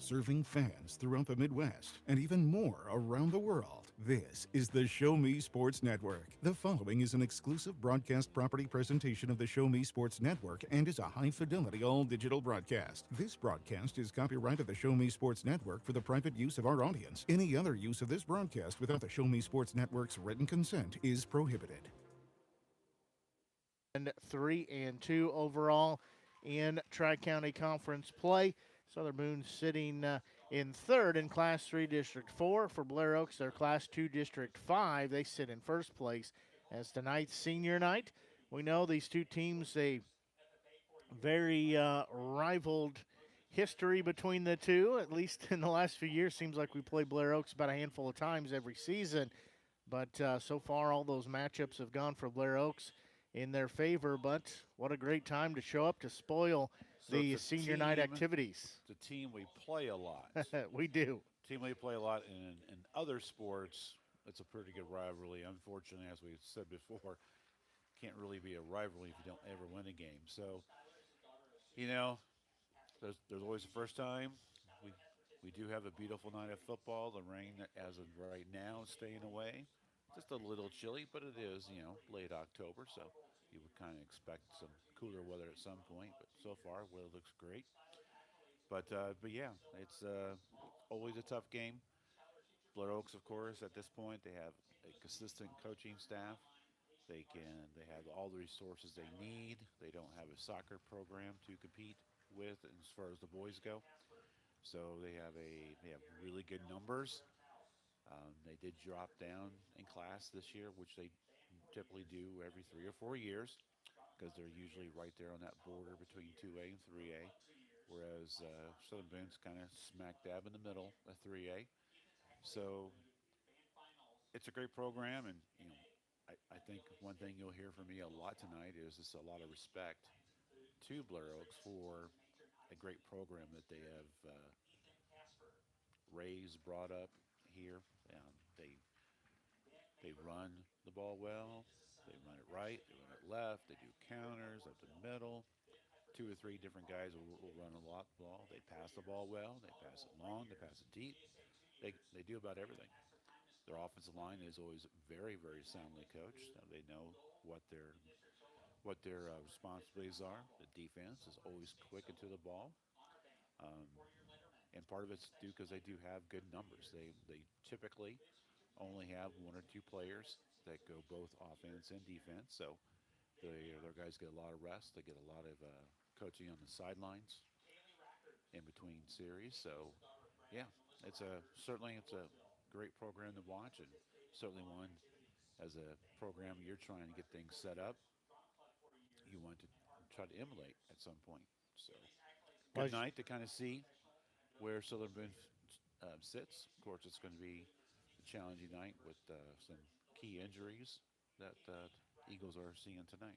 serving fans throughout the Midwest and even more around the world. This is the Show Me Sports Network. The following is an exclusive broadcast property presentation of the Show Me Sports Network and is a high-fidelity all-digital broadcast. This broadcast is copyright of the Show Me Sports Network for the private use of our audience. Any other use of this broadcast without the Show Me Sports Network's written consent is prohibited. And 3-2 overall in Tri-County Conference play. Southern Boone sitting in third in Class 3 District 4. For Blair Oaks, their Class 2 District 5. They sit in first place as tonight's senior night. We know these two teams, they very rivaled history between the two, at least in the last few years. Seems like we play Blair Oaks about a handful of times every season. But so far, all those matchups have gone for Blair Oaks in their favor. But what a great time to show up to spoil the senior night activities. It's a team we play a lot. We do. Team we play a lot. In other sports, it's a pretty good rivalry. Unfortunately, as we said before, can't really be a rivalry if you don't ever win a game. So, you know, there's always a first time. We do have a beautiful night of football. The rain, as of right now, is staying away. Just a little chilly, but it is, late October, so you would kind of expect some cooler weather at some point. But so far, weather looks great. But yeah, it's always a tough game. Blair Oaks, of course, at this point, they have a consistent coaching staff. They have all the resources they need. They don't have a soccer program to compete with as far as the boys go. So they have really good numbers. They did drop down in class this year, which they typically do every 3 or 4 years, because they're usually right there on that border between 2A and 3A, whereas Southern Boone's kind of smack dab in the middle of 3A. So it's a great program, and I think one thing you'll hear from me a lot tonight is just a lot of respect to Blair Oaks for a great program that they have raised, brought up here. They run the ball well. They run it right. They run it left. They do counters up the middle. 2 or 3 different guys will run a lot of ball. They pass the ball well. They pass it long. They pass it deep. They do about everything. Their offensive line is always very, very soundly coached. They know what their responsibilities are. The defense is always quick into the ball. And part of it's due because they do have good numbers. They typically only have 1 or 2 players that go both offense and defense. So their guys get a lot of rest. They get a lot of coaching on the sidelines in between series. So, yeah, certainly it's a great program to watch, and certainly one as a program you're trying to get things set up, you want to try to emulate at some point. So, good night to kind of see where Southern Boone sits. Of course, it's going to be a challenging night with some key injuries that Eagles are seeing tonight.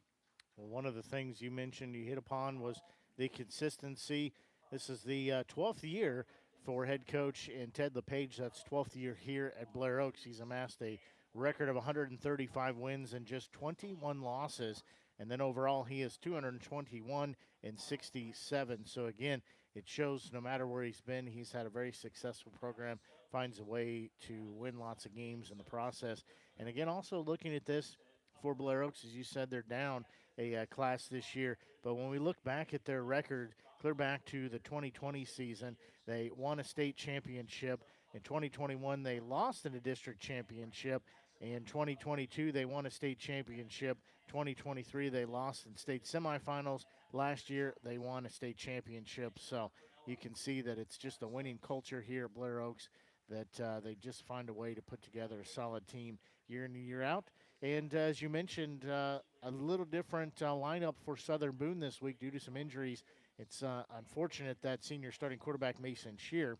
Well, one of the things you mentioned, you hit upon, was the consistency. This is the 12th year for head coach and Ted LePage. That's 12th year here at Blair Oaks. He's amassed a record of 135 wins and just 21 losses. And then overall, he is 221 and 67. So again, it shows no matter where he's been, he's had a very successful program, finds a way to win lots of games in the process. And again, also looking at this for Blair Oaks, as you said, they're down a class this year. But when we look back at their record, clear back to the 2020 season, they won a state championship. In 2021, they lost in a district championship. In 2022, they won a state championship. 2023, they lost in state semifinals. Last year, they won a state championship. So you can see that it's just a winning culture here at Blair Oaks, that they just find a way to put together a solid team year in and year out. And as you mentioned, a little different lineup for Southern Boone this week due to some injuries. It's unfortunate that senior starting quarterback Mason Shear,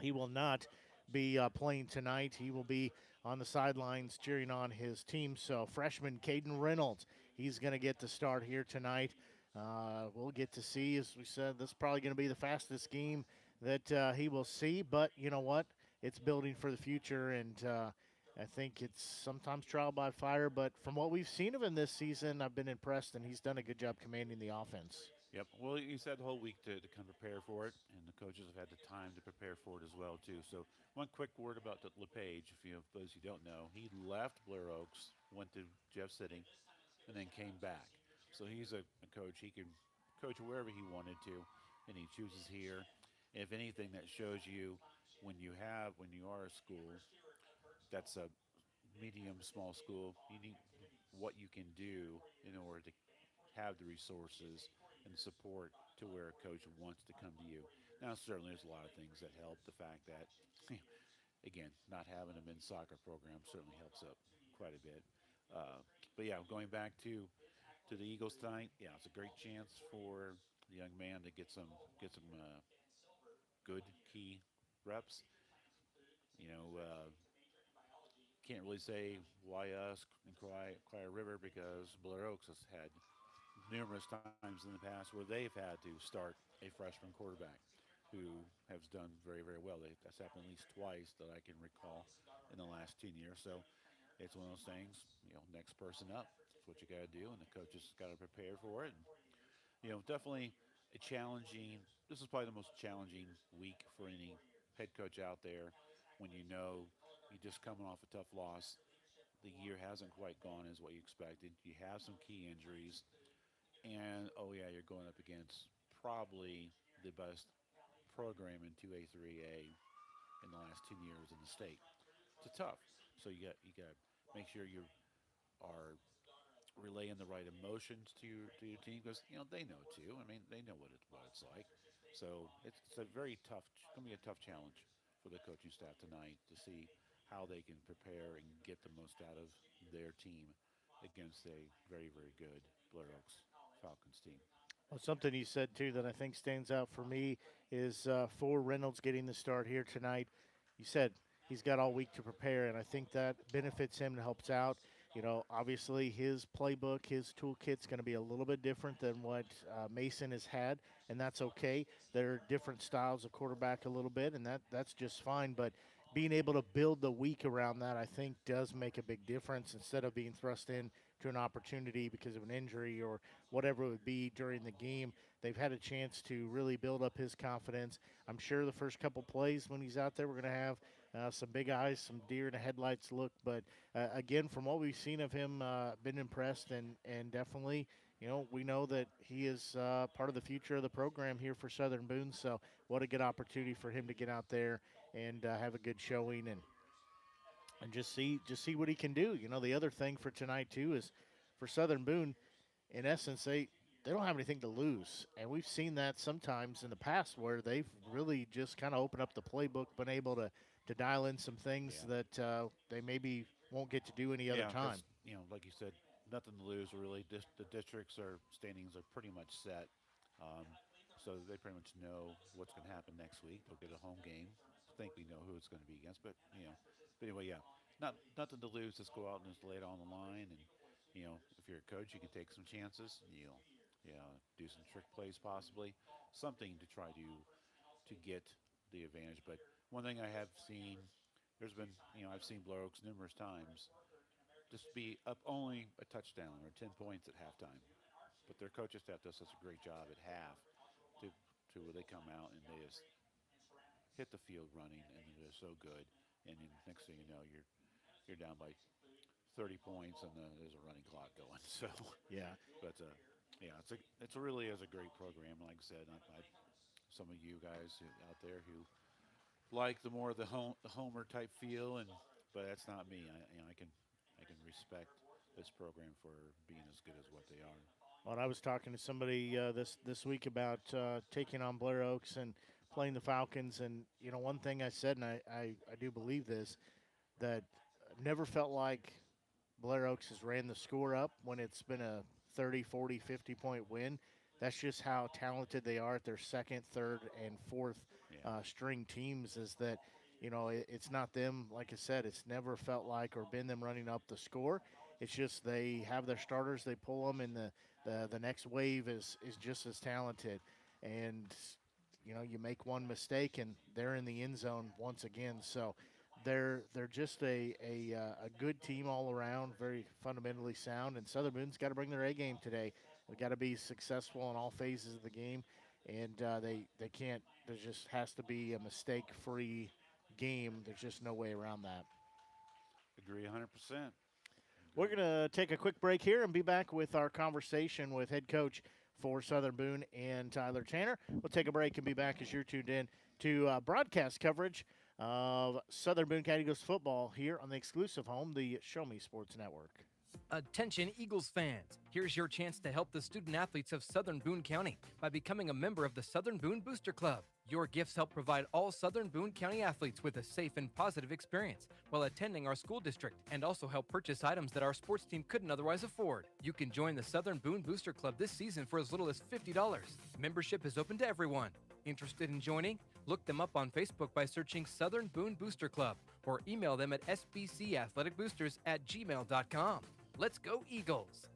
he will not be playing tonight. He will be on the sidelines cheering on his team. So freshman Caden Reynolds, he's going to get the start here tonight. We'll get to see, as we said, this is probably going to be the fastest game that he will see. But you know what? It's building for the future, and I think it's sometimes trial by fire. But from what we've seen of him this season, I've been impressed, and he's done a good job commanding the offense. Yep. Well, he's had the whole week to kind of prepare for it, and the coaches have had the time to prepare for it as well too. So, one quick word about the LePage, if you those who don't know, he left Blair Oaks, went to Jeff City, and then came back. So he's a coach. He can coach wherever he wanted to, and he chooses here. If anything, that shows you when you are a school that's a medium small school, you need what you can do in order to have the resources and support to where a coach wants to come to you. Now, certainly, there's a lot of things that help. The fact that, again, not having a men's soccer program certainly helps up quite a bit. Uh, but yeah, going back to the Eagles tonight, yeah, it's a great chance for the young man to get some good key reps. You know, can't really say why us and Cry River because Blair Oaks has had numerous times in the past where they've had to start a freshman quarterback who has done very, very well. That's happened at least twice that I can recall in the last 10 years. So it's one of those things, next person up. That's what you got to do, and the coaches got to prepare for it. And, definitely a challenging, this is probably the most challenging week for any head coach out there when you just coming off a tough loss. The year hasn't quite gone as what you expected. You have some key injuries. And oh yeah, you're going up against probably the best program in 2A, 3A in the last 10 years in the state. It's tough. So you got to make sure you are relaying the right emotions to your team because they know too. I mean, they know what it's like. So it's a very tough. It's going to be a tough challenge for the coaching staff tonight to see how they can prepare and get the most out of their team against a very very good Blair Oaks Falcons team. Well, something you said too that I think stands out for me is for Reynolds getting the start here tonight. You said he's got all week to prepare, and I think that benefits him and helps out. Obviously his playbook, his toolkit's going to be a little bit different than what Mason has had, and that's okay. There are different styles of quarterback a little bit, and that's just fine. But being able to build the week around that, I think, does make a big difference instead of being thrust in to an opportunity because of an injury or whatever it would be during the game. They've had a chance to really build up his confidence. I'm sure the first couple plays when he's out there, we're going to have some big eyes, some deer in the headlights look. But again, from what we've seen of him, been impressed and definitely, we know that he is part of the future of the program here for Southern Boone. So what a good opportunity for him to get out there and have a good showing and just see what he can do. The other thing for tonight too is for Southern Boone, in essence, they don't have anything to lose, and we've seen that sometimes in the past where they've really just kind of opened up the playbook, been able to dial in some things Yeah. that they maybe won't get to do any other Yeah, time. because like you said, nothing to lose really. The districts or standings are pretty much set, um, so they pretty much know what's going to happen next week. They'll get a home game. I think we know who it's going to be against, but anyway, yeah, nothing to lose. Just go out and just lay it on the line, and if you're a coach, you can take some chances. Do some trick plays possibly, something to try to get the advantage. But one thing I have seen, there's been I've seen Blair Oaks numerous times just be up only a touchdown or 10 points at halftime. But their coaching staff does such a great job at half to where they come out and they just hit the field running and they're so good. And then next thing you know, you're down by 30 points and then there's a running clock going. So, Yeah. but yeah, it's really is a great program. Like I said, some of you guys out there who like the homer type feel, but that's not me. I can respect this program for being as good as what they are. Well, I was talking to somebody this week about taking on Blair Oaks and playing the Falcons, and one thing I said, and I do believe this, that I've never felt like Blair Oaks has ran the score up when it's been a 30, 40, 50-point win. That's just how talented they are at their second, third, and fourth Yeah, string teams. Is that it's not them. Like I said, it's never felt like or been them running up the score. It's just they have their starters, they pull them, and the next wave is just as talented. And you make one mistake and they're in the end zone once again. So they're just a good team all around, very fundamentally sound. And Southern Boone's got to bring their A game today. We got to be successful in all phases of the game, and they can't. There just has to be a mistake-free game. There's just no way around that. Agree 100%. We're going to take a quick break here and be back with our conversation with head coach for Southern Boone and Tyler Tanner. We'll take a break and be back as you're tuned in to broadcast coverage of Southern Boone County Eagles football here on the exclusive home, the Show Me Sports Network. Attention Eagles fans, here's your chance to help the student athletes of Southern Boone County by becoming a member of the Southern Boone Booster Club. Your gifts help provide all Southern Boone County athletes with a safe and positive experience while attending our school district, and also help purchase items that our sports team couldn't otherwise afford. You can join the Southern Boone Booster Club this season for as little as $50. Membership is open to everyone. Interested in joining? Look them up on Facebook by searching Southern Boone Booster Club or email them at sbcathleticboosters@gmail.com. Let's go Eagles!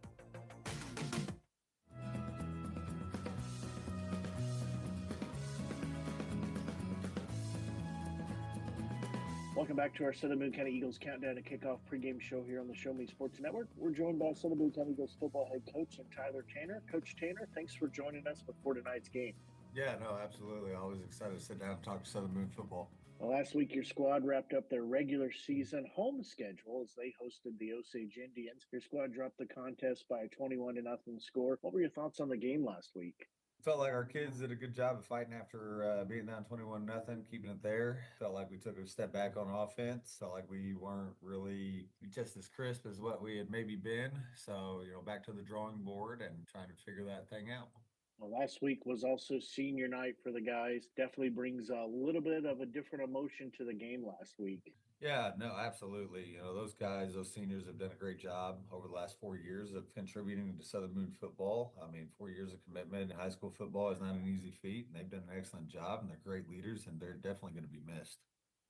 Welcome back to our Southern Boone County Eagles Countdown to Kickoff pregame show here on the Show Me Sports Network. We're joined by Southern Boone County Eagles football head coach and Tyler Tanner. Coach Tanner, thanks for joining us before tonight's game. Yeah, no, absolutely. Always excited to sit down and talk to Southern Boone football. Well, last week, your squad wrapped up their regular season home schedule as they hosted the Osage Indians. Your squad dropped the contest by a 21-0 score. What were your thoughts on the game last week? Felt like our kids did a good job of fighting after being down 21-0, keeping it there. Felt like we took a step back on offense. Felt like we weren't really just as crisp as what we had maybe been. So, back to the drawing board and trying to figure that thing out. Well, last week was also senior night for the guys. Definitely brings a little bit of a different emotion to the game last week. Yeah, no, absolutely. Those guys, those seniors have done a great job over the last 4 years of contributing to Southern Boone football. I mean, 4 years of commitment in high school football is not an easy feat, and they've done an excellent job, and they're great leaders, and they're definitely going to be missed.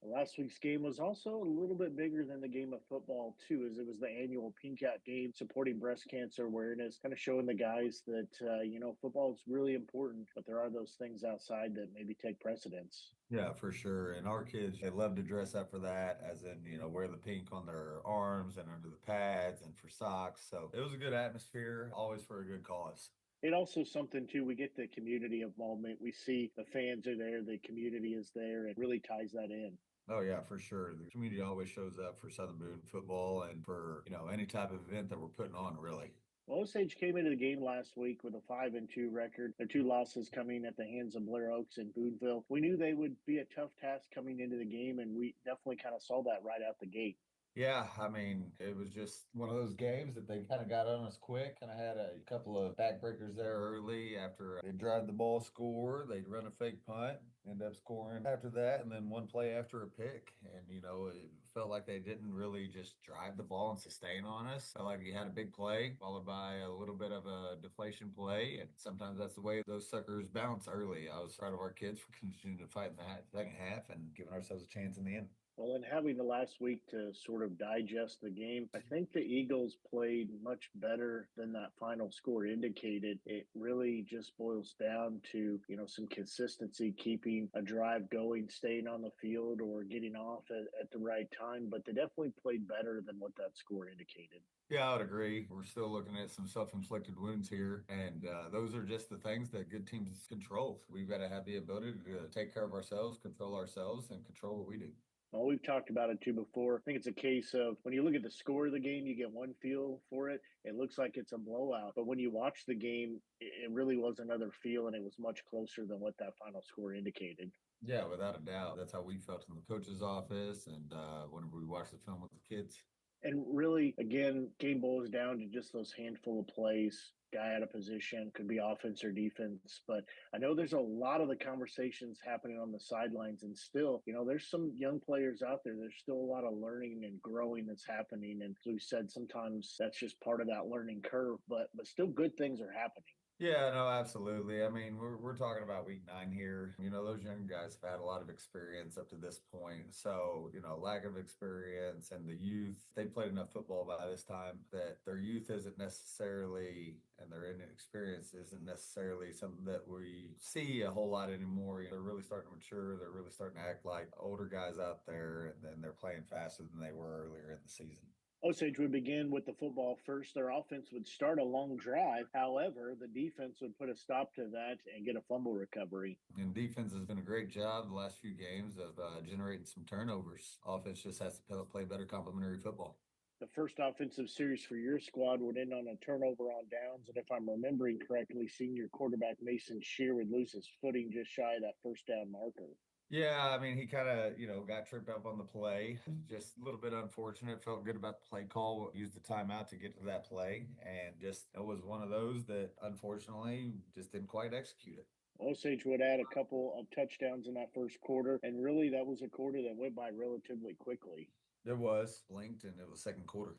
Last week's game was also a little bit bigger than the game of football, too, as it was the annual Pink Out game supporting breast cancer awareness, kind of showing the guys that, football is really important, but there are those things outside that maybe take precedence. Yeah, for sure. And our kids, they love to dress up for that, as in, wear the pink on their arms and under the pads and for socks. So it was a good atmosphere, always for a good cause. It also something too, we get the community involvement. We see the fans are there, the community is there. It really ties that in. Oh yeah, for sure. The community always shows up for Southern Boone football and for, any type of event that we're putting on, really. Well, Osage came into the game last week with a 5-2 record. Their 2 losses coming at the hands of Blair Oaks and Booneville. We knew they would be a tough task coming into the game, and we definitely kind of saw that right out the gate. Yeah, I mean, it was just one of those games that they kind of got on us quick. Kind of had a couple of backbreakers there early after they drive the ball, score. They'd run a fake punt, end up scoring after that, and then one play after a pick. And, it felt like they didn't really just drive the ball and sustain on us. Felt like you had a big play followed by a little bit of a deflation play. And sometimes that's the way those suckers bounce early. I was proud of our kids for continuing to fight in the second half and giving ourselves a chance in the end. Well, in having the last week to sort of digest the game, I think the Eagles played much better than that final score indicated. It really just boils down to, some consistency, keeping a drive going, staying on the field or getting off at the right time. But they definitely played better than what that score indicated. Yeah, I would agree. We're still looking at some self-inflicted wounds here, and those are just the things that good teams control. We've got to have the ability to take care of ourselves, control ourselves, and control what we do. Well, we've talked about it too before. I think it's a case of when you look at the score of the game, you get one feel for it. It looks like it's a blowout. But when you watch the game, it really was another feel, and it was much closer than what that final score indicated. Yeah, without a doubt. That's how we felt in the coach's office and whenever we watched the film with the kids. And really, again, game boils down to just those handful of plays. Guy out of position, could be offense or defense. But I know there's a lot of the conversations happening on the sidelines, and still, there's some young players out there. There's still a lot of learning and growing that's happening. And as we said, sometimes that's just part of that learning curve, but still good things are happening. Yeah, no, absolutely. I mean, we're talking about week 9 here. Those young guys have had a lot of experience up to this point. So, lack of experience and the youth, they played enough football by this time that their youth isn't necessarily, and their inexperience isn't necessarily something that we see a whole lot anymore. They're really starting to mature. They're really starting to act like older guys out there, and then they're playing faster than they were earlier in the season. Osage would begin with the football first. Their offense would start a long drive. However, the defense would put a stop to that and get a fumble recovery. And defense has been a great job the last few games of generating some turnovers. Offense just has to play better complementary football. The first offensive series for your squad would end on a turnover on downs. And if I'm remembering correctly, senior quarterback Mason Shear would lose his footing just shy of that first down marker. Yeah, I mean, he kind of, got tripped up on the play. Just a little bit unfortunate. Felt good about the play call. Used the timeout to get to that play. And just, it was one of those that unfortunately just didn't quite execute it. Osage would add a couple of touchdowns in that first quarter. And really, that was a quarter that went by relatively quickly. It was blinked and it was second quarter.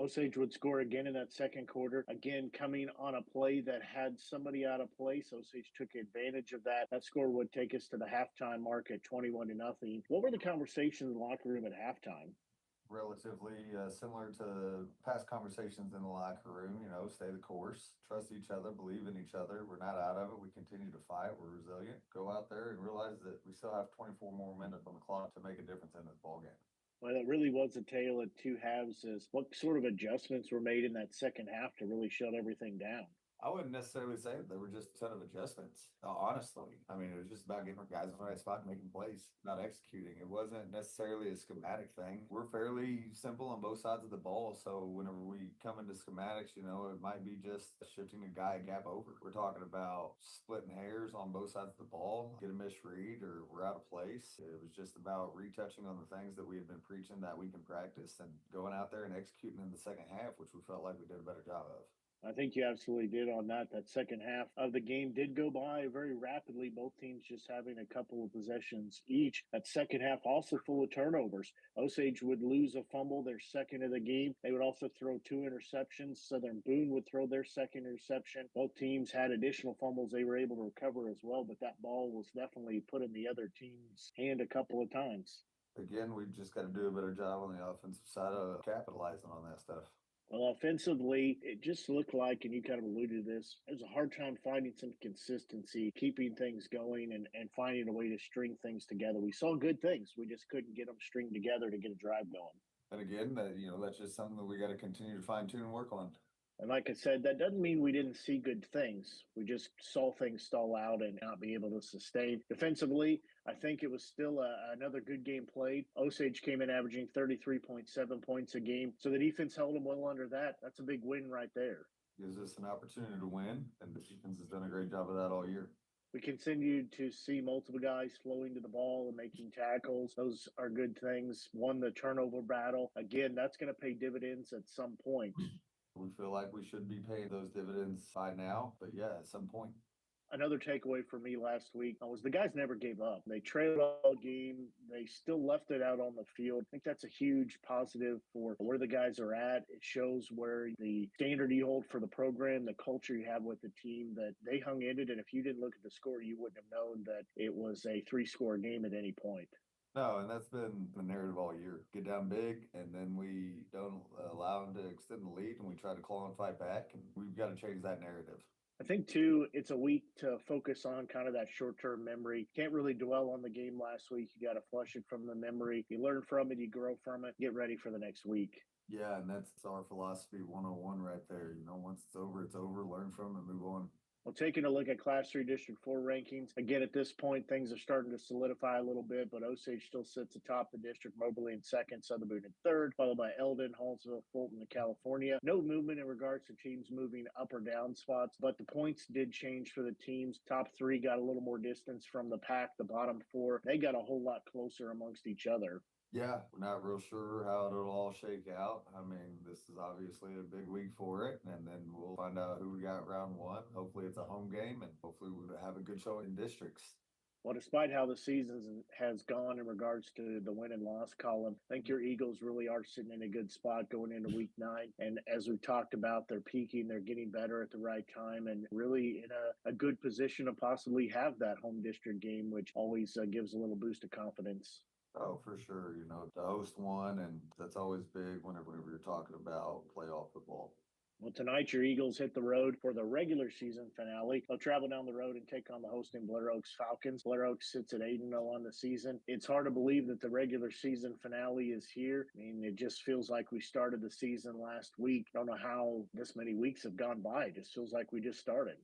Osage would score again in that second quarter, again coming on a play that had somebody out of place. Osage took advantage of that. That score would take us to the halftime mark at 21-0. What were the conversations in the locker room at halftime? Relatively similar to past conversations in the locker room, stay the course, trust each other, believe in each other. We're not out of it. We continue to fight. We're resilient. Go out there and realize that we still have 24 more minutes on the clock to make a difference in this ball game. Well, it really was a tale of two halves. Is what sort of adjustments were made in that second half to really shut everything down? I wouldn't necessarily say that they were just a set of adjustments. Honestly, I mean, it was just about getting our guys in the right spot and making plays, not executing. It wasn't necessarily a schematic thing. We're fairly simple on both sides of the ball. So whenever we come into schematics, it might be just shifting a guy a gap over. We're talking about splitting hairs on both sides of the ball, get a misread or we're out of place. It was just about retouching on the things that we had been preaching that we can practice and going out there and executing in the second half, which we felt like we did a better job of. I think you absolutely did on that. That second half of the game did go by very rapidly. Both teams just having a couple of possessions each. That second half also full of turnovers. Osage would lose a fumble, their second of the game. They would also throw two interceptions. Southern Boone would throw their second interception. Both teams had additional fumbles they were able to recover as well, but that ball was definitely put in the other team's hand a couple of times. Again, we've just got to do a better job on the offensive side of capitalizing on that stuff. Well, offensively, it just looked like, and you kind of alluded to this, it was a hard time finding some consistency, keeping things going, and finding a way to string things together. We saw good things. We just couldn't get them stringed together to get a drive going. And again, that's just something that we got to continue to fine tune and work on. And like I said, that doesn't mean we didn't see good things. We just saw things stall out and not be able to sustain. Defensively, I think it was still another good game played. Osage came in averaging 33.7 points a game. So the defense held them well under that. That's a big win right there. Gives us an opportunity to win, and the defense has done a great job of that all year. We continued to see multiple guys flowing to the ball and making tackles. Those are good things. Won the turnover battle. Again, that's going to pay dividends at some point. We feel like we should be paying those dividends by now, but yeah, at some point. Another takeaway for me last week was the guys never gave up. They trailed all game. They still left it out on the field. I think that's a huge positive for where the guys are at. It shows where the standard you hold for the program, the culture you have with the team, that they hung in it. And if you didn't look at the score, you wouldn't have known that it was a 3-score game at any point. No, and that's been the narrative all year. Get down big, and then we don't allow them to extend the lead, and we try to claw and fight back, and we've got to change that narrative. I think, too, it's a week to focus on kind of that short-term memory. Can't really dwell on the game last week. You got to flush it from the memory. You learn from it. You grow from it. Get ready for the next week. Yeah, and that's our philosophy 101 right there. Once it's over, it's over. Learn from it, move on. Well, taking a look at Class 3 District 4 rankings, again, at this point, things are starting to solidify a little bit, but Osage still sits atop the district, Moberly in second, Southern Boone in third, followed by Eldon, Hallsville, Fulton, and California. No movement in regards to teams moving up or down spots, but the points did change for the teams. Top three got a little more distance from the pack. The bottom four, they got a whole lot closer amongst each other. Yeah, we're not real sure how it'll all shake out. I mean, this is obviously a big week for it, and then we'll find out who we got round one. Hopefully it's a home game, and hopefully we'll have a good showing in districts. Well, despite how the season has gone in regards to the win and loss column, I think your Eagles really are sitting in a good spot going into week 9. And as we've talked about, they're peaking, they're getting better at the right time, and really in a good position to possibly have that home district game, which always gives a little boost of confidence. Oh, for sure. To host one, and that's always big whenever you're talking about playoff football. Well, tonight your Eagles hit the road for the regular season finale. They'll travel down the road and take on the hosting Blair Oaks Falcons. Blair Oaks sits at 8-0 on the season. It's hard to believe that the regular season finale is here. I mean, it just feels like we started the season last week. I don't know how this many weeks have gone by. It just feels like we just started.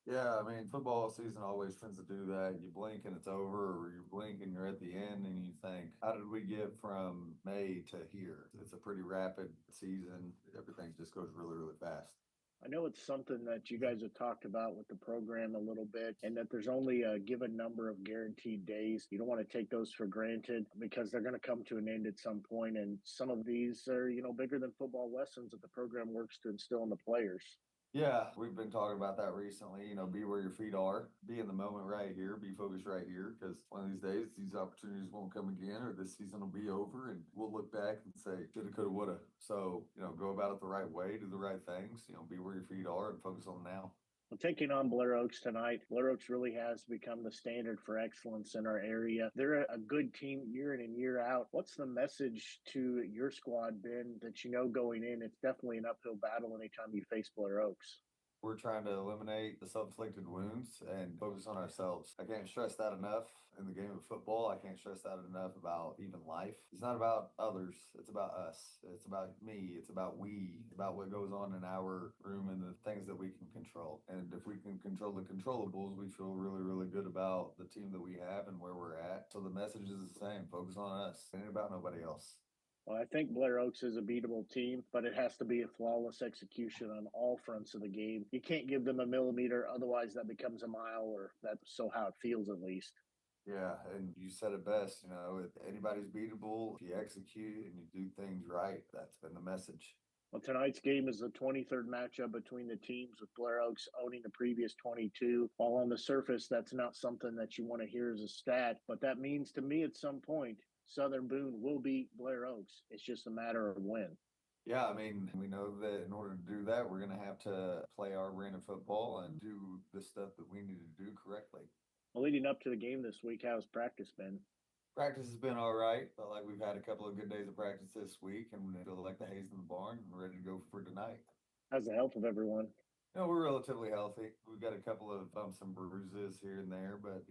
Yeah, I mean, football season always tends to do that. You blink and it's over, or you blink and you're at the end and you think, how did we get from May to here? It's a pretty rapid season. Everything just goes really, really fast. I know it's something that you guys have talked about with the program a little bit, and that there's only a given number of guaranteed days. You don't want to take those for granted because they're going to come to an end at some point. And some of these are, bigger than football lessons that the program works to instill in the players. Yeah, we've been talking about that recently. Be where your feet are, be in the moment right here, be focused right here, because one of these days these opportunities won't come again, or this season will be over, and we'll look back and say, shoulda, coulda, woulda. So, go about it the right way, do the right things, be where your feet are and focus on now. Well, taking on Blair Oaks tonight, Blair Oaks really has become the standard for excellence in our area. They're a good team year in and year out. What's the message to your squad, Ben, that going in, it's definitely an uphill battle anytime you face Blair Oaks? We're trying to eliminate the self-inflicted wounds and focus on ourselves. I can't stress that enough in the game of football. I can't stress that enough about even life. It's not about others. It's about us. It's about me. It's about we. It's about what goes on in our room and the things that we can control. And if we can control the controllables, we feel really, really good about the team that we have and where we're at. So the message is the same. Focus on us. It ain't about nobody else. Well, I think Blair Oaks is a beatable team, but it has to be a flawless execution on all fronts of the game. You can't give them a millimeter, otherwise that becomes a mile, or that's so how it feels at least. Yeah, and you said it best, if anybody's beatable, if you execute and you do things right, that's been the message. Well, tonight's game is the 23rd matchup between the teams, with Blair Oaks owning the previous 22. While on the surface, that's not something that you want to hear as a stat, but that means to me at some point, Southern Boone will beat Blair Oaks. It's just a matter of when. Yeah, I mean, we know that in order to do that, we're going to have to play our brand of football and do the stuff that we need to do correctly. Well, leading up to the game this week, how's practice been? Practice has been all right. Felt like we've had a couple of good days of practice this week, and we feel like the hay's in the barn and ready to go for tonight. How's the health of everyone? We're relatively healthy. We've got a couple of bumps and bruises here and there, but,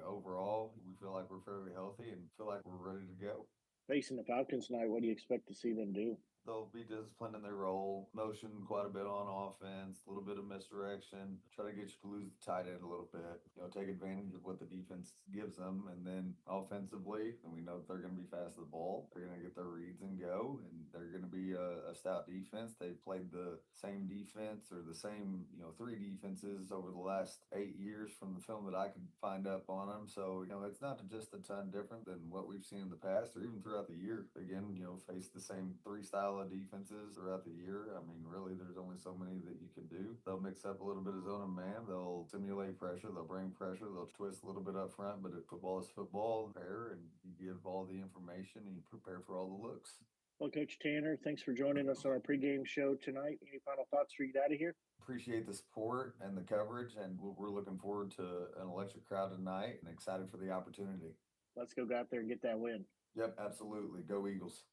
overall, we feel like we're fairly healthy and feel like we're ready to go. Facing the Falcons tonight, what do you expect to see them do? They'll be disciplined in their role, motion quite a bit on offense, a little bit of misdirection, try to get you to lose the tight end a little bit, take advantage of what the defense gives them. And then offensively, and we know that they're going to be fast to the ball. They're going to get their reads and go, and they're going to be a stout defense. They've played the same defense or the same, three defenses over the last 8 years from the film that I could find up on them. So, it's not just a ton different than what we've seen in the past or even throughout the year. Again, face the same three style of defenses throughout the year. I mean, really, there's only so many that you can do. They'll mix up a little bit of zone and man. They'll simulate pressure. They'll bring pressure. They'll twist a little bit up front, but football is football. Prepare, and you give all the information and you prepare for all the looks. Well, Coach Tanner, thanks for joining us on our pregame show tonight. Any final thoughts for you out of here? Appreciate the support and the coverage, and we're looking forward to an electric crowd tonight and excited for the opportunity. Let's go out there and get that win. Yep, absolutely. Go Eagles.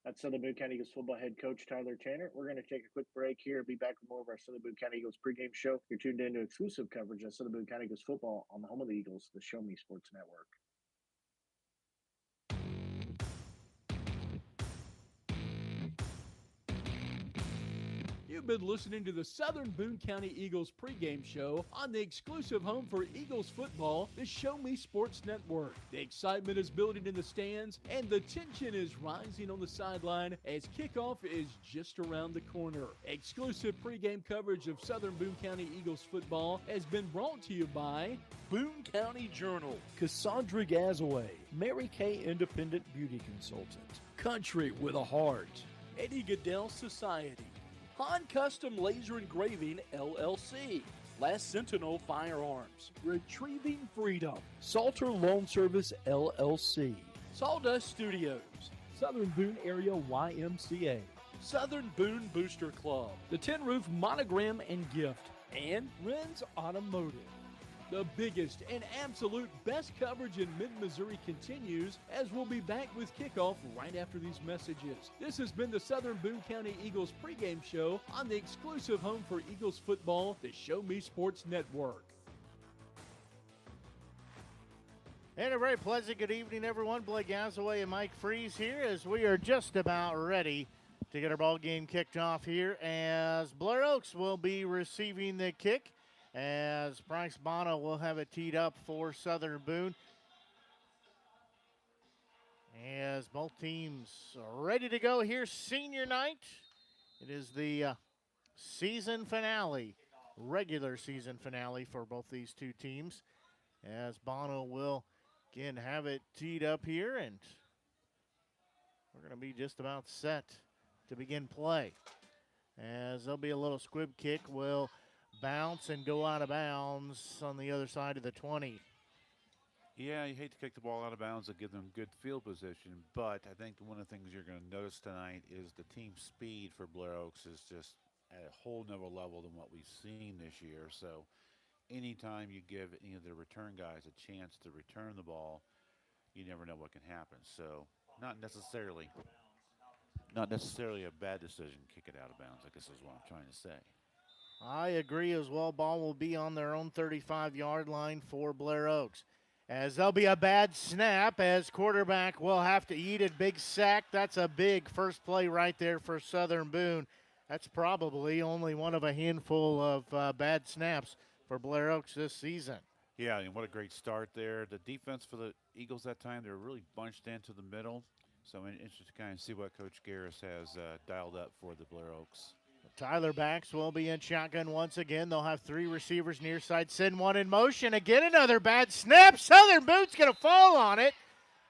That's Southern Boone County Eagles football head coach Tyler Tanner. We're going to take a quick break here and be back with more of our Southern Boone County Eagles pregame show. You're tuned in to exclusive coverage of Southern Boone County Eagles football on the home of the Eagles, the Show Me Sports Network. You've been listening to the Southern Boone County Eagles pregame show on the exclusive home for Eagles football, the Show Me Sports Network. The excitement is building in the stands, and the tension is rising on the sideline as kickoff is just around the corner. Exclusive pregame coverage of Southern Boone County Eagles football has been brought to you by Boone County Journal, Cassandra Gazaway, Mary Kay Independent Beauty Consultant, Country with a Heart, Eddie Goodell Society, Han Custom Laser Engraving, LLC, Last Sentinel Firearms, Retrieving Freedom, Salter Loan Service, LLC, Sawdust Studios, Southern Boone Area YMCA, Southern Boone Booster Club, the Tin Roof Monogram and Gift, and Ren's Automotive. The biggest and absolute best coverage in mid-Missouri continues as we'll be back with kickoff right after these messages. This has been the Southern Boone County Eagles pregame show on the exclusive home for Eagles football, the Show Me Sports Network. And a very pleasant good evening, everyone. Blake Gazaway and Mike Freeze here as we are just about ready to get our ball game kicked off here as Blair Oaks will be receiving the kick as Bryce Bono will have it teed up for Southern Boone. As both teams are ready to go here, senior night. It is the season finale, regular season finale for both these two teams as Bono will again have it teed up here, and we're going to be just about set to begin play. As there'll be a little squib kick, will bounce and go out of bounds on the other side of the 20. Yeah, you hate to kick the ball out of bounds and give them good field position, but I think one of the things you're going to notice tonight is the team speed for Blair Oaks is just at a whole nother level than what we've seen this year. So anytime you give any of the return guys a chance to return the ball, you never know what can happen. So not necessarily a bad decision, kick it out of bounds, I guess is what I'm trying to say. I agree as well. Ball will be on their own 35-yard line for Blair Oaks. As there'll be a bad snap as quarterback will have to eat it. Big sack. That's a big first play right there for Southern Boone. That's probably only one of a handful of bad snaps for Blair Oaks this season. Yeah, and what a great start there. The defense for the Eagles that time, they were really bunched into the middle. So I'm interested to kind of see what Coach Garris has dialed up for the Blair Oaks. Tyler Backs will be in shotgun once again. They'll have three receivers near side. Send one in motion. Again, another bad snap. Southern Boone's going to fall on it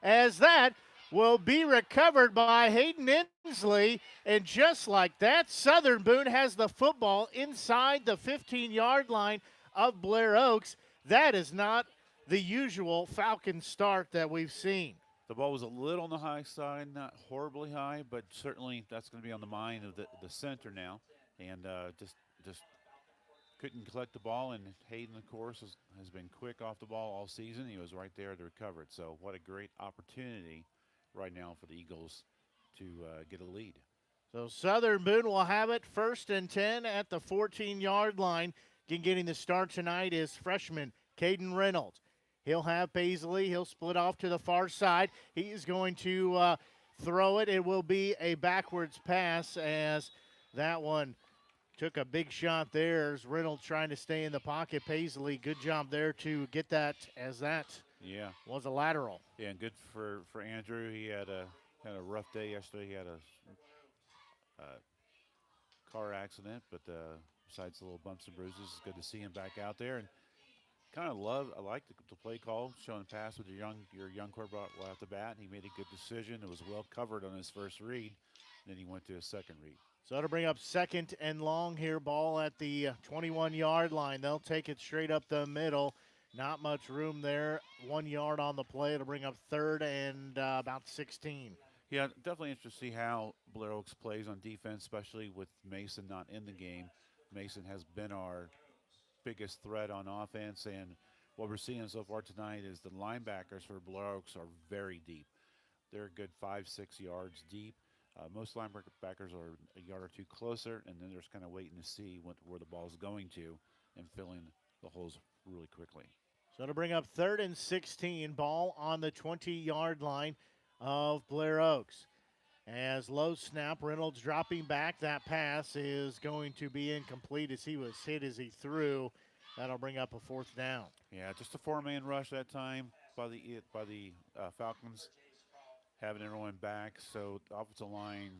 as that will be recovered by Hayden Inslee. And just like that, Southern Boone has the football inside the 15-yard line of Blair Oaks. That is not the usual Falcon start that we've seen. The ball was a little on the high side, not horribly high, but certainly that's going to be on the mind of the center now. And just couldn't collect the ball. And Hayden, of course, has been quick off the ball all season. He was right there to recover it. So what a great opportunity right now for the Eagles to get a lead. So Southern Boone will have it 1st and 10 at the 14-yard line. Again, getting the start tonight is freshman Caden Reynolds. He'll have Paisley. He'll split off to the far side. He is going to throw it. It will be a backwards pass as that one took a big shot there. As Reynolds trying to stay in the pocket. Paisley, good job there to get that as that was a lateral. Yeah, and good for Andrew. He had a rough day yesterday. He had a car accident, but besides the little bumps and bruises, it's good to see him back out there. And I like the play call, showing pass with your young quarterback right off the bat. He made a good decision. It was well covered on his first read. Then he went to his second read. So to bring up 2nd and long here, ball at the 21-yard line. They'll take it straight up the middle. Not much room there. 1 yard on the play. It'll bring up 3rd and about 16. Yeah, definitely interesting to see how Blair Oaks plays on defense, especially with Mason not in the game. Mason has been our biggest threat on offense, and what we're seeing so far tonight is the linebackers for Blair Oaks are very deep. They're a good 5-6 yards deep. Most linebackers are a yard or two closer, and then they're just kind of waiting to see where the ball is going to and filling the holes really quickly. So to bring up 3rd and 16, ball on the 20-yard line of Blair Oaks. As low snap, Reynolds dropping back. That pass is going to be incomplete as he was hit as he threw. That'll bring up a 4th down. Yeah, just a 4-man rush that time by the Falcons, having everyone back. So the offensive line,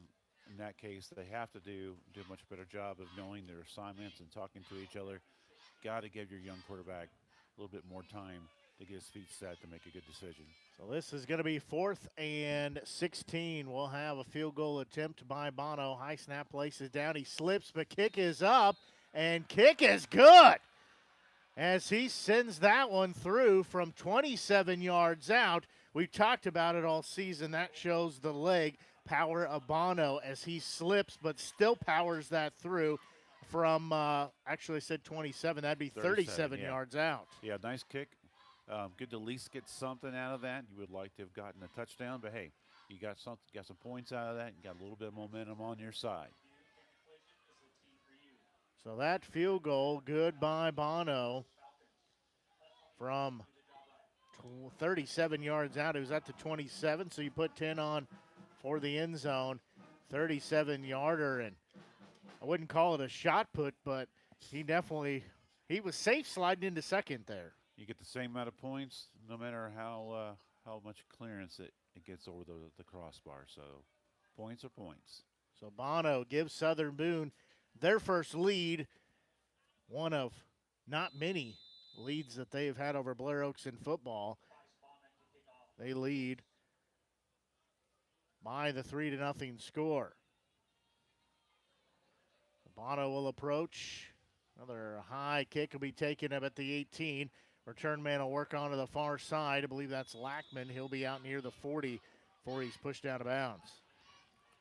in that case, they have to do a much better job of knowing their assignments and talking to each other. Got to give your young quarterback a little bit more time to get his feet set to make a good decision. So this is going to be 4th and 16. We'll have a field goal attempt by Bono. High snap, places down. He slips, but kick is up, and kick is good as he sends that one through from 27 yards out. We've talked about it all season. That shows the leg power of Bono as he slips but still powers that through from, actually I said 27. That'd be 37 yeah. yards out. Yeah, nice kick. Good to at least get something out of that. You would like to have gotten a touchdown, but hey, you got some points out of that. You got a little bit of momentum on your side. So that field goal, good by Bono from 37 yards out. It was at the 27, so you put 10 on for the end zone. 37-yarder, and I wouldn't call it a shot put, but he was safe sliding into second there. You get the same amount of points no matter how much clearance it gets over the crossbar. So points are points. So Bono gives Southern Boone their first lead, one of not many leads that they've had over Blair Oaks in football. They lead by the 3-0 score. Bono will approach. Another high kick will be taken up at the 18. Return man will work onto the far side. I believe that's Lackman. He'll be out near the 40 before he's pushed out of bounds.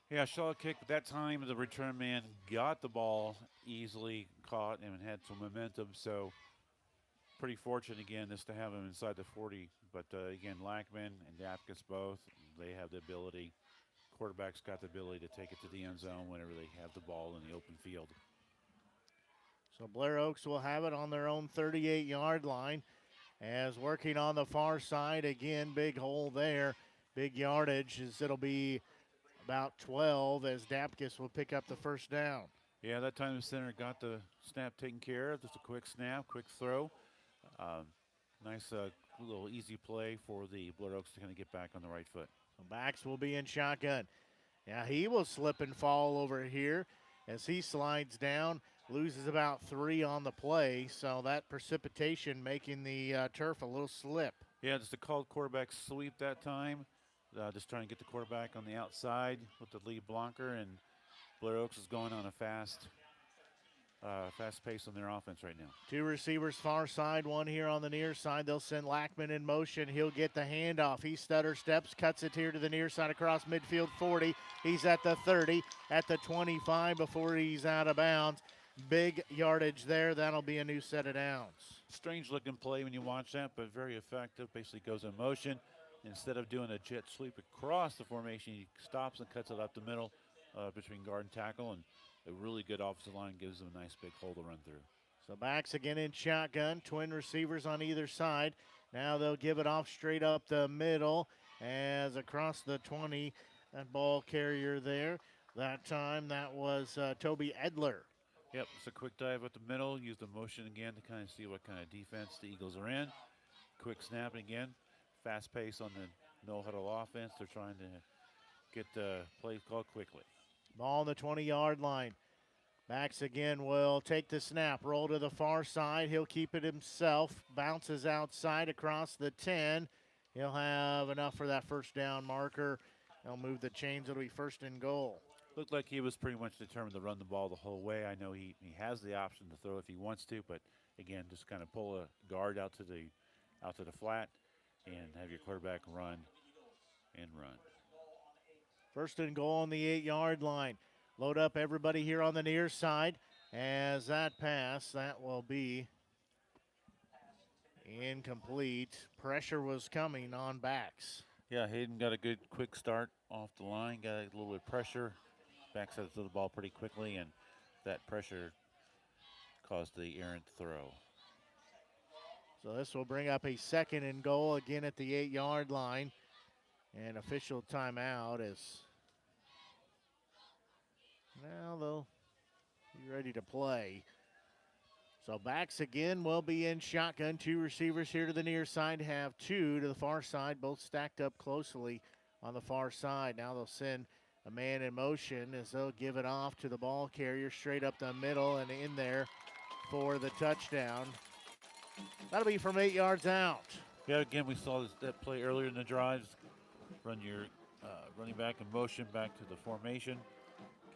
Yeah, I saw a kick, but that time the return man got the ball easily, caught, and had some momentum. So pretty fortunate, again, just to have him inside the 40. But, again, Lackman and Dapkus both, they have the ability. Quarterback's got the ability to take it to the end zone whenever they have the ball in the open field. So Blair Oaks will have it on their own 38-yard line. As working on the far side, again, big hole there. Big yardage as it'll be about 12 as Dapkus will pick up the first down. Yeah, that time the center got the snap taken care of. Just a quick snap, quick throw. Nice little easy play for the Blair Oaks to kind of get back on the right foot. The backs will be in shotgun. Yeah, he will slip and fall over here as he slides down, loses about 3 on the play. So that precipitation making the turf a little slip. Yeah, just a called quarterback sweep that time. Just trying to get the quarterback on the outside with the lead blocker, and Blair Oaks is going on a fast pace on their offense right now. 2 receivers far side, 1 here on the near side. They'll send Lackman in motion. He'll get the handoff. He stutter steps, cuts it here to the near side across midfield 40. He's at the 30, at the 25 before he's out of bounds. Big yardage there. That'll be a new set of downs. Strange looking play when you watch that, but very effective. Basically goes in motion. Instead of doing a jet sweep across the formation, he stops and cuts it up the middle between guard and tackle, and a really good offensive line gives him a nice big hole to run through. So backs again in shotgun, twin receivers on either side. Now they'll give it off straight up the middle as across the 20, that ball carrier there. That time that was Toby Edler. Yep, it's a quick dive at the middle. Use the motion again to kind of see what kind of defense the Eagles are in. Quick snap again. Fast pace on the no-huddle offense. They're trying to get the play called quickly. Ball on the 20-yard line. Backs again will take the snap. Roll to the far side. He'll keep it himself. Bounces outside across the 10. He'll have enough for that first down marker. He'll move the chains. It'll be first and goal. Looked like he was pretty much determined to run the ball the whole way. I know he has the option to throw if he wants to, but again, just kind of pull a guard out to the flat and have your quarterback run and run. First and goal on the 8-yard line. Load up everybody here on the near side. As that pass, that will be incomplete. Pressure was coming on backs. Yeah, Hayden got a good quick start off the line, got a little bit of pressure. Backs out to the ball pretty quickly, and that pressure caused the errant throw. So this will bring up a second and goal again at the 8-yard line. And official timeout is now they'll be ready to play. So backs again will be in shotgun. 2 receivers here to the near side, have 2 to the far side, both stacked up closely on the far side. Now they'll send a man in motion as they'll give it off to the ball carrier straight up the middle and in there for the touchdown. That'll be from 8 yards out. Yeah, again, we saw that play earlier in the drives. Run your running back in motion back to the formation.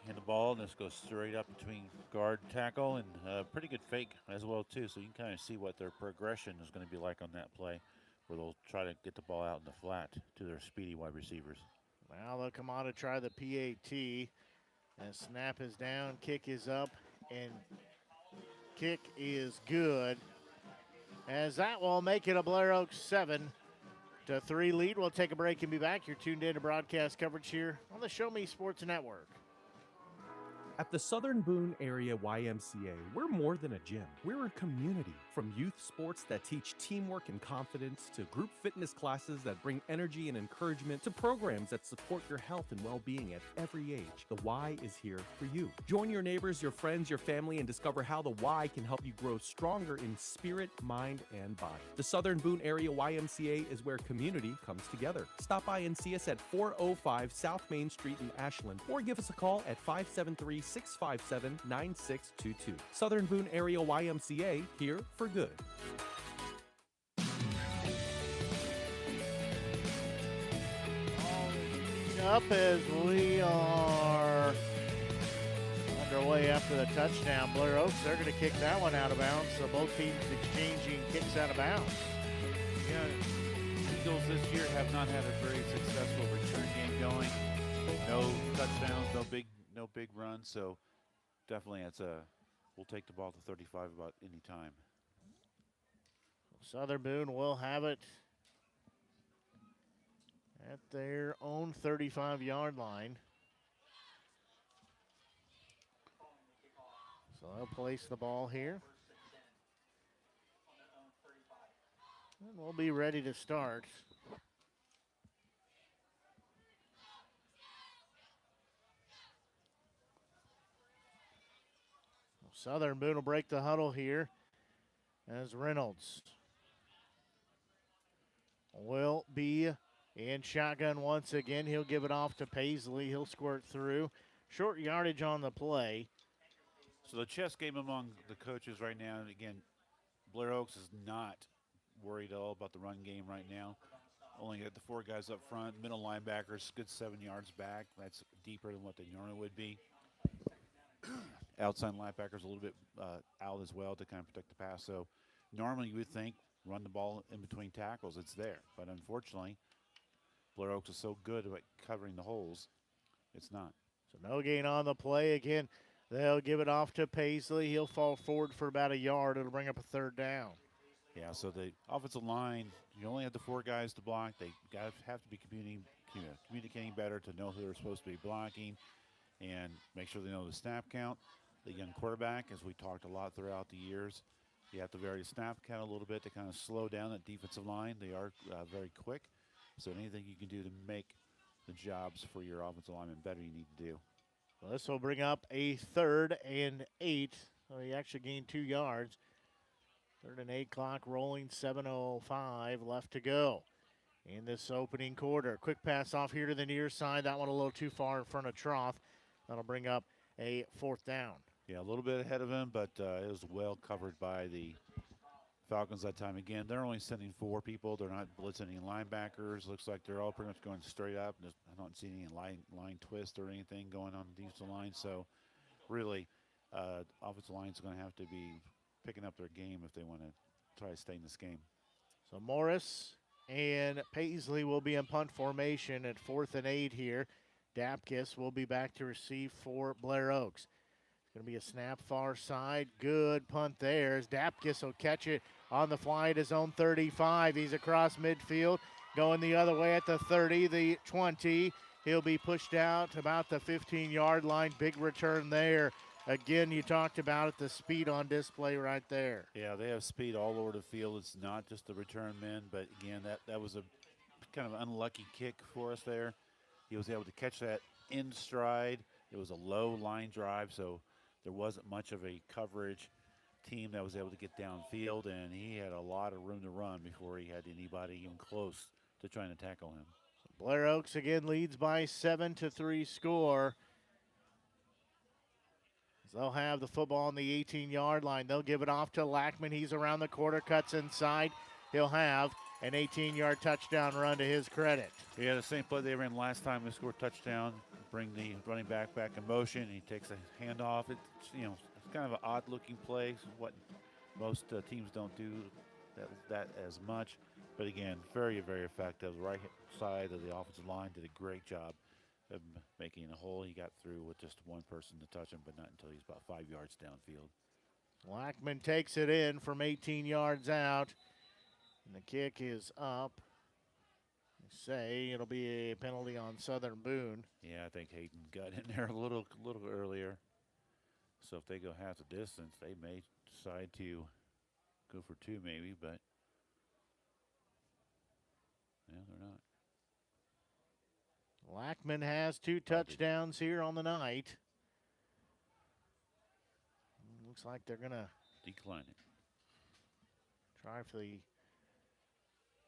Hand the ball, and this goes straight up between guard and tackle, and pretty good fake as well, too. So you can kind of see what their progression is going to be like on that play, where they'll try to get the ball out in the flat to their speedy wide receivers. Now they'll come on to try the PAT. And snap is down, kick is up, and kick is good. As that will make it a Blair Oaks 7-3 lead. We'll take a break and be back. You're tuned in to broadcast coverage here on the Show Me Sports Network. At the Southern Boone Area YMCA, we're more than a gym. We're a community. From youth sports that teach teamwork and confidence, to group fitness classes that bring energy and encouragement, to programs that support your health and well-being at every age, the Y is here for you. Join your neighbors, your friends, your family, and discover how the Y can help you grow stronger in spirit, mind, and body. The Southern Boone Area YMCA is where community comes together. Stop by and see us at 405 South Main Street in Ashland, or give us a call at 573-657-9622. Southern Boone Area YMCA, here for good. Up as we are underway after the touchdown. Blair Oaks, they're going to kick that one out of bounds. So both teams exchanging kicks out of bounds. Yeah, Eagles this year have not had a very successful return game going. No touchdowns, no big runs. So definitely, we'll take the ball to 35 about any time. Southern Boone will have it at their own 35-yard line. So they'll place the ball here. And we'll be ready to start. Southern Boone will break the huddle here as Reynolds will be in shotgun once again. He'll give it off to Paisley. He'll squirt through. Short yardage on the play. So the chess game among the coaches right now, and again, Blair Oaks is not worried at all about the run game right now. Only got the 4 guys up front. Middle linebackers, good 7 yards back. That's deeper than what they normally would be. Outside linebackers a little bit out as well to kind of protect the pass. So normally you would think run the ball in between tackles. It's there. But unfortunately, Blair Oaks is so good at covering the holes, it's not. So no gain on the play. Again, they'll give it off to Paisley. He'll fall forward for about a yard. It'll bring up a 3rd down. Yeah, so the offensive line, you only have the 4 guys to block. They have to be communicating better to know who they're supposed to be blocking and make sure they know the snap count. The young quarterback, as we talked a lot throughout the years, you have to vary the snap count a little bit to kind of slow down that defensive line. They are very quick, so anything you can do to make the jobs for your offensive linemen better, you need to do. Well, this will bring up a 3rd and 8. So he actually gained 2 yards. 3rd and 8, clock rolling, 7:05 left to go in this opening quarter. Quick pass off here to the near side. That one a little too far in front of Troth. That'll bring up a 4th down. Yeah, a little bit ahead of him, but it was well covered by the Falcons that time. Again, they're only sending 4 people. They're not blitzing any linebackers. Looks like they're all pretty much going straight up. I don't see any line twist or anything going on the defensive line. So really, offensive line is going to have to be picking up their game if they want to try to stay in this game. So Morris and Paisley will be in punt formation at 4th and 8 here. Dapkus will be back to receive for Blair Oaks. It's going to be a snap far side. Good punt there as Dapkus will catch it on the fly at his own 35. He's across midfield, going the other way at the 30, the 20. He'll be pushed out about the 15-yard line. Big return there. Again, you talked about it, the speed on display right there. Yeah, they have speed all over the field. It's not just the return men, but again, that was a kind of unlucky kick for us there. He was able to catch that in stride. It was a low line drive, so there wasn't much of a coverage team that was able to get downfield, and he had a lot of room to run before he had anybody even close to trying to tackle him. Blair Oaks again leads by 7-3 score. They'll have the football on the 18-yard line. They'll give it off to Lackman. He's around the corner, cuts inside. He'll have an 18-yard touchdown run to his credit. Yeah, the same play they ran last time. They scored a touchdown, bring the running back in motion. He takes a handoff. It's kind of an odd-looking play. What most teams don't do that as much. But again, very, very effective. The right side of the offensive line did a great job him making a hole. He got through with just one person to touch him, but not until he's about 5 yards downfield. Lackman takes it in from 18 yards out, and the kick is up. Say it'll be a penalty on Southern Boone. Yeah, I think Hayden got in there a little earlier. So if they go half the distance, they may decide to go for 2 maybe, but yeah, they're not. Lackman has 2 touchdowns here on the night. Looks like they're going to Decline it. try for the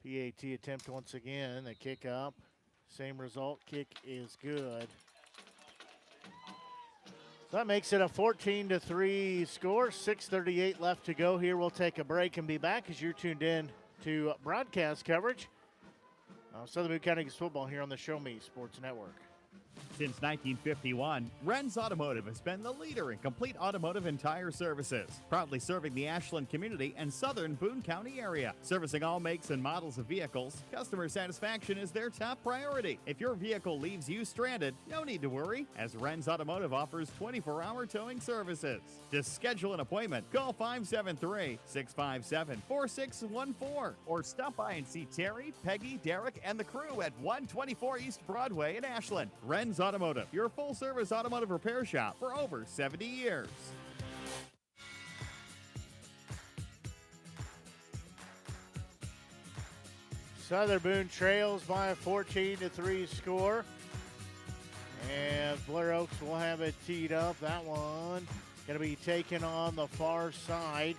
PAT attempt once again. They kick up. Same result. Kick is good. So that makes it a 14-3 score. 6:38 left to go here. We'll take a break and be back as you're tuned in to broadcast coverage of Southern Boone County Eagles football here on the Show Me Sports Network. Since 1951, Ren's Automotive has been the leader in complete automotive and tire services, proudly serving the Ashland community and southern Boone County area. Servicing all makes and models of vehicles, customer satisfaction is their top priority. If your vehicle leaves you stranded, no need to worry, as Ren's Automotive offers 24-hour towing services. To schedule an appointment, call 573-657-4614 or stop by and see Terry, Peggy, Derek, and the crew at 124 East Broadway in Ashland. Ren's Automotive, your full-service automotive repair shop for over 70 years. Southern Boone trails by a 14-3 score. And Blair Oaks will have it teed up. That one going to be taken on the far side.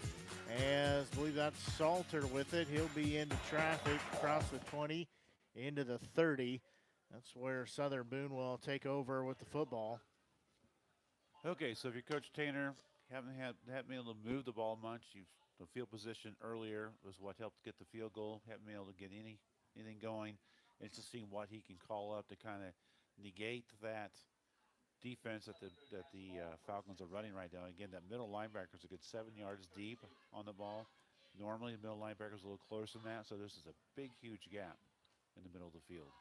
As I believe that's Salter with it. He'll be into traffic across the 20 into the 30. That's where Southern Boone will take over with the football. Okay, so if you're Coach Tainer, haven't been able to move the ball much. The field position earlier was what helped get the field goal. Haven't been able to get anything going. It's just seeing what he can call up to kind of negate that defense that the Falcons are running right now. Again, that middle linebacker is a good 7 yards deep on the ball. Normally, the middle linebacker is a little closer than that, so this is a big, huge gap in the middle of the field.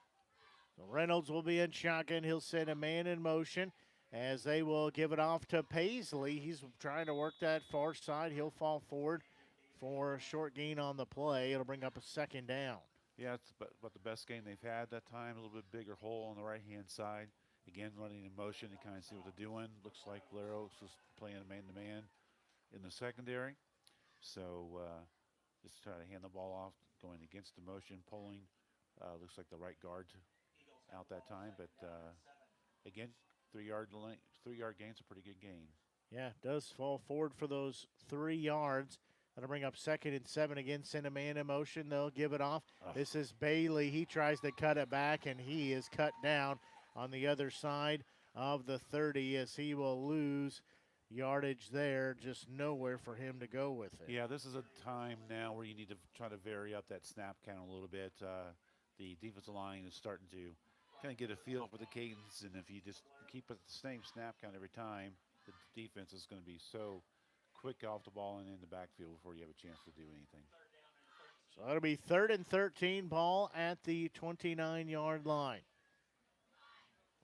So Reynolds will be in shotgun. He'll send a man in motion as they will give it off to Paisley. He's trying to work that far side. He'll fall forward for a short gain on the play. It'll bring up a second down. Yeah, it's about the best game they've had that time. A little bit bigger hole on the right-hand side. Again, running in motion to kind of see what they're doing. Looks like Blair Oaks was playing a man-to-man in the secondary. So just try to hand the ball off, going against the motion, pulling. Looks like the right guard out that time. But, again, 3-yard gain's a pretty good gain. Yeah, does fall forward for those 3 yards. That'll bring up 2nd and 7 again. Send a man in motion. They'll give it off. This is Bailey. He tries to cut it back, and he is cut down on the other side of the 30 as he will lose yardage there. Just nowhere for him to go with it. Yeah, this is a time now where you need to try to vary up that snap count a little bit. The defensive line is starting to kind of get a feel for the cadence, and if you just keep it the same snap count every time, the defense is going to be so quick off the ball and in the backfield before you have a chance to do anything. So it'll be 3rd and 13, ball at the 29-yard line.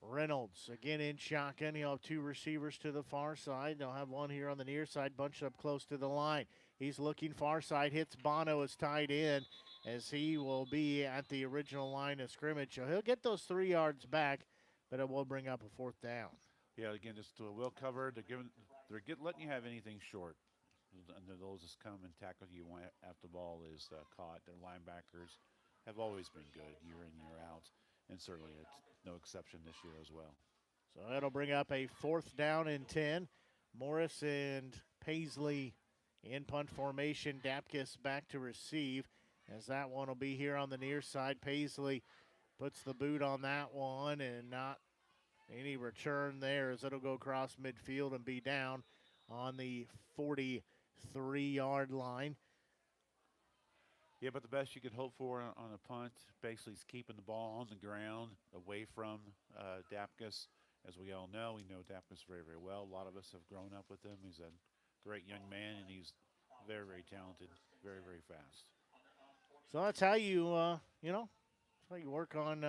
Reynolds again in shotgun. He'll have 2 receivers to the far side. They'll have one here on the near side, bunched up close to the line. He's looking far side, hits Bono as tight end as he will be at the original line of scrimmage. So he'll get those 3 yards back, but it will bring up a 4th down. Yeah, again, just well covered. They're letting you have anything short. And those just come and tackle you after the ball is caught. Their linebackers have always been good year in, year out, and certainly it's no exception this year as well. So that'll bring up a 4th down and 10. Morris and Paisley in punt formation. Dapkus back to receive as that one will be here on the near side. Paisley puts the boot on that one and not any return there as it'll go across midfield and be down on the 43-yard line. Yeah, but the best you could hope for on a punt basically is keeping the ball on the ground away from Dapkus. As we all know, we know Dapkus very, very well. A lot of us have grown up with him. He's a great young man, and he's very, very talented, very, very fast. So that's how you, that's how you work on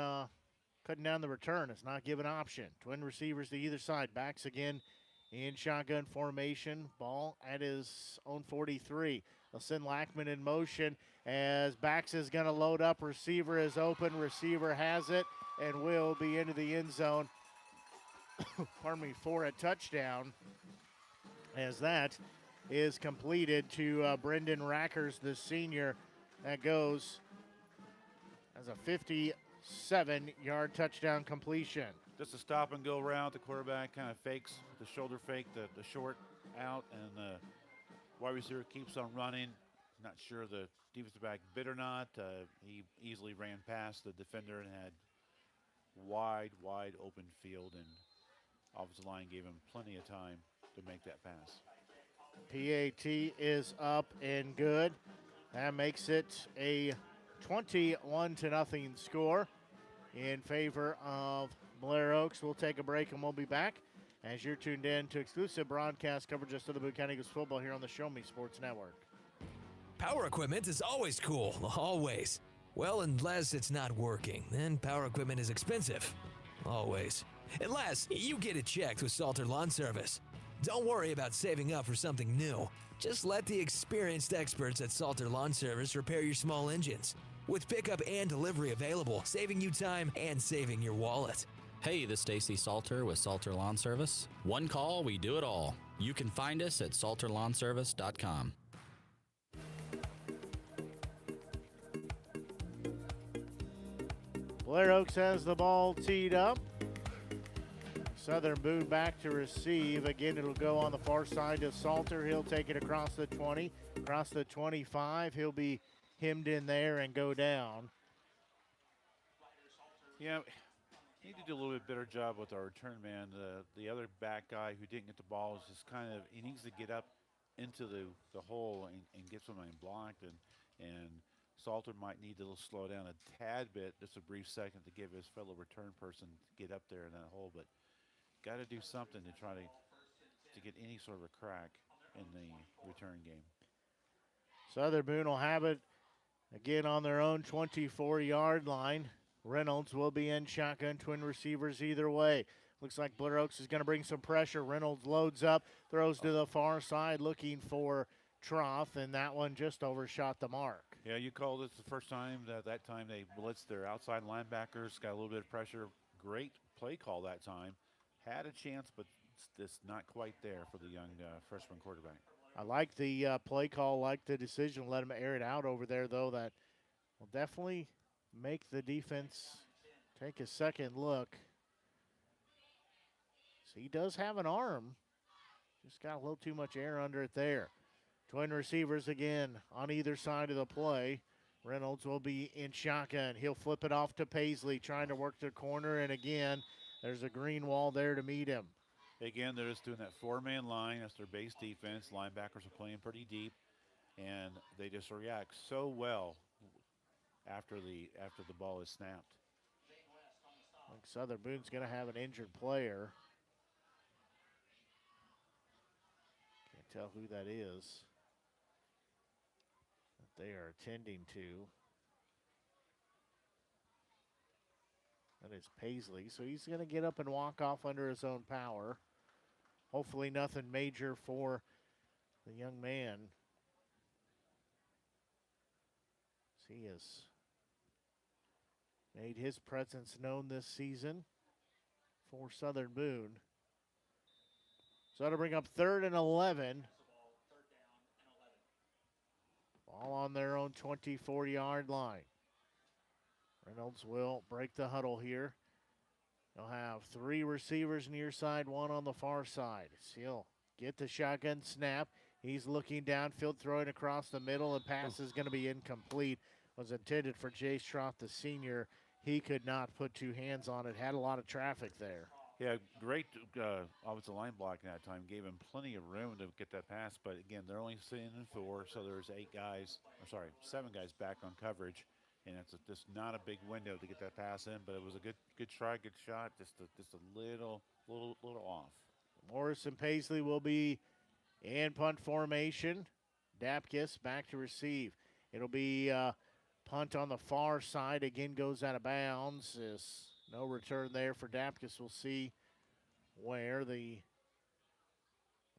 cutting down the return. It's not given option. Twin receivers to either side. Backs again in shotgun formation. Ball at his own 43. They'll send Lackman in motion as Bax is going to load up. Receiver is open. Receiver has it and will be into the end zone. Pardon me, for a touchdown, as that is completed to Brendan Rackers, the senior. That goes as a 57-yard touchdown completion. Just a stop and go route. The quarterback kind of fakes the shoulder fake, the short out, and the wide receiver keeps on running. Not sure the defensive back bit or not. He easily ran past the defender and had wide open field, and offensive line gave him plenty of time to make that pass. PAT is up and good. That makes it a 21-0 score in favor of Blair Oaks. We'll take a break and we'll be back as you're tuned in to exclusive broadcast coverage of the Boone County Eagles football here on the Show Me Sports Network. Power equipment is always cool, always. Well, unless it's not working, then power equipment is expensive. Always. Unless you get it checked with Salter Lawn Service. Don't worry about saving up for something new. Just let the experienced experts at Salter Lawn Service repair your small engines. With pickup and delivery available, saving you time and saving your wallet. Hey, this is Stacy Salter with Salter Lawn Service. One call, we do it all. You can find us at salterlawnservice.com. Blair Oaks has the ball teed up. Southern Boone back to receive. Again, it'll go on the far side to Salter. He'll take it across the 20, across the 25. He'll be hemmed in there and go down. Yeah, we need to do a little bit better job with our return man. The other back guy who didn't get the ball is just kind of, he needs to get up into the hole and get somebody blocked. And Salter might need to slow down a tad bit, just a brief second, to give his fellow return person to get up there in that hole. But got to do something to try to get any sort of a crack in the return game. Southern Boone will have it again on their own 24-yard line. Reynolds will be in shotgun, twin receivers either way. Looks like Blair Oaks is going to bring some pressure. Reynolds loads up, throws to the far side looking for Trough, and that one just overshot the mark. Yeah, you called it the first time. That time they blitzed their outside linebackers, got a little bit of pressure. Great play call that time. Had a chance, but it's not quite there for the young freshman quarterback. I like the play call, like the decision. Let him air it out over there, though. That will definitely make the defense take a second look. So he does have an arm. Just got a little too much air under it there. Twin receivers again on either side of the play. Reynolds will be in shotgun. He'll flip it off to Paisley, trying to work the corner, and again, there's a green wall there to meet him. Again, they're just doing that four-man line. That's their base defense. Linebackers are playing pretty deep, and they just react so well after the ball is snapped. I think Southern Boone's going to have an injured player. Can't tell who that is that they are attending to. That is Paisley. So he's going to get up and walk off under his own power. Hopefully nothing major for the young man. He has made his presence known this season for Southern Boone. So that'll bring up 3rd and 11. Ball on their own 24-yard line. Reynolds will break the huddle here. They'll have 3 receivers near side, 1 on the far side. He'll get the shotgun snap. He's looking downfield, throwing across the middle, and pass is going to be incomplete. Was intended for Jace Trough, the senior. He could not put 2 hands on it. Had a lot of traffic there. Yeah, great offensive line blocking that time. Gave him plenty of room to get that pass. But again, they're only sitting in 4, so there's 7 guys back on coverage. And it's just not a big window to get that pass in, but it was a good try, good shot, just a little off. Morris and Paisley will be in punt formation. Dapkus back to receive. It'll be punt on the far side. Again, goes out of bounds. Is No return there for Dapkus. We'll see where the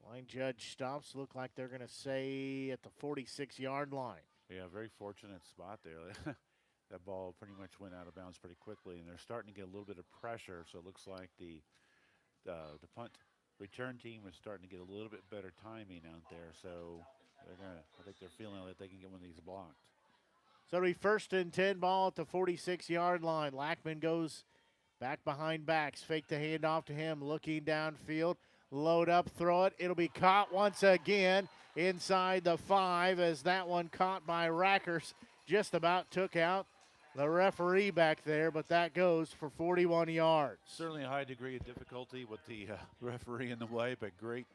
line judge stops. Look like they're going to say at the 46-yard line. Yeah, very fortunate spot there. That ball pretty much went out of bounds pretty quickly, and they're starting to get a little bit of pressure, so it looks like the punt return team is starting to get a little bit better timing out there, so I think they're feeling that they can get one of these blocked. So it'll be 1st and 10 ball at the 46-yard line. Lackman goes back behind backs, fake the handoff to him, looking downfield, load up, throw it. It'll be caught once again inside the 5 as that one caught by Rackers. Just about took out the referee back there, but that goes for 41 yards. Certainly a high degree of difficulty with the referee in the way, but great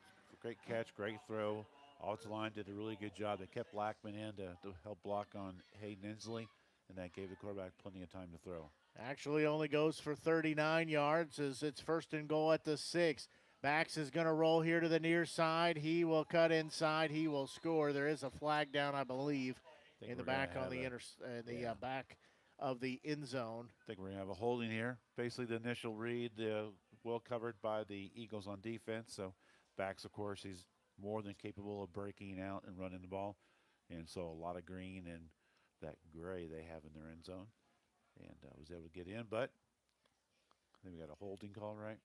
catch, great throw. Offensive line did a really good job. They kept Lackman in to help block on Hayden Inslee, and that gave the quarterback plenty of time to throw. Actually only goes for 39 yards as it's 1st and goal at the 6. Bax is going to roll here to the near side. He will cut inside. He will score. There is a flag down, I believe, in the back on the back of the end zone. I think we're going to have a holding here. Basically, the initial read, well covered by the Eagles on defense. So, Bax, of course, he's more than capable of breaking out and running the ball. And so, a lot of green and that gray they have in their end zone. And was able to get in, but I think we got a holding call, right?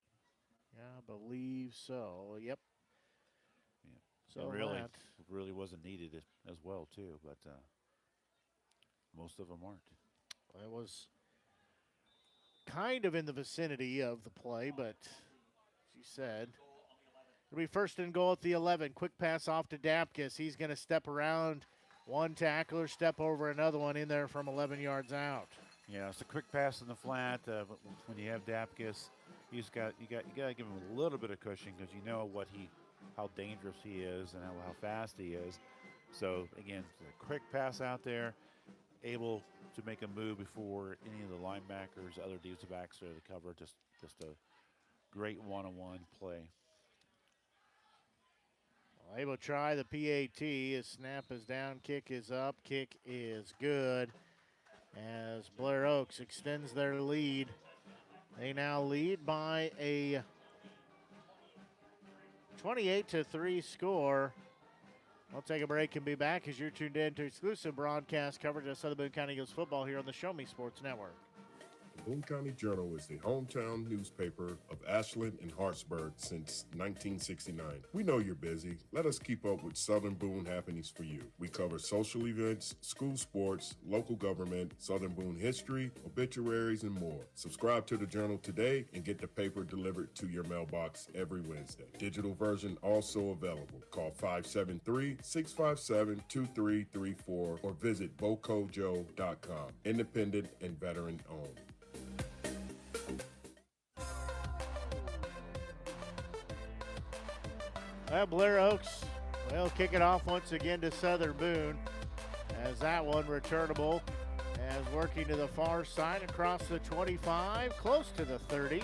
Yeah, I believe so. Yep. Yeah. So really wasn't needed as well, too, but most of them aren't. It was kind of in the vicinity of the play, but as you said, it'll be 1st and goal at the 11. Quick pass off to Dapkus. He's going to step around one tackler, step over another one in there from 11 yards out. Yeah, it's a quick pass in the flat. When you have Dapkus, you got to give him a little bit of cushion because you know how dangerous he is and how fast he is. So again, a quick pass out there, able to make a move before any of the linebackers, other defensive backs are to cover. Just a great one-on-one play. Well, able to try the PAT. His snap is down, kick is up, kick is good. As Blair Oaks extends their lead. They now lead by a 28-3 score. We'll take a break and be back as you're tuned in to exclusive broadcast coverage of Southern Boone County Eagles football here on the Show Me Sports Network. The Boone County Journal is the hometown newspaper of Ashland and Hartsburg since 1969. We know you're busy. Let us keep up with Southern Boone happenings for you. We cover social events, school sports, local government, Southern Boone history, obituaries, and more. Subscribe to the Journal today and get the paper delivered to your mailbox every Wednesday. Digital version also available. Call 573-657-2334 or visit bocojo.com. Independent and veteran owned. Well, Blair Oaks will kick it off once again to Southern Boone as that one returnable as working to the far side across the 25, close to the 30.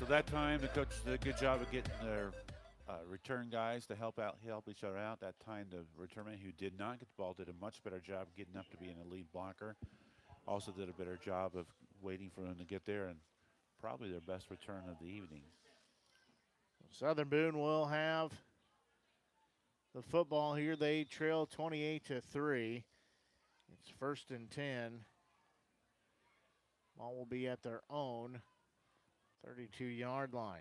So that time the coach did a good job of getting their return guys to help each other out. That time the returnman who did not get the ball did a much better job getting up to be an elite blocker. Also did a better job of waiting for them to get there, and probably their best return of the evening. Southern Boone will have the football here. They trail 28-3. It's 1st and 10. Ball will be at their own 32-yard line.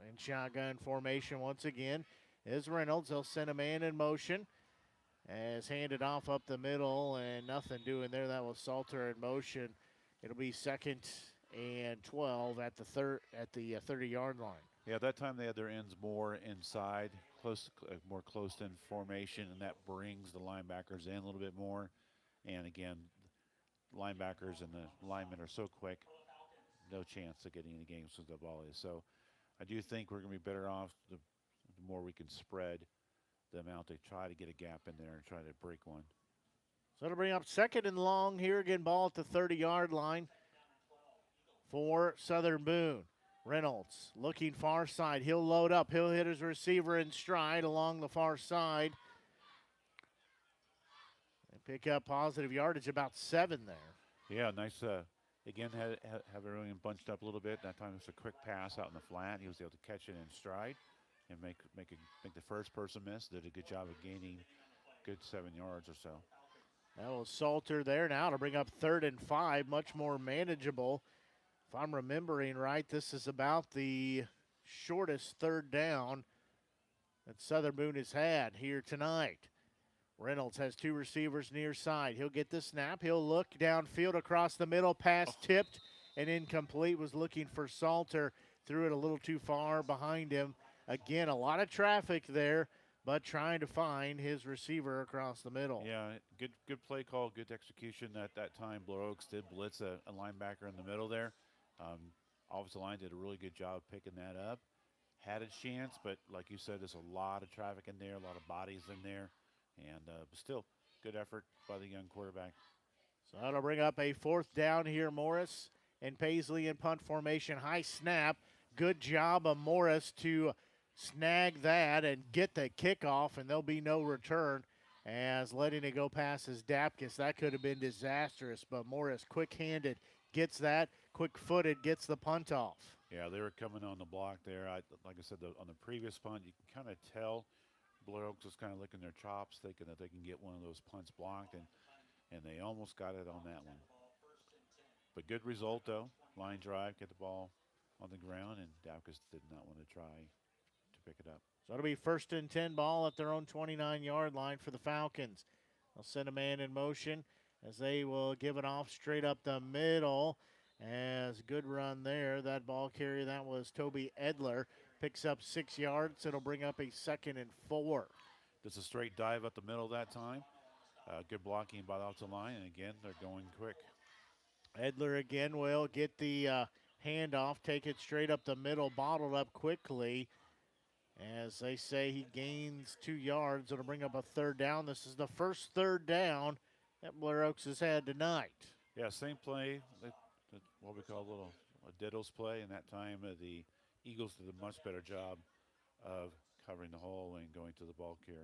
In shotgun formation once again is Reynolds. They'll send a man in motion. As handed off up the middle and nothing doing there. That was Salter in motion. It'll be 2nd and 12 at the 30-yard line. Yeah, that time they had their ends more inside, more close-in formation, and that brings the linebackers in a little bit more. And again, linebackers and the linemen are so quick, no chance of getting in the game since the ball is. So I do think we're going to be better off the more we can spread them out to try to get a gap in there and try to break one. So it'll bring up 2nd and long here again, ball at the 30-yard line for Southern Boone. Reynolds looking far side. He'll load up. He'll hit his receiver in stride along the far side. They pick up positive yardage, about 7 there. Yeah, nice. Again, have everyone bunched up a little bit. That time it was a quick pass out in the flat. He was able to catch it in stride and make the first person miss. Did a good job of gaining good 7 yards or so. That was Salter there now to bring up 3rd and 5, much more manageable. If I'm remembering right, this is about the shortest 3rd down that Southern Boone has had here tonight. Reynolds has 2 receivers near side. He'll get the snap. He'll look downfield across the middle. Pass tipped and incomplete. Was looking for Salter. Threw it a little too far behind him. Again, a lot of traffic there, but trying to find his receiver across the middle. Yeah, good play call, good execution at that time. Blair Oaks did blitz a linebacker in the middle there. Offensive line did a really good job picking that up. Had a chance, but like you said, there's a lot of traffic in there, a lot of bodies in there. And but still, good effort by the young quarterback. So that'll bring up a 4th down here. Morris and Paisley in punt formation. High snap. Good job of Morris to snag that and get the kickoff, and there'll be no return as letting it go past his Dapkus. That could have been disastrous, but Morris quick-handed gets that, quick-footed gets the punt off. Yeah, they were coming on the block there. Like I said, on the previous punt, you can kind of tell Blair Oaks was kind of licking their chops, thinking that they can get one of those punts blocked, and they almost got it on that one. But good result, though. Line drive, get the ball on the ground, and Dapkus did not want to try to pick it up. So it'll be 1st and 10 ball at their own 29-yard line for the Falcons. They'll send a man in motion as they will give it off straight up the middle. As good run there. That ball carrier, that was Toby Edler. Picks up 6 yards. It'll bring up a 2nd and 4. Just a straight dive up the middle that time. Good blocking by the offensive line, and again, they're going quick. Edler again will get the handoff, take it straight up the middle, bottled up quickly. As they say, he gains 2 yards. It'll bring up a 3rd down. This is the first 3rd down that Blair Oaks has had tonight. Yeah, same play. What we call a Diddles play, and that time the Eagles did a much better job of covering the hole and going to the ball carrier.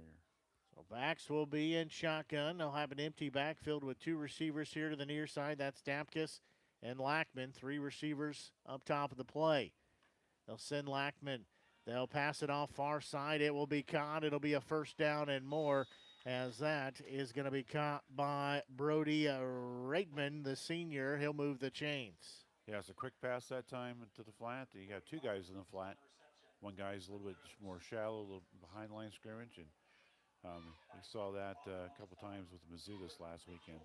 So backs will be in shotgun. They'll have an empty backfield with 2 receivers here to the near side. That's Dapkus and Lackman, 3 receivers up top of the play. They'll send Lackman. They'll pass it off far side. It will be caught. It'll be a 1st down and more, as that is going to be caught by Brody Reitman, the senior. He'll move the chains. Yeah, it's a quick pass that time to the flat. You got 2 guys in the flat. One guy's a little bit more shallow, a little behind line scrimmage, and we saw that a couple times with Mizzou this last weekend.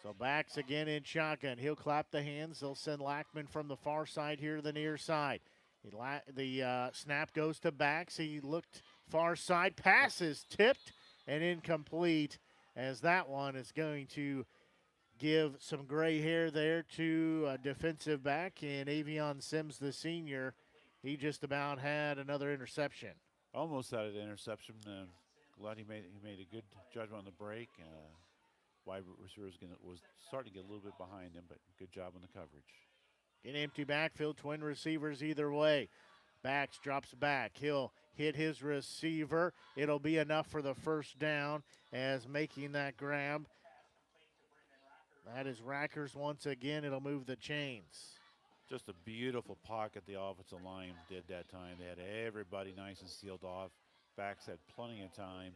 So backs again in shotgun. He'll clap the hands. They'll send Lackman from the far side here to the near side. The snap goes to backs. He looked far side. Pass is tipped and incomplete, as that one is going to give some gray hair there to a defensive back, and Avion Sims, the senior. He just about had another interception. Almost had an interception. Glad he made a good judgment on the break. Wide receiver was starting to get a little bit behind him, but good job on the coverage. An empty backfield, twin receivers either way. Backs drops back. He'll hit his receiver. It'll be enough for the 1st down, as making that grab. That is Rackers once again. It'll move the chains. Just a beautiful pocket the offensive line did that time. They had everybody nice and sealed off. Backs had plenty of time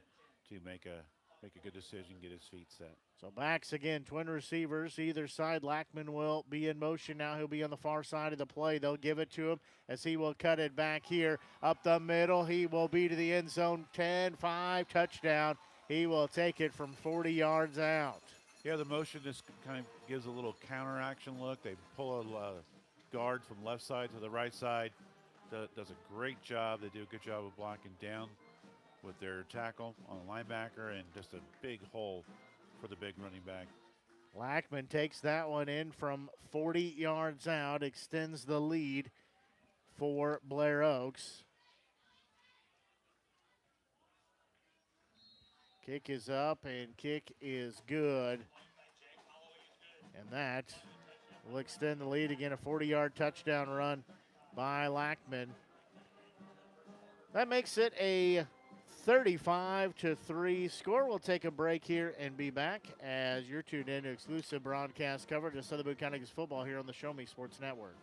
to make a good decision, get his feet set. So backs again, twin receivers either side. Lackman will be in motion now. He'll be on the far side of the play. They'll give it to him as he will cut it back here up the middle. He will be to the end zone. 10-5 touchdown. He will take it from 40 yards out. Yeah, the motion just kind of gives a little counteraction look. They pull a guard from left side to the right side. Does a great job. They do a good job of blocking down with their tackle on the linebacker, and just a big hole for the big running back. Lackman takes that one in from 40 yards out, extends the lead for Blair Oaks. Kick is up, and kick is good. And that will extend the lead again, a 40-yard touchdown run by Lackman. That makes it a 35-3 score. We'll take a break here and be back as you're tuned in to exclusive broadcast coverage of Southern Boone County Eagles football here on the Show Me Sports Network.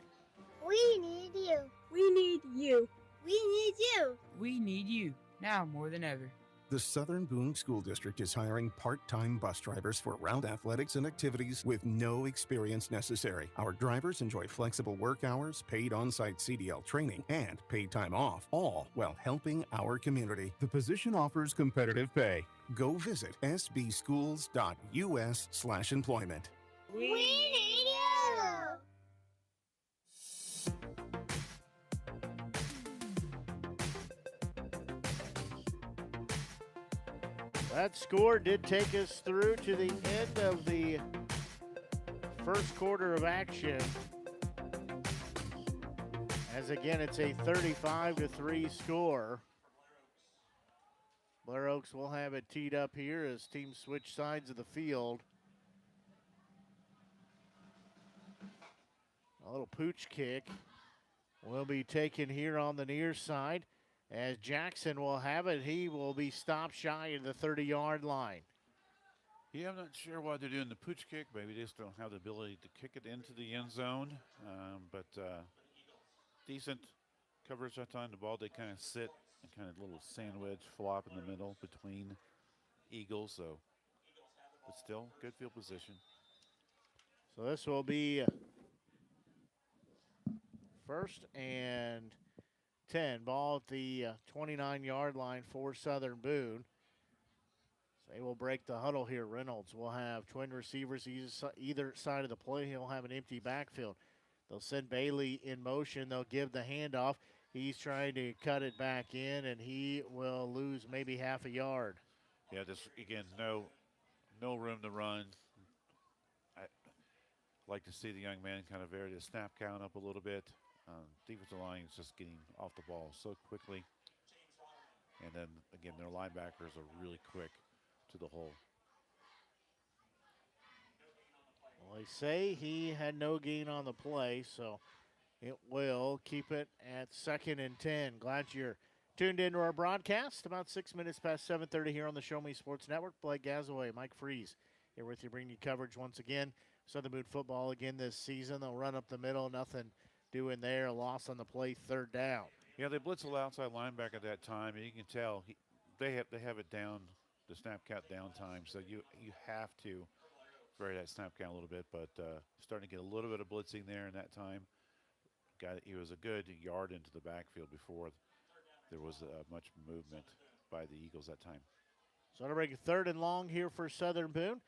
We need you. We need you. We need you. We need you now more than ever. The Southern Boone School District is hiring part-time bus drivers for route athletics and activities with no experience necessary. Our drivers enjoy flexible work hours, paid on-site CDL training, and paid time off, all while helping our community. The position offers competitive pay. Go visit sbschools.us/employment. We need you. That score did take us through to the end of the first quarter of action. As again, it's a 35-3 score. Blair Oaks will have it teed up here as teams switch sides of the field. A little pooch kick will be taken here on the near side. As Jackson will have it, he will be stopped shy of the 30-yard line. Yeah, I'm not sure why they're doing the pooch kick. Maybe they just don't have the ability to kick it into the end zone. But decent coverage that time. The ball, they kind of sit and kind of little sandwich flop in the middle between Eagles. So, but still, good field position. So this will be first and 10. Ball at the 29-yard line for Southern Boone. So they will break the huddle here. Reynolds will have twin receivers either side of the play. He'll have an empty backfield. They'll send Bailey in motion. They'll give the handoff. He's trying to cut it back in, and he will lose maybe half a yard. Yeah, just, again, no room to run. I like to see the young man kind of vary the snap count up a little bit. Defensive line is just getting off the ball so quickly. And then, again, their linebackers are really quick to the hole. Well, they say he had no gain on the play, so it will keep it at 2nd and 10. Glad you're tuned into our broadcast. About 6 minutes past 7:30 here on the Show Me Sports Network. Blake Gazaway, Mike Freeze here with you, bringing you coverage once again. Southern Boone football again this season. They'll run up the middle, nothing doing there. A loss on the play, 3rd down. Yeah, they blitz the outside linebacker at that time, and you can tell they have it down, the snap count down time. So you have to vary that snap count a little bit, but starting to get a little bit of blitzing there in that time. He was a good yard into the backfield before there was much movement by the Eagles that time. So to break a 3rd and long here for Southern Boone.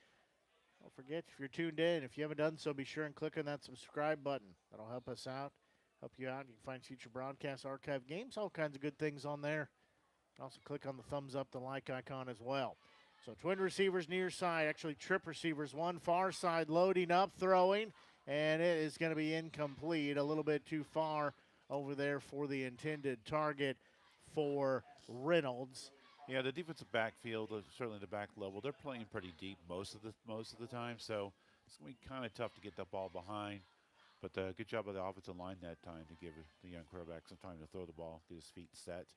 Don't forget, if you're tuned in, if you haven't done so, be sure and click on that subscribe button. That'll help us out, help you out. You can find future broadcasts, archive games, all kinds of good things on there. Also click on the thumbs up, the like icon as well. So twin receivers near side, actually trip receivers, one far side loading up, throwing, and it is going to be incomplete. A little bit too far over there for the intended target for Reynolds. Yeah, the defensive backfield, certainly the back level, they're playing pretty deep most of the time, so it's going to be kind of tough to get the ball behind. But good job by the offensive line that time to give the young quarterback some time to throw the ball, get his feet set.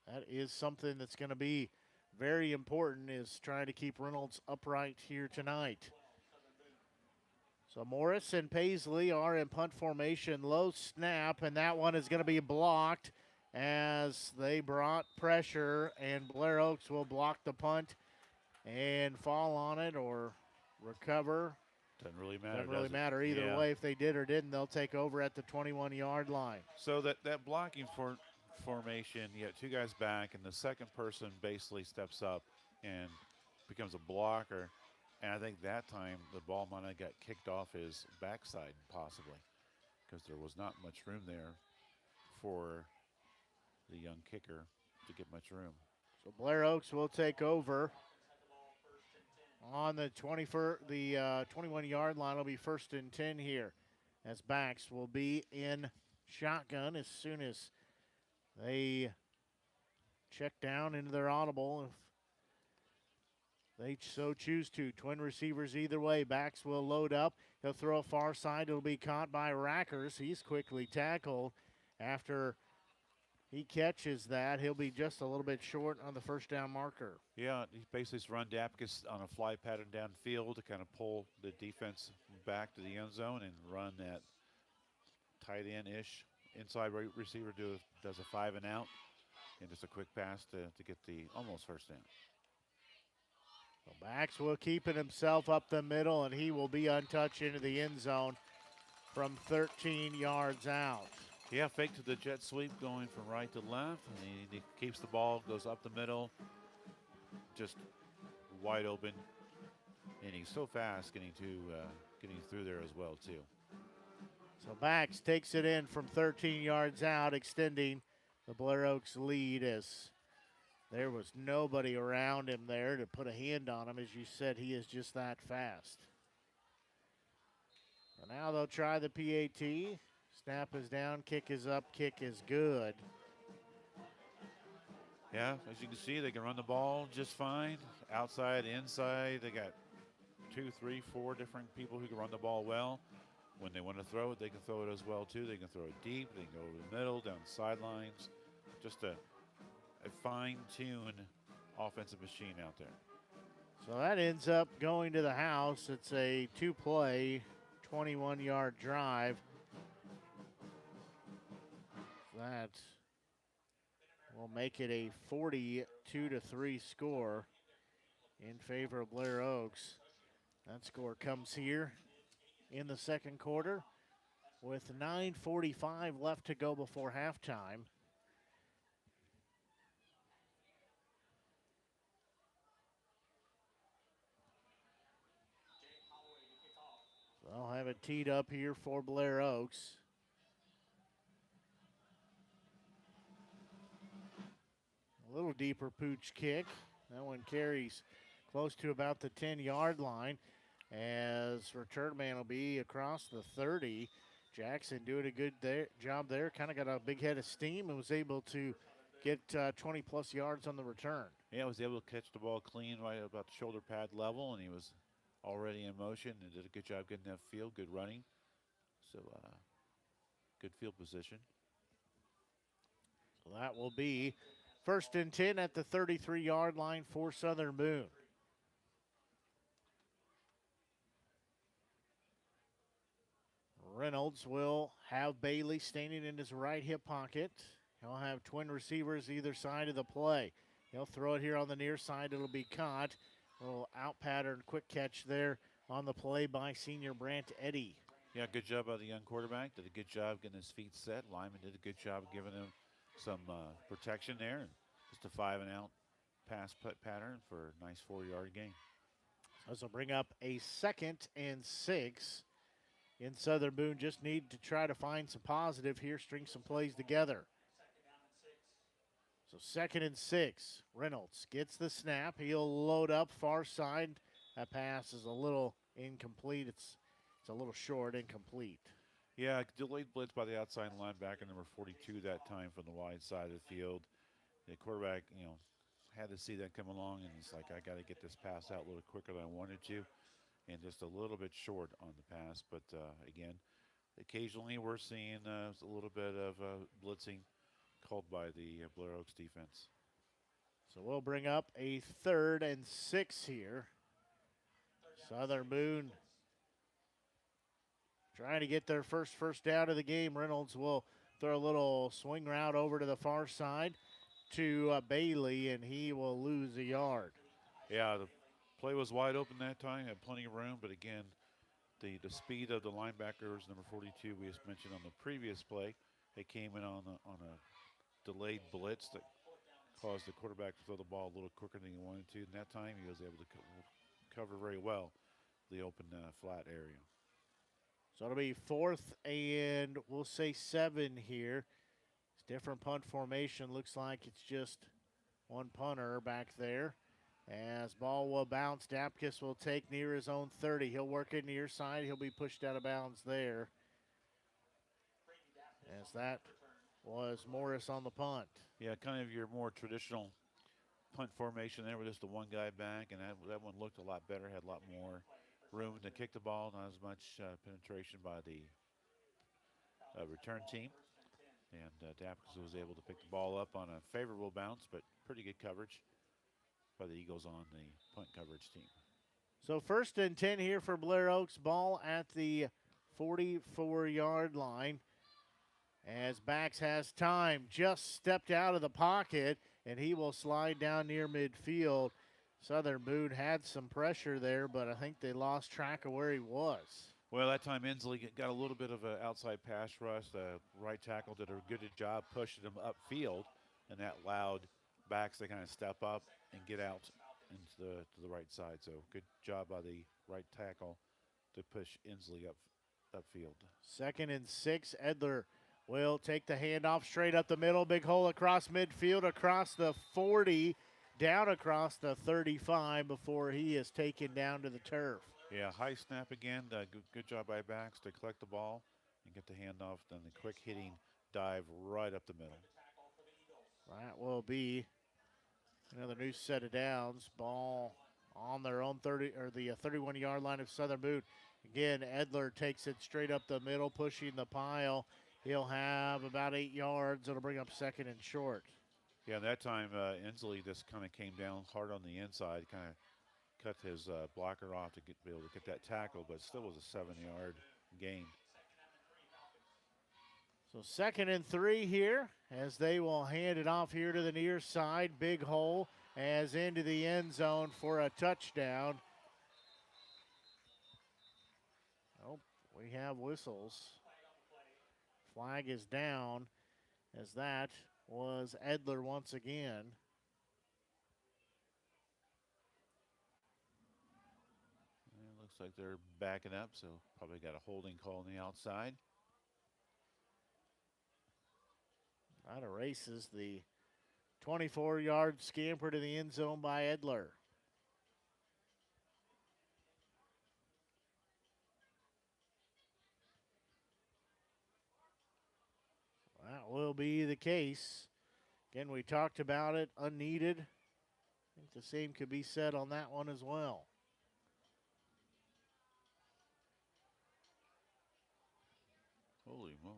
That is something that's going to be very important, is trying to keep Reynolds upright here tonight. So Morris and Paisley are in punt formation, low snap, and that one is going to be blocked as they brought pressure, and Blair Oaks will block the punt and fall on it or recover. Doesn't really matter. Doesn't really matter either way. If they did or didn't, they'll take over at the 21-yard line. So that blocking formation, you got two guys back, and the second person basically steps up and becomes a blocker. And I think that time the ball might have got kicked off his backside possibly, because there was not much room there for the young kicker to get much room. So Blair Oaks will take over on the 21-yard line. Will be 1st and 10 here, as backs will be in shotgun as soon as they check down into their audible, if they so choose to. Twin receivers either way. Backs will load up. He'll throw a far side. It'll be caught by Rackers. He's quickly tackled after he catches that, he'll be just a little bit short on the first down marker. Yeah, he basically run Dapkus on a fly pattern downfield to kind of pull the defense back to the end zone and run that tight end-ish inside receiver does a 5 and out, and just a quick pass to get the almost first down. So Maxwell keeping himself up the middle, and he will be untouched into the end zone from 13 yards out. Yeah, fake to the jet sweep going from right to left, and he keeps the ball, goes up the middle, just wide open, and he's so fast getting through there as well too. So Bax takes it in from 13 yards out, extending the Blair Oaks lead as there was nobody around him there to put a hand on him. As you said, he is just that fast. So now they'll try the PAT. Snap is down, kick is up, kick is good. Yeah, as you can see, they can run the ball just fine. Outside, inside, they got 2, 3, 4 different people who can run the ball well. When they want to throw it, they can throw it as well too. They can throw it deep, they can go over the middle, down the sidelines. Just a fine-tuned offensive machine out there. So that ends up going to the house. It's a 2-play, 21-yard drive. That will make it a 42-3 score in favor of Blair Oaks. That score comes here in the second quarter with 9:45 left to go before halftime. So I'll have it teed up here for Blair Oaks. A little deeper pooch kick. That one carries close to about the 10-yard line as return man will be across the 30. Jackson doing a good job there. Kind of got a big head of steam and was able to get 20-plus yards on the return. Yeah, was able to catch the ball clean right about the shoulder pad level, and he was already in motion and did a good job getting that field, good running. So good field position. So that will be first and 10 at the 33-yard line for Southern Boone. Reynolds will have Bailey standing in his right hip pocket. He'll have twin receivers either side of the play. He'll throw it here on the near side. It'll be caught. A little out pattern, quick catch there on the play by senior Brant Eddy. Yeah, good job by the young quarterback. Did a good job getting his feet set. Lyman did a good job of giving him some protection there. And just a 5 and out pass pattern for a nice 4-yard gain. This will bring up a 2nd and 6. In Southern Boone, just need to try to find some positive here, string some plays together. So 2nd and 6. Reynolds gets the snap. He'll load up far side. That pass is a little incomplete. It's a little short, incomplete. Yeah, delayed blitz by the outside linebacker, number 42 that time from the wide side of the field. The quarterback, had to see that come along, and he's like, I got to get this pass out a little quicker than I wanted to. And just a little bit short on the pass. But, again, occasionally we're seeing a little bit of blitzing called by the Blair Oaks defense. So we'll bring up a 3rd and 6 here. Southern Boone trying to get their first down of the game. Reynolds will throw a little swing route over to the far side to Bailey, and he will lose a yard. Yeah, the play was wide open that time, had plenty of room, but again, the speed of the linebackers, number 42, we just mentioned on the previous play, they came in on a delayed blitz that caused the quarterback to throw the ball a little quicker than he wanted to. And that time, he was able to cover very well the open flat area. So it'll be 4th and we'll say 7 here. It's different punt formation. Looks like it's just one punter back there. As ball will bounce, Dapkus will take near his own 30. He'll work it near side. He'll be pushed out of bounds there. As that was Morris on the punt. Yeah, kind of your more traditional punt formation there with just the one guy back, and that one looked a lot better, had a lot more room to kick the ball, not as much penetration by the return team. And Dapkus was able to pick the ball up on a favorable bounce, but pretty good coverage by the Eagles on the punt coverage team. So 1st and 10 here for Blair Oaks. Ball at the 44-yard line. As Bax has time, just stepped out of the pocket, and he will slide down near midfield. Southern Boone had some pressure there, but I think they lost track of where he was. Well, that time Inslee got a little bit of an outside pass rush. The right tackle did a good job pushing him upfield, and that allowed Bax to kind of step up and get out into to the right side. So good job by the right tackle to push Inslee upfield. 2nd and 6, Edler will take the handoff straight up the middle. Big hole across midfield, across the 40, down across the 35 before he is taken down to the turf. Yeah, high snap again. Good job by Bax to collect the ball and get the handoff. Then the quick hitting dive right up the middle. That will be another new set of downs. Ball on their own 30 or the 31-yard line of Southern Boone. Again, Edler takes it straight up the middle, pushing the pile. He'll have about 8 yards. It'll bring up 2nd and short. Yeah, that time Inslee just kind of came down hard on the inside, kind of cut his blocker off to be able to get that tackle, but still was a 7-yard gain. So 2nd and 3 here as they will hand it off here to the near side. Big hole as into the end zone for a touchdown. Oh, we have whistles. Flag is down as that was Edler once again. It looks like they're backing up, so probably got a holding call on the outside. That erases the 24-yard scamper to the end zone by Edler. That will be the case. Again, we talked about it, unneeded. I think the same could be said on that one as well. Holy moly.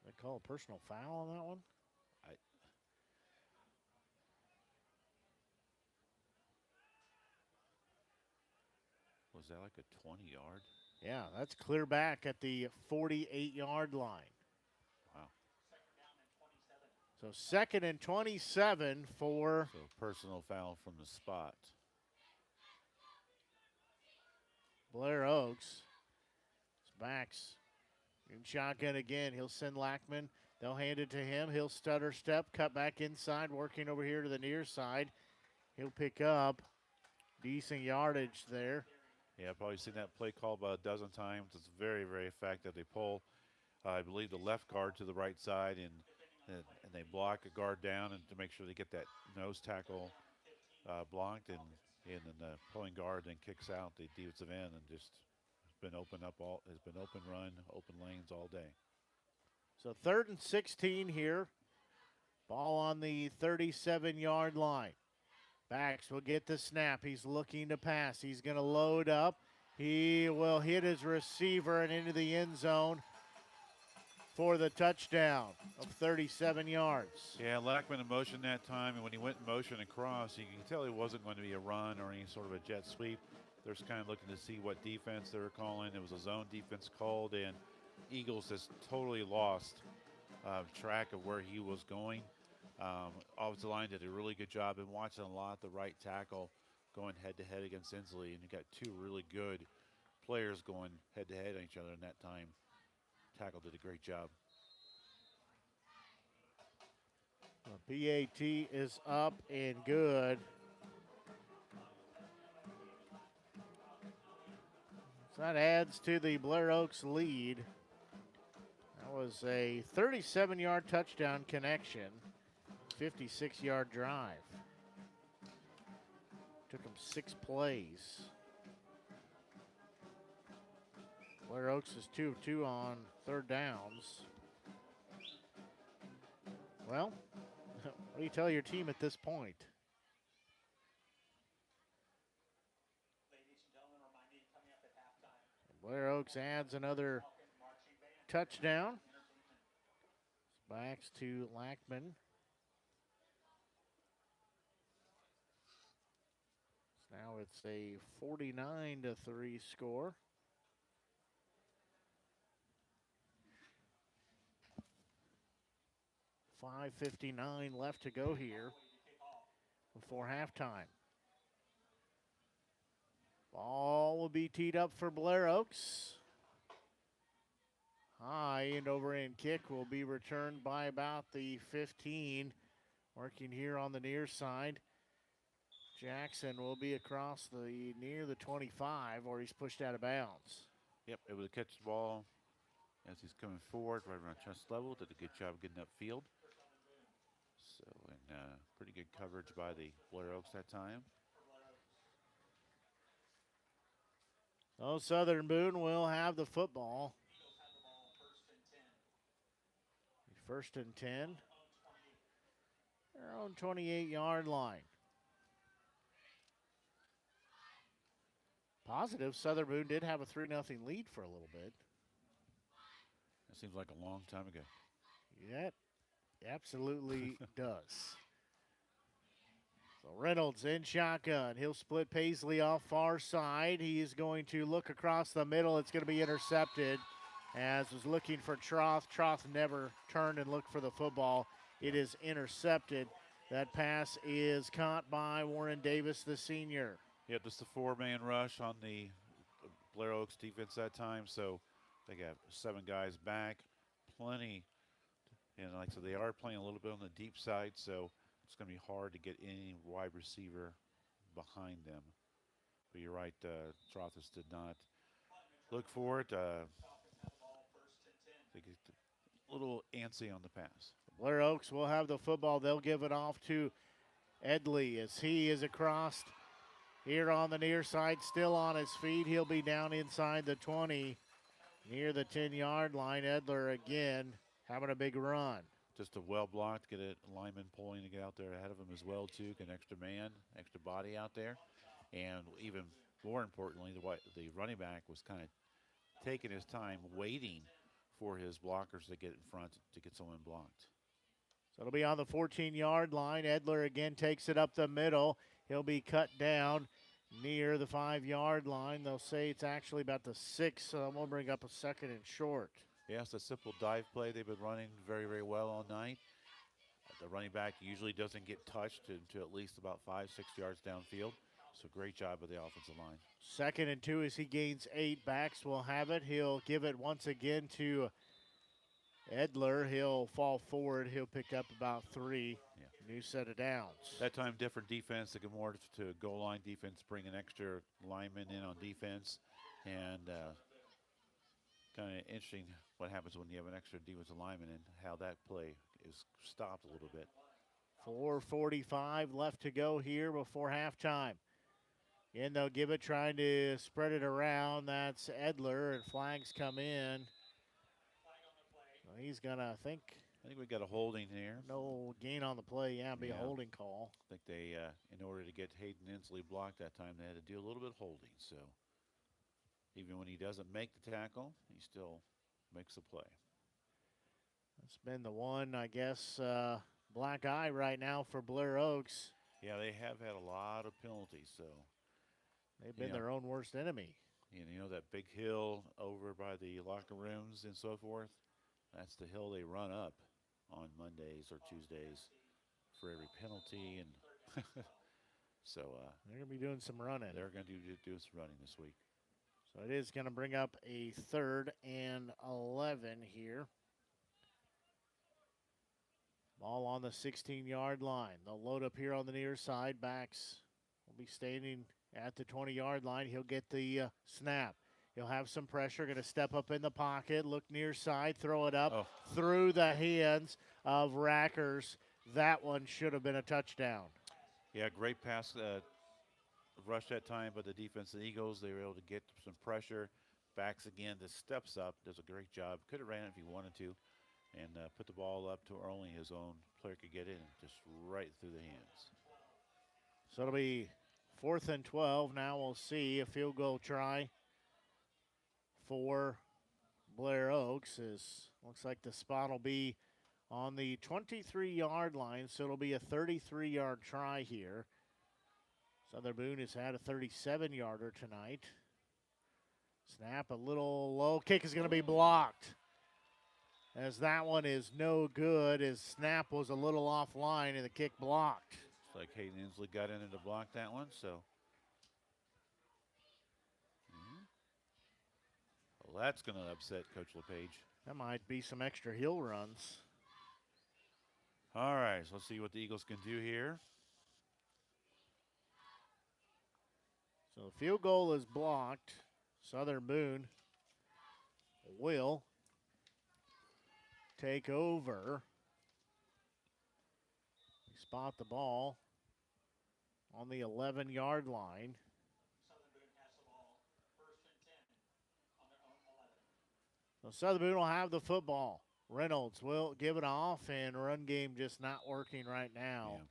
They call a personal foul on that one? Was that like a 20-yard? Yeah, that's clear back at the 48-yard line. Wow. So 2nd and 27 for... So personal foul from the spot. Blair Oaks. It's Bax in shotgun again. He'll send Lackman. They'll hand it to him. He'll stutter step, cut back inside, working over here to the near side. He'll pick up decent yardage there. Yeah, I've probably seen that play called about a dozen times. It's very, very effective. They pull, I believe, the left guard to the right side, and they block a guard down and to make sure they get that nose tackle blocked, and then the pulling guard then kicks out the defensive end and just has been open run, open lanes all day. So 3rd and 16 here. Ball on the 37-yard line. Bax will get the snap. He's looking to pass. He's going to load up. He will hit his receiver and into the end zone for the touchdown of 37 yards. Yeah, Lackman in motion that time, and when he went in motion across, you can tell it wasn't going to be a run or any sort of a jet sweep. They're just kind of looking to see what defense they were calling. It was a zone defense called, and Eagles just totally lost track of where he was going. Offensive line did a really good job. Been watching a lot the right tackle going head-to-head against Inslee, and you got two really good players going head-to-head on each other in that time. Tackle did a great job. PAT is up and good. So that adds to the Blair Oaks lead. That was a 37-yard touchdown connection, 56-yard drive. Took them 6 plays. Blair Oaks is 2 of 2 on 3rd downs. Well, what do you tell your team at this point? Blair Oaks adds another touchdown. Backs to Lackman. Now it's a 49-3 score. 5:59 left to go here before halftime. Ball will be teed up for Blair Oaks. High and over-end kick will be returned by about the 15. Working here on the near side. Jackson will be across the near the 25, or he's pushed out of bounds. Yep, able to catch the ball as he's coming forward, right around chest level. Did a good job getting upfield. So, and pretty good coverage by the Blair Oaks that time. So Southern Boone will have the football. First and 10. Their own 28-yard line. Positive, Southern Boone did have a 3-0 lead for a little bit. That seems like a long time ago. Yeah, absolutely does. So Reynolds in shotgun. He'll split Paisley off far side. He is going to look across the middle. It's going to be intercepted. As was looking for Troth. Troth never turned and looked for the football. It is intercepted. That pass is caught by Warren Davis, the senior. Yeah, just a 4-man rush on the Blair Oaks defense that time. So they got 7 guys back. Plenty. And like I said, they are playing a little bit on the deep side. So it's going to be hard to get any wide receiver behind them. But you're right, Trothis did not look for it. They get a little antsy on the pass. Blair Oaks will have the football. They'll give it off to Edley as he is across here on the near side, still on his feet. He'll be down inside the 20, near the 10-yard line. Edler again having a big run. Just a well blocked, get a lineman pulling to get out there ahead of him as well too. Get an extra man, extra body out there. And even more importantly, the running back was kind of taking his time, waiting for his blockers to get in front to get someone blocked. So it'll be on the 14-yard line. Edler again takes it up the middle. He'll be cut down near the 5-yard line. They'll say it's actually about the 6, so we'll bring up a 2nd and short. Yeah, it's a simple dive play they've been running very, very well all night. The running back usually doesn't get touched until at least about 5-6 yards downfield. So great job of the offensive line. 2nd and 2 as he gains 8. Backs will have it. He'll give it once again to Edler. He'll fall forward. He'll pick up about 3. Yeah. New set of downs. That time, different defense. They go more to goal line defense, bring an extra lineman in on defense. And kind of interesting what happens when you have an extra defensive lineman and how that play is stopped a little bit. 4:45 left to go here before halftime. And they'll give it, trying to spread it around. That's Edler, and flags come in. Well, he's going to, I think we got a holding here. No gain on the play. Yeah, be a holding call. I think they, in order to get Hayden Inslee blocked that time, they had to do a little bit of holding. So even when he doesn't make the tackle, he still makes a play. That's been the one, I guess, black eye right now for Blair Oaks. Yeah, they have had a lot of penalties, so. They've been their own worst enemy. And you know that big hill over by the locker rooms and so forth? That's the hill they run up on Mondays or Tuesdays for every penalty. And so they're going to be doing some running. They're going to do some running this week. So it is going to bring up a 3rd and 11 here. Ball on the 16-yard line. They'll load up here on the near side. Backs will be standing at the 20-yard line. He'll get the snap. He'll have some pressure, going to step up in the pocket, look near side, throw it up through the hands of Rackers. That one should have been a touchdown. Yeah, great pass rush that time by the defense of the Eagles. They were able to get some pressure. Backs again, just steps up, does a great job. Could have ran it if he wanted to, and put the ball up to where only his own player could get in, just right through the hands. So it'll be 4th and 12. Now we'll see a field goal try for Blair Oaks. Looks like the spot will be on the 23-yard line, so it'll be a 33-yard try here. Southern Boone has had a 37-yarder tonight. Snap a little low. Kick is going to be blocked, as that one is no good. His snap was a little offline and the kick blocked. Looks like Hayden Inslee got in to block that one, so. Well, that's going to upset Coach LePage. That might be some extra hill runs. All right, so let's see what the Eagles can do here. So the field goal is blocked. Southern Boone will take over. We spot the ball on the 11-yard line. So Southern Boone will have the football. Reynolds will give it off, and run game just not working right now. Yeah.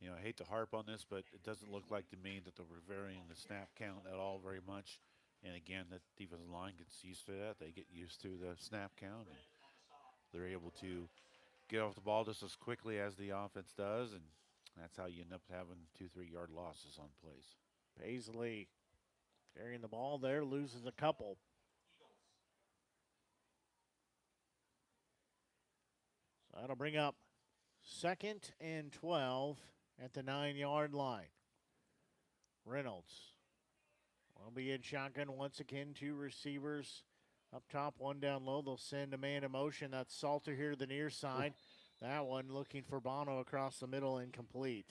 You know, I hate to harp on this, but it doesn't look like to me that they're varying the snap count at all very much. And again, the defensive line gets used to that. They get used to the snap count, and they're able to get off the ball just as quickly as the offense does, and that's how you end up having 2-3 yard losses on plays. Paisley carrying the ball there, loses a couple. So that'll bring up 2nd and 12 at the 9-yard line. Reynolds will be in shotgun once again. 2 receivers up top, 1 down low. They'll send a man in motion. That's Salter here to the near side. That one looking for Bono across the middle, incomplete.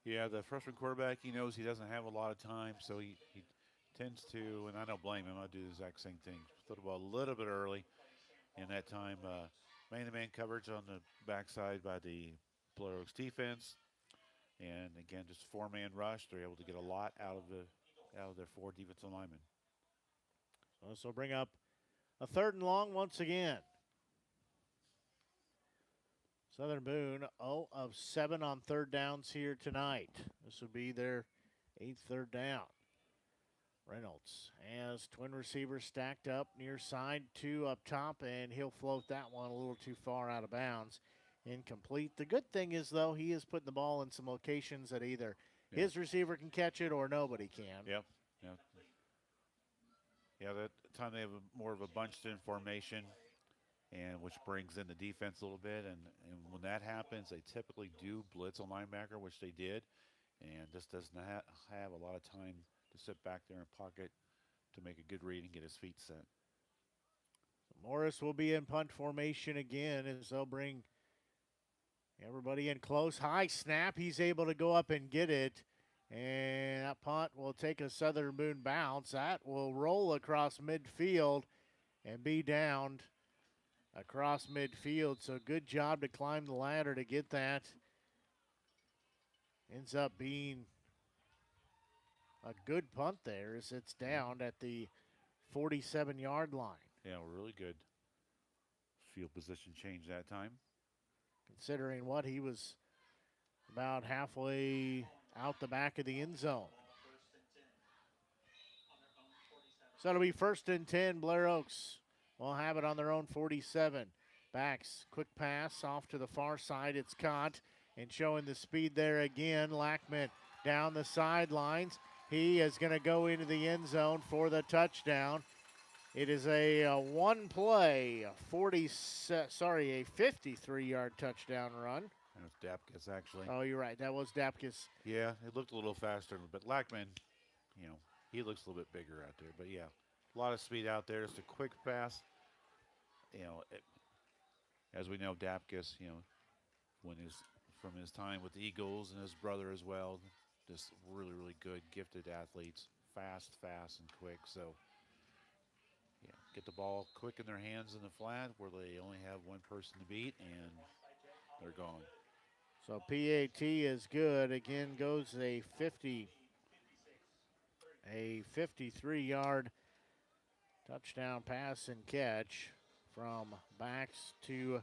Yeah, the freshman quarterback, he knows he doesn't have a lot of time, so he tends to, and I don't blame him, I'll do the exact same thing. Throw the ball a little bit early, and that time man-to-man coverage on the backside by the Blair Oaks defense. And again, just 4-man rush. They're able to get a lot out of their 4 defensive linemen. So this will bring up a 3rd and long once again. Southern Boone 0 of 7 on 3rd downs here tonight. This would be their 8th 3rd down. Reynolds has twin receivers stacked up near side, 2 up top, and he'll float that one a little too far out of bounds. Incomplete. The good thing is, though, he is putting the ball in some locations that either his receiver can catch it or nobody can. Yep. Yeah, that time they have more of a bunched in formation, and which brings in the defense a little bit. And when that happens, they typically do blitz a linebacker, which they did, and just does not have a lot of time to sit back there and pocket to make a good read and get his feet set. Morris will be in punt formation again as they'll bring everybody in close. High snap. He's able to go up and get it. And that punt will take a Southern Boone bounce. That will roll across midfield and be downed across midfield. So good job to climb the ladder to get that. Ends up being a good punt there as it's down at the 47-yard line. Yeah, really good field position change that time. Considering what, he was about halfway out the back of the end zone. So it'll be 1st and 10. Blair Oaks will have it on their own 47. Backs, quick pass off to the far side. It's caught and showing the speed there again. Lackman down the sidelines. He is going to go into the end zone for the touchdown. It is a one-play, a 53-yard touchdown run. That was Dapkus, actually. Oh, you're right. That was Dapkus. Yeah, it looked a little faster, but Lackman, he looks a little bit bigger out there. But, yeah, a lot of speed out there. Just a quick pass. As we know, Dapkus, from his time with the Eagles and his brother as well, just really, really good, gifted athletes. Fast, and quick. So, yeah, get the ball quick in their hands in the flat where they only have one person to beat, and they're gone. So PAT is good. Again, goes a 53-yard touchdown pass and catch from backs to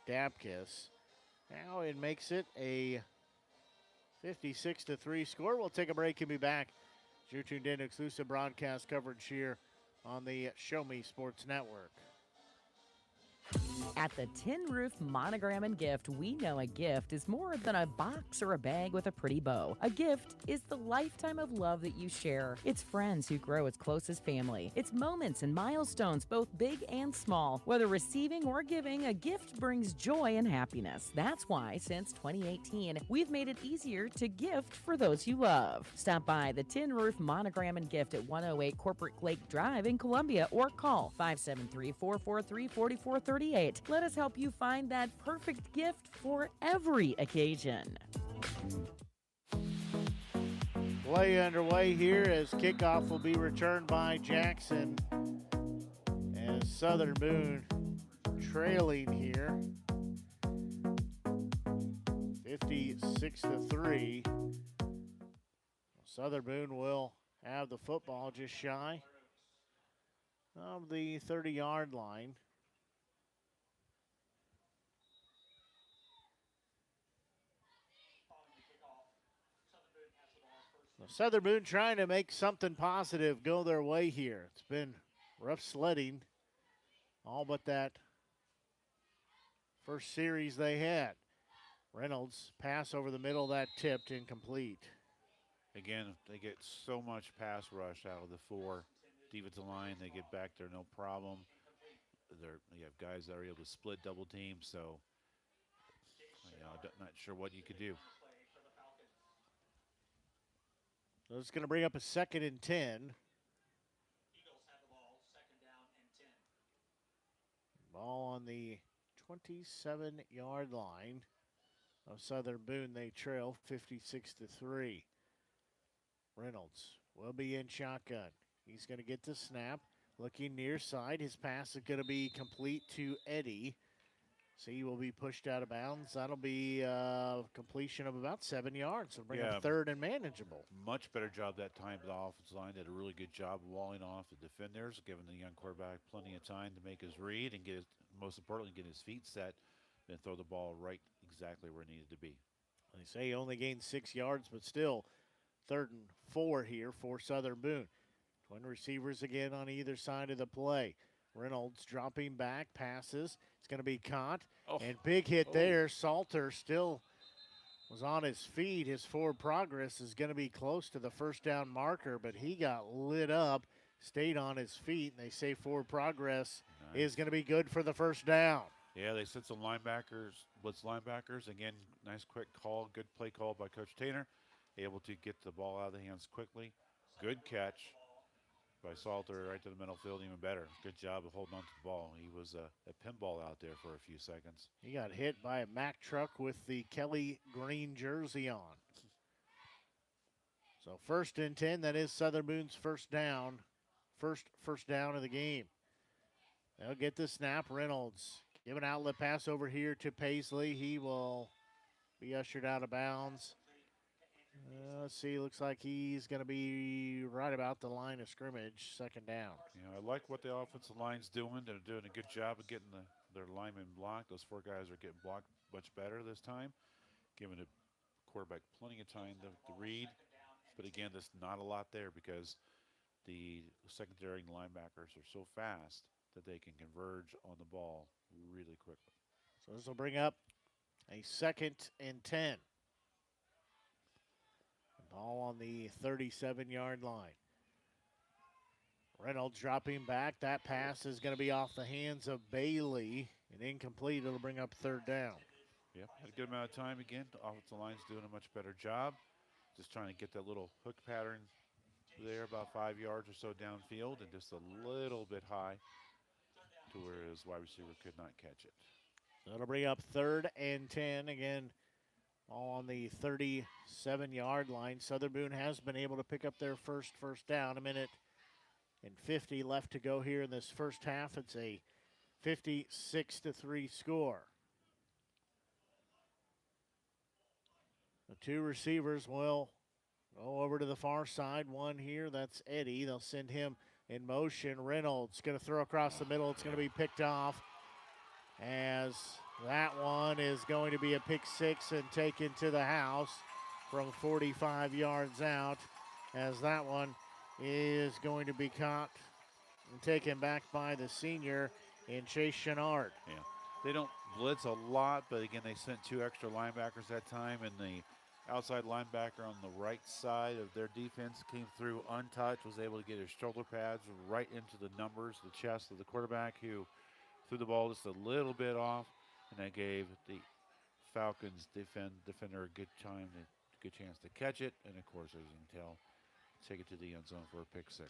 Dapkus. Now it makes it a 56-3 score. We'll take a break and be back. You're tuned in to exclusive broadcast coverage here on the Show Me Sports Network. At the Tin Roof Monogram and Gift, we know a gift is more than a box or a bag with a pretty bow. A gift is the lifetime of love that you share. It's friends who grow as close as family. It's moments and milestones, both big and small. Whether receiving or giving, a gift brings joy and happiness. That's why, since 2018, we've made it easier to gift for those you love. Stop by the Tin Roof Monogram and Gift at 108 Corporate Lake Drive in Columbia or call 573-443-4438. Let us help you find that perfect gift for every occasion. Play underway here as kickoff will be returned by Jackson. As Southern Boone trailing here, 56-3. Southern Boone will have the football just shy of the 30-yard line. Southern Boone trying to make something positive go their way here. It's been rough sledding, all but that first series they had. Reynolds pass over the middle, that tipped incomplete. Again, they get so much pass rush out of the 4 defensive line. They get back there no problem. You have guys that are able to split double teams, so I'm not sure what you could do. So it's going to bring up a 2nd and 10. Eagles have the ball, 2nd down and 10. Ball on the 27-yard line of Southern Boone. They trail 56-3. Reynolds will be in shotgun. He's going to get the snap. Looking near side. His pass is going to be complete to Eddie. So he will be pushed out of bounds. That'll be a completion of about 7 yards. So bring up 3rd and manageable. Much better job that time by the offensive line. Did a really good job walling off the defenders, giving the young quarterback plenty of time to make his read and most importantly, get his feet set and throw the ball right exactly where it needed to be. They say he only gained 6 yards, but still 3rd and 4 here for Southern Boone. Twin receivers again on either side of the play. Reynolds dropping back, passes. It's going to be caught. And big hit there. Salter still was on his feet. His forward progress is going to be close to the first down marker, but he got lit up, stayed on his feet, and they say forward progress is going to be good for the first down. Yeah, they sent some linebackers, blitz linebackers. Again, nice quick call, good play call by Coach Tainer. Able to get the ball out of the hands quickly. Good catch by Salter right to the middle field, even better. Good job of holding on to the ball. He was a pinball out there for a few seconds. He got hit by a Mack truck with the Kelly green jersey on. So 1st and 10, that is Southern Boone's first down. First down of the game. They'll get the snap. Reynolds give an outlet pass over here to Paisley. He will be ushered out of bounds. Let's see, looks like he's going to be right about the line of scrimmage, 2nd down. I like what the offensive line's doing. They're doing a good job of getting their linemen blocked. Those 4 guys are getting blocked much better this time, giving the quarterback plenty of time to read. But again, there's not a lot there because the secondary linebackers are so fast that they can converge on the ball really quickly. So this will bring up a 2nd and 10. Ball on the 37-yard line. Reynolds dropping back. That pass is going to be off the hands of Bailey and incomplete. It'll bring up 3rd down. Yep, had a good amount of time again. The offensive line's doing a much better job. Just trying to get that little hook pattern there about 5 yards or so downfield and just a little bit high to where his wide receiver could not catch it. So it'll bring up 3rd and 10. Again, all on the 37-yard line. Southern Boone has been able to pick up their first down. 1:50 left to go here in this first half. It's a 56-3 score. The 2 receivers will go over to the far side. One here, that's Eddie. They'll send him in motion. Reynolds going to throw across the middle. It's going to be picked off as that one is going to be a pick 6 and taken to the house from 45 yards out, as that one is going to be caught and taken back by the senior in Chase Chenard. Yeah, they don't blitz a lot, but again, they sent 2 extra linebackers that time, and the outside linebacker on the right side of their defense came through untouched, was able to get his shoulder pads right into the numbers, the chest of the quarterback, who threw the ball just a little bit off, and that gave the Falcons defender a good chance to catch it, and of course, as you can tell, take it to the end zone for a pick 6.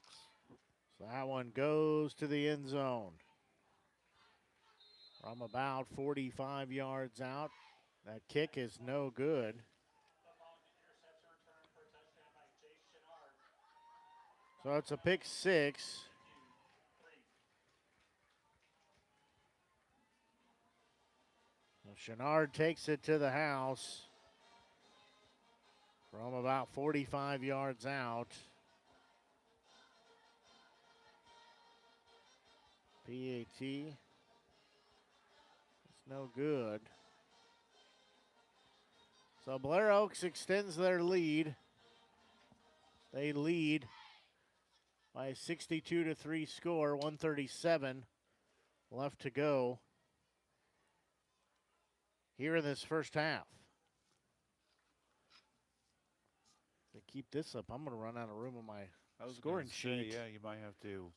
So that one goes to the end zone. From about 45 yards out, that kick is no good. So it's a pick 6. So Chenard takes it to the house from about 45 yards out. PAT. It's no good. So Blair Oaks extends their lead. They lead by a 62-3 score, 137 left to go here in this first half. To keep this up, I'm going to run out of room on my scoring sheet. Yeah, you might have to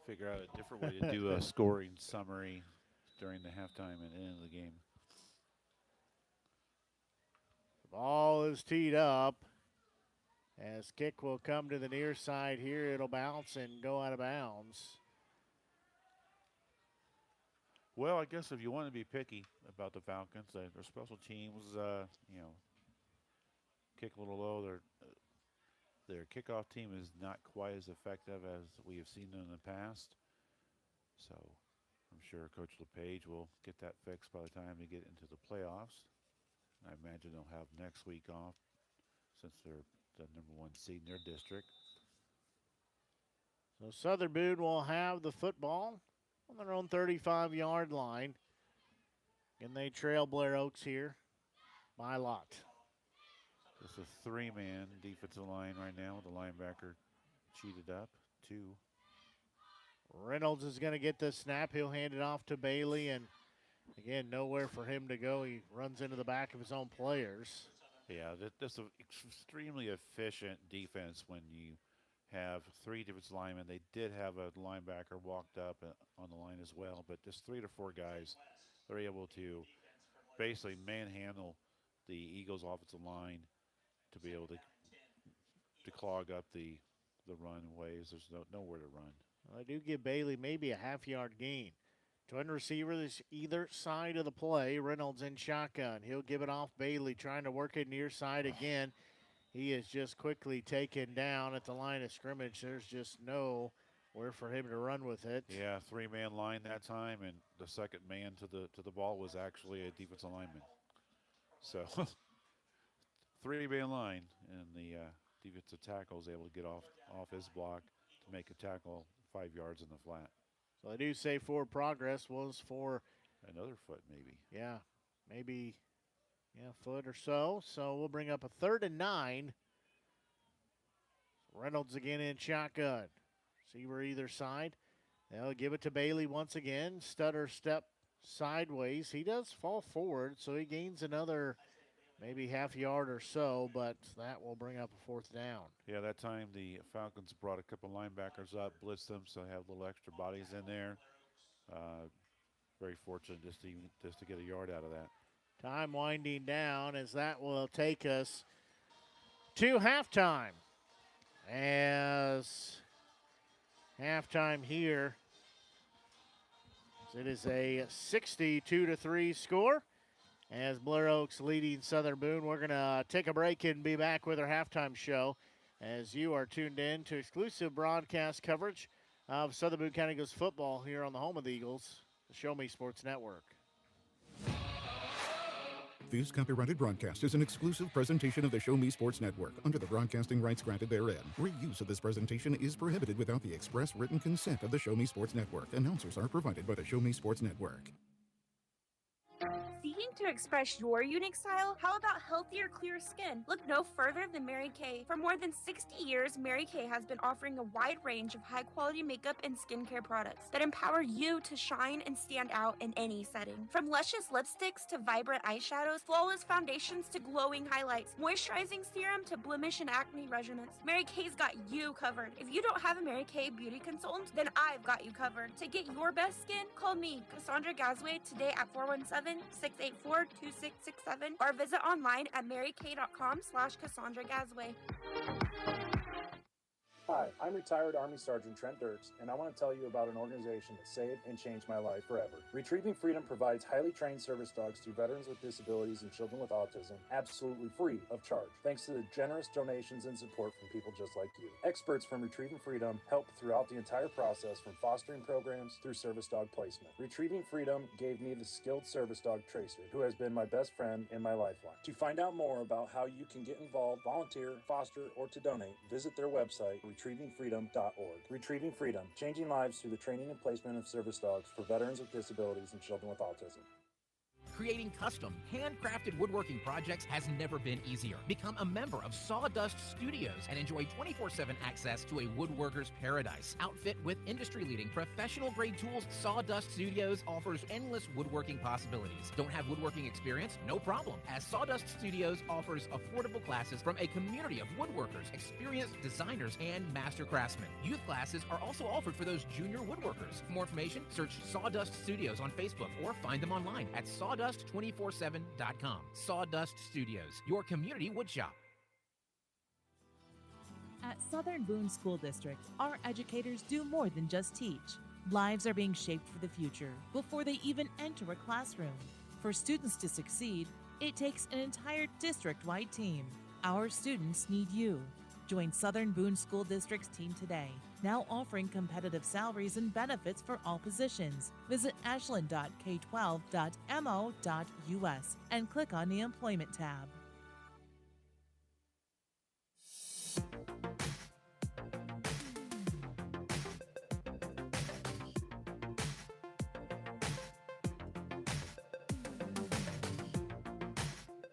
figure out a different way to do a scoring summary during the halftime and end of the game. The ball is teed up. As kick will come to the near side here, it'll bounce and go out of bounds. Well, I guess if you want to be picky about the Falcons, their special teams, kick a little low. Their kickoff team is not quite as effective as we have seen in the past. So I'm sure Coach LePage will get that fixed by the time they get into the playoffs. I imagine they'll have next week off since they're the #1 seed in their district. So Southern Boone will have the football on their own 35-yard line. And they trail Blair Oaks here by a lot. It's a 3-man defensive line right now with the linebacker cheated up. 2. Reynolds is going to get the snap. He'll hand it off to Bailey. And, again, nowhere for him to go. He runs into the back of his own players. Yeah, that's an extremely efficient defense when you have 3 defensive linemen. They did have a linebacker walked up on the line as well, but just 3 to 4 guys, they're able to basically manhandle the Eagles' offensive line to be able to clog up the run ways. There's nowhere to run. Well, I do give Bailey maybe a half-yard gain. Twin receivers either side of the play. Reynolds in shotgun. He'll give it off Bailey, trying to work it near side again. He is just quickly taken down at the line of scrimmage. There's just nowhere for him to run with it. Yeah, 3-man line that time, and the second man to the ball was actually a defensive lineman. So 3-man line, and the defensive tackle is able to get off his block to make a tackle 5 yards in the flat. So I do say forward progress was for another foot, maybe. Yeah, maybe foot or so. So we'll bring up a 3rd and 9. Reynolds again in shotgun. Receiver either side. They'll give it to Bailey once again. Stutter step sideways. He does fall forward, so he gains another maybe half yard or so, but that will bring up a 4th down. Yeah, that time the Falcons brought a couple linebackers up, blitzed them, so they have little extra bodies in there. Very fortunate just to get a yard out of that. Time winding down as that will take us to halftime. As halftime here, it is a 62-3 score. As Blair Oaks leading Southern Boone, we're going to take a break and be back with our halftime show as you are tuned in to exclusive broadcast coverage of Southern Boone County Eagles football here on the home of the Eagles, the Show Me Sports Network. This copyrighted broadcast is an exclusive presentation of the Show Me Sports Network under the broadcasting rights granted therein. Reuse of this presentation is prohibited without the express written consent of the Show Me Sports Network. Announcers are provided by the Show Me Sports Network. See Looking to express your unique style? How about healthier, clear skin? Look no further than Mary Kay. For more than 60 years, Mary Kay has been offering a wide range of high-quality makeup and skincare products that empower you to shine and stand out in any setting. From luscious lipsticks to vibrant eyeshadows, flawless foundations to glowing highlights, moisturizing serum to blemish and acne regimens, Mary Kay's got you covered. If you don't have a Mary Kay beauty consultant, then I've got you covered. To get your best skin, call me, Cassandra Gazway, today at 417-684-2667 or visit online at marykay.com/Cassandra Gazway. Hi, I'm retired Army Sergeant Trent Dirks, and I want to tell you about an organization that saved and changed my life forever. Retrieving Freedom provides highly trained service dogs to veterans with disabilities and children with autism, absolutely free of charge, thanks to the generous donations and support from people just like you. Experts from Retrieving Freedom help throughout the entire process, from fostering programs through service dog placement. Retrieving Freedom gave me the skilled service dog Tracer, who has been my best friend and my lifeline. To find out more about how you can get involved, volunteer, foster, or to donate, visit their website, retrievingfreedom.org. Retrieving Freedom, changing lives through the training and placement of service dogs for veterans with disabilities and children with autism. Creating custom, handcrafted woodworking projects has never been easier. Become a member of Sawdust Studios and enjoy 24/7 access to a woodworker's paradise. Outfit with industry-leading professional-grade tools, Sawdust Studios offers endless woodworking possibilities. Don't have woodworking experience? No problem, as Sawdust Studios offers affordable classes from a community of woodworkers, experienced designers, and master craftsmen. Youth classes are also offered for those junior woodworkers. For more information, search Sawdust Studios on Facebook or find them online at sawdust247.com. Sawdust Studios, your community woodshop. At Southern Boone School District, our educators do more than just teach. Lives are being shaped for the future before they even enter a classroom. For students to succeed, it takes an entire district-wide team. Our students need you. Join Southern Boone School District's team today, now offering competitive salaries and benefits for all positions. Visit ashland.k12.mo.us and click on the Employment tab.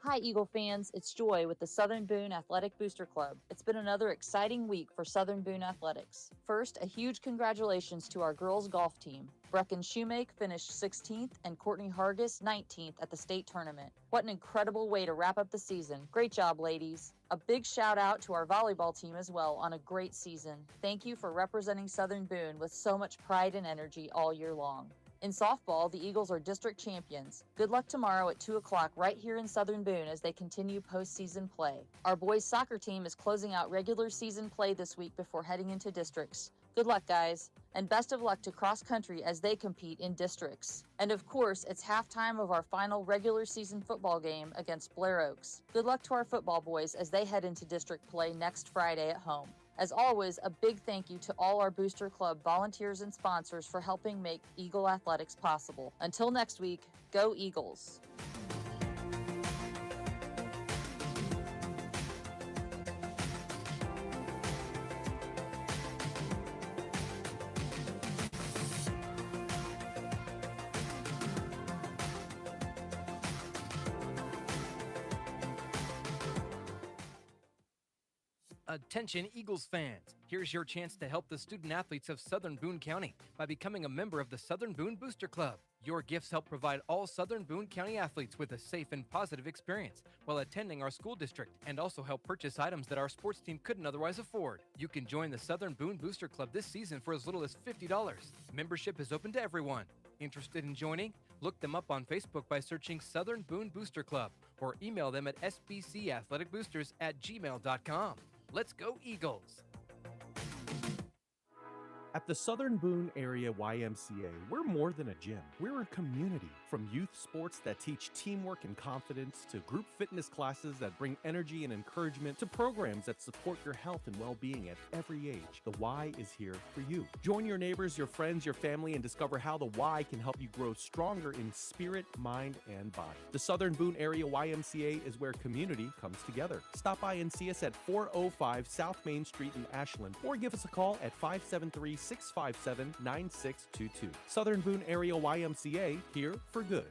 Hi, Eagle fans. It's Joy with the Southern Boone Athletic Booster Club. It's been another exciting week for Southern Boone Athletics. First, a huge congratulations to our girls golf team. Brecken Shoemake finished 16th and Courtney Hargis 19th at the state tournament. What an incredible way to wrap up the season. Great job, ladies. A big shout out to our volleyball team as well on a great season. Thank you for representing Southern Boone with so much pride and energy all year long. In softball, the Eagles are district champions. Good luck tomorrow at 2 o'clock right here in Southern Boone as they continue postseason play. Our boys soccer team is closing out regular season play this week before heading into districts. Good luck, guys. And best of luck to cross country as they compete in districts. And of course, it's halftime of our final regular season football game against Blair Oaks. Good luck to our football boys as they head into district play next Friday at home. As always, a big thank you to all our Booster Club volunteers and sponsors for helping make Eagle Athletics possible. Until next week, go Eagles! Attention Eagles fans, here's your chance to help the student athletes of Southern Boone County by becoming a member of the Southern Boone Booster Club. Your gifts help provide all Southern Boone County athletes with a safe and positive experience while attending our school district, and also help purchase items that our sports team couldn't otherwise afford. You can join the Southern Boone Booster Club this season for as little as $50. Membership is open to everyone. Interested in joining? Look them up on Facebook by searching Southern Boone Booster Club or email them at sbcathleticboosters@gmail.com. Let's go Eagles! At the Southern Boone Area YMCA, we're more than a gym. We're a community. From youth sports that teach teamwork and confidence, to group fitness classes that bring energy and encouragement, to programs that support your health and well-being at every age, the Y is here for you. Join your neighbors, your friends, your family, and discover how the Y can help you grow stronger in spirit, mind, and body. The Southern Boone Area YMCA is where community comes together. Stop by and see us at 405 South Main Street in Ashland, or give us a call at 573-657-9622. Southern Boone Area YMCA, here for good.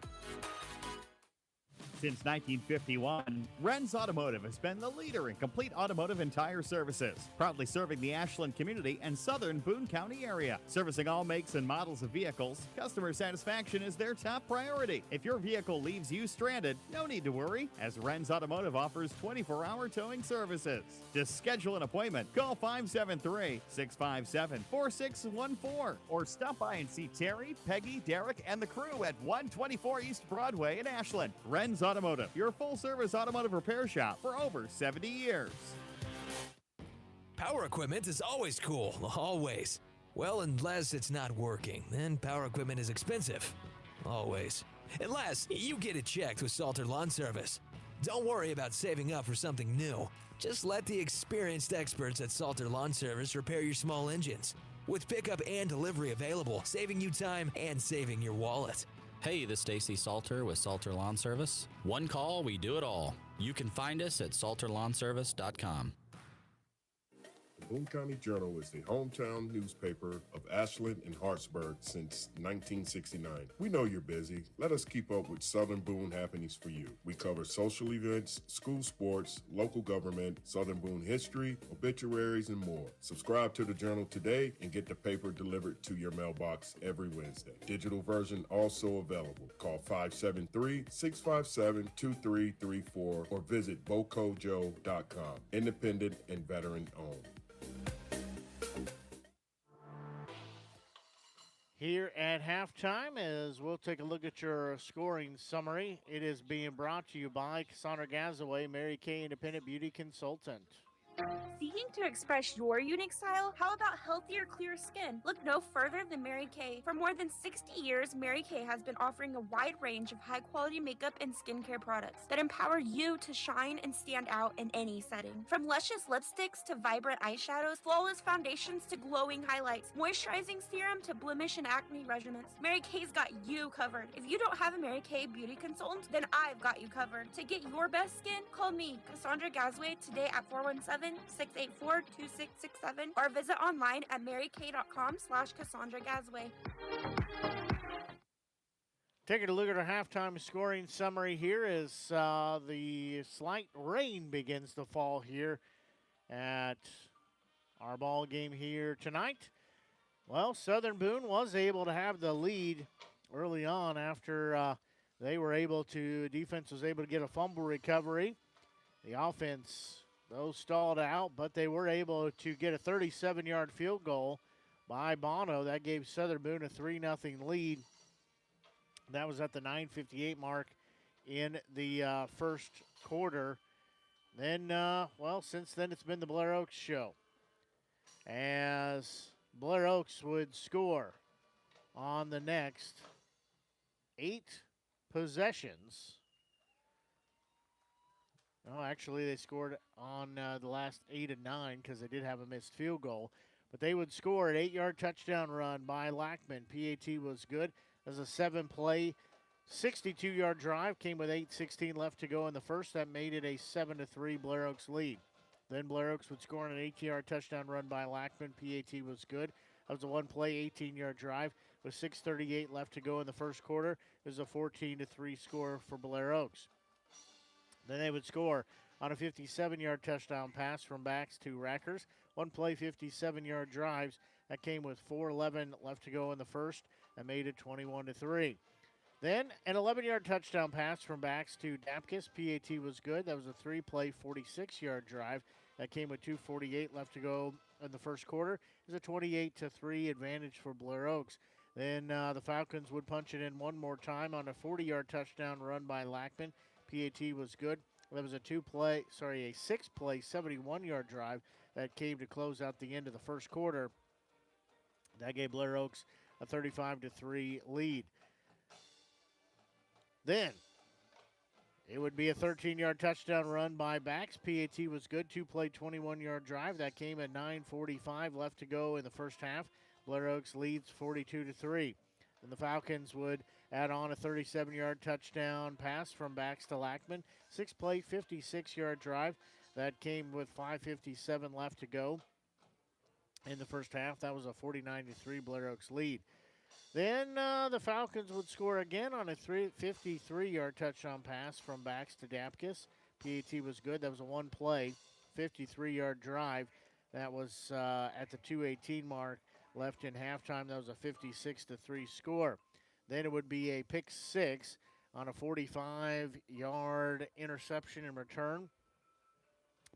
Since 1951, Ren's Automotive has been the leader in complete automotive and tire services, proudly serving the Ashland community and southern Boone County area. Servicing all makes and models of vehicles, customer satisfaction is their top priority. If your vehicle leaves you stranded, no need to worry, as Ren's Automotive offers 24-hour towing services. To schedule an appointment, call 573-657-4614 or stop by and see Terry, Peggy, Derek, and the crew at 124 East Broadway in Ashland. Ren's Automotive, your full-service automotive repair shop for over 70 years. Power equipment is always cool, always. Well, unless it's not working, then power equipment is expensive. Always. Unless you get it checked with Salter Lawn Service. Don't worry about saving up for something new. Just let the experienced experts at Salter Lawn Service repair your small engines. With pickup and delivery available, saving you time and saving your wallet. Hey, this is Stacy Salter with Salter Lawn Service. One call, we do it all. You can find us at salterlawnservice.com. The Boone County Journal is the hometown newspaper of Ashland and Hartsburg since 1969. We know you're busy. Let us keep up with Southern Boone happenings for you. We cover social events, school sports, local government, Southern Boone history, obituaries, and more. Subscribe to the Journal today and get the paper delivered to your mailbox every Wednesday. Digital version also available. Call 573-657-2334 or visit bocojo.com. Independent and veteran owned. Here at halftime, as we'll take a look at your scoring summary, it is being brought to you by Cassandra Gazaway, Mary Kay Independent Beauty Consultant. Seeking to express your unique style? How about healthier, clear skin? Look no further than Mary Kay. For more than 60 years, Mary Kay has been offering a wide range of high-quality makeup and skincare products that empower you to shine and stand out in any setting. From luscious lipsticks to vibrant eyeshadows, flawless foundations to glowing highlights, moisturizing serum to blemish and acne regimens, Mary Kay's got you covered. If you don't have a Mary Kay beauty consultant, then I've got you covered. To get your best skin, call me, Cassandra Gazaway, today at 417-684-2667 or visit online at marykay.com/Cassandra Gazaway. Taking a look at our halftime scoring summary here as the slight rain begins to fall here at our ball game here tonight. Well, Southern Boone was able to have the lead early on after defense was able to get a fumble recovery. The offense, those stalled out, but they were able to get a 37-yard field goal by Bono. That gave Southern Boone a 3-0 lead. That was at the 9:58 mark in the first quarter. Then, since then it's been the Blair Oaks show, as Blair Oaks would score on the next 8 possessions. No, actually, they scored on the last 8 and 9 because they did have a missed field goal. But they would score an 8-yard touchdown run by Lackman. PAT was good. As a 7-play, 62-yard drive. Came with 8:16 left to go in the first. That made it a 7-3 Blair Oaks lead. Then Blair Oaks would score on an 18-yard touchdown run by Lackman. PAT was good. That was a 1-play, 18-yard drive with 6:38 left to go in the first quarter. It was a 14-3 score for Blair Oaks. Then they would score on a 57-yard touchdown pass from backs to Rackers. 1-play, 57-yard drives. That came with 4:11 left to go in the first. That made it 21-3. Then an 11-yard touchdown pass from backs to Dapkus. PAT was good. That was a 3-play, 46-yard drive. That came with 2:48 left to go in the first quarter. It was a 28-3 advantage for Blair Oaks. Then the Falcons would punch it in one more time on a 40-yard touchdown run by Lackman. PAT was good. That was a 6-play, 71-yard drive that came to close out the end of the first quarter. That gave Blair Oaks a 35-3 lead. Then it would be a 13-yard touchdown run by backs. PAT was good. 2-play, 21-yard drive. That came at 9:45 left to go in the first half. Blair Oaks leads 42-3. Then the Falcons would add on a 37-yard touchdown pass from backs to Lackman. 6-play, 56-yard drive. That came with 5:57 left to go in the first half. That was a 49-3 Blair Oaks lead. Then the Falcons would score again on a 53-yard touchdown pass from Bax to Dapkus. PAT was good. That was a one-play, 53-yard drive. That was at the 2:18 mark left in halftime. That was a 56-3 score. Then it would be a pick six on a 45-yard interception and return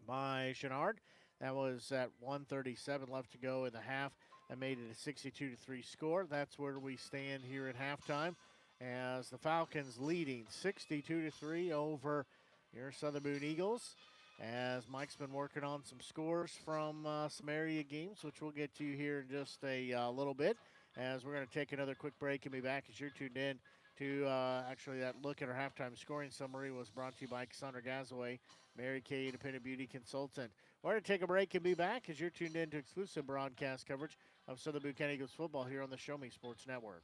by Chenard. That was at 1:37 left to go in the half. That made it a 62-3 score. That's where we stand here at halftime as the Falcons leading 62-3 over your Southern Boone Eagles. As Mike's been working on some scores from some area games, which we'll get to here in just a little bit. As we're going to take another quick break and be back as you're tuned in to actually that look at our halftime scoring summary was brought to you by Cassandra Gazaway, Mary Kay Independent Beauty Consultant. We're going to take a break and be back as you're tuned in to exclusive broadcast coverage of Southern Boone County Eagles football here on the Show Me Sports Network.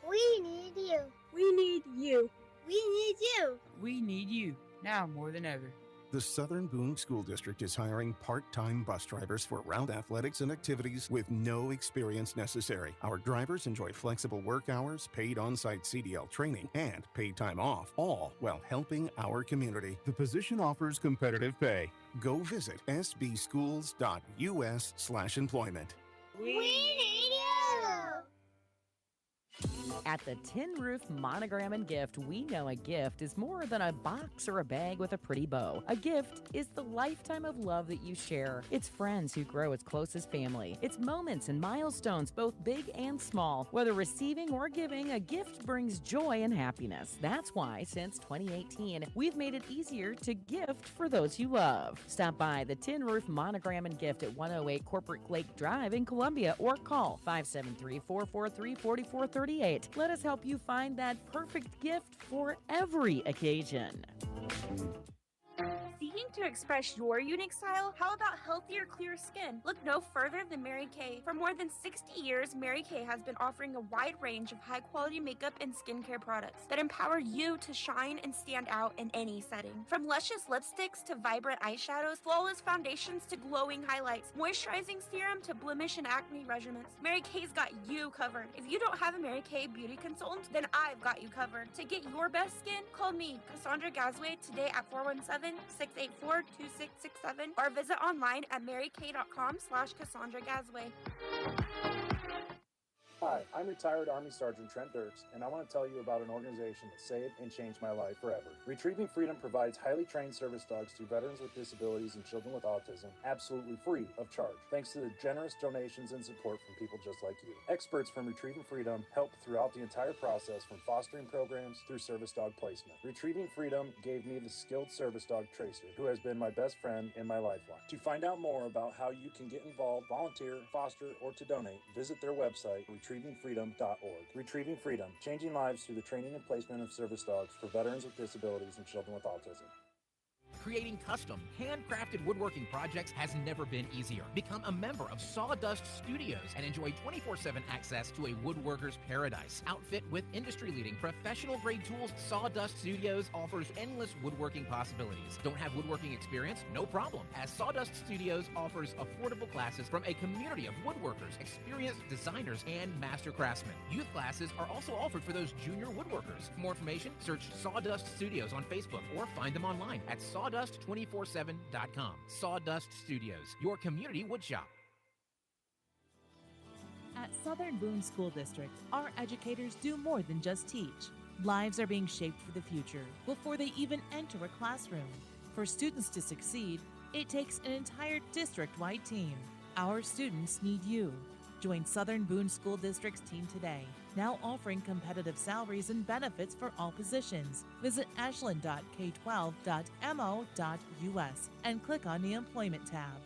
We need you. We need you. We need you. We need you now more than ever. The Southern Boone School District is hiring part-time bus drivers for route athletics and activities with no experience necessary. Our drivers enjoy flexible work hours, paid on-site CDL training, and paid time off, all while helping our community. The position offers competitive pay. Go visit sbschools.us/employment. We need you. At the Tin Roof Monogram and Gift, we know a gift is more than a box or a bag with a pretty bow. A gift is the lifetime of love that you share. It's friends who grow as close as family. It's moments and milestones, both big and small. Whether receiving or giving, a gift brings joy and happiness. That's why, since 2018, we've made it easier to gift for those you love. Stop by the Tin Roof Monogram and Gift at 108 Corporate Lake Drive in Columbia or call 573-443-4438. Let us help you find that perfect gift for every occasion. Seeking to express your unique style? How about healthier, clear skin? Look no further than Mary Kay. For more than 60 years, Mary Kay has been offering a wide range of high-quality makeup and skincare products that empower you to shine and stand out in any setting. From luscious lipsticks to vibrant eyeshadows, flawless foundations to glowing highlights, moisturizing serum to blemish and acne regimens, Mary Kay's got you covered. If you don't have a Mary Kay beauty consultant, then I've got you covered. To get your best skin, call me, Cassandra Gazaway, today at 417-684-2667 or visit online at marykay.com/Cassandra Gazaway. Hi, I'm retired Army Sergeant Trent Dirks, and I want to tell you about an organization that saved and changed my life forever. Retrieving Freedom provides highly trained service dogs to veterans with disabilities and children with autism, absolutely free of charge, thanks to the generous donations and support from people just like you. Experts from Retrieving Freedom help throughout the entire process, from fostering programs through service dog placement. Retrieving Freedom gave me the skilled service dog Tracer, who has been my best friend and my lifeline. To find out more about how you can get involved, volunteer, foster, or to donate, visit their website, retrievingfreedom.org. Retrieving Freedom, changing lives through the training and placement of service dogs for veterans with disabilities and children with autism. Creating custom, handcrafted woodworking projects has never been easier. Become a member of Sawdust Studios and enjoy 24/7 access to a woodworker's paradise. Outfit with industry-leading professional-grade tools, Sawdust Studios offers endless woodworking possibilities. Don't have woodworking experience? No problem, as Sawdust Studios offers affordable classes from a community of woodworkers, experienced designers, and master craftsmen. Youth classes are also offered for those junior woodworkers. For more information, search Sawdust Studios on Facebook or find them online at sawdust247.com. Sawdust Studios, your community woodshop. At Southern Boone School District, our educators do more than just teach. Lives are being shaped for the future before they even enter a classroom. For students to succeed, it takes an entire district-wide team. Our students need you. Join Southern Boone School District's team today, now offering competitive salaries and benefits for all positions. Visit ashland.k12.mo.us and click on the Employment tab.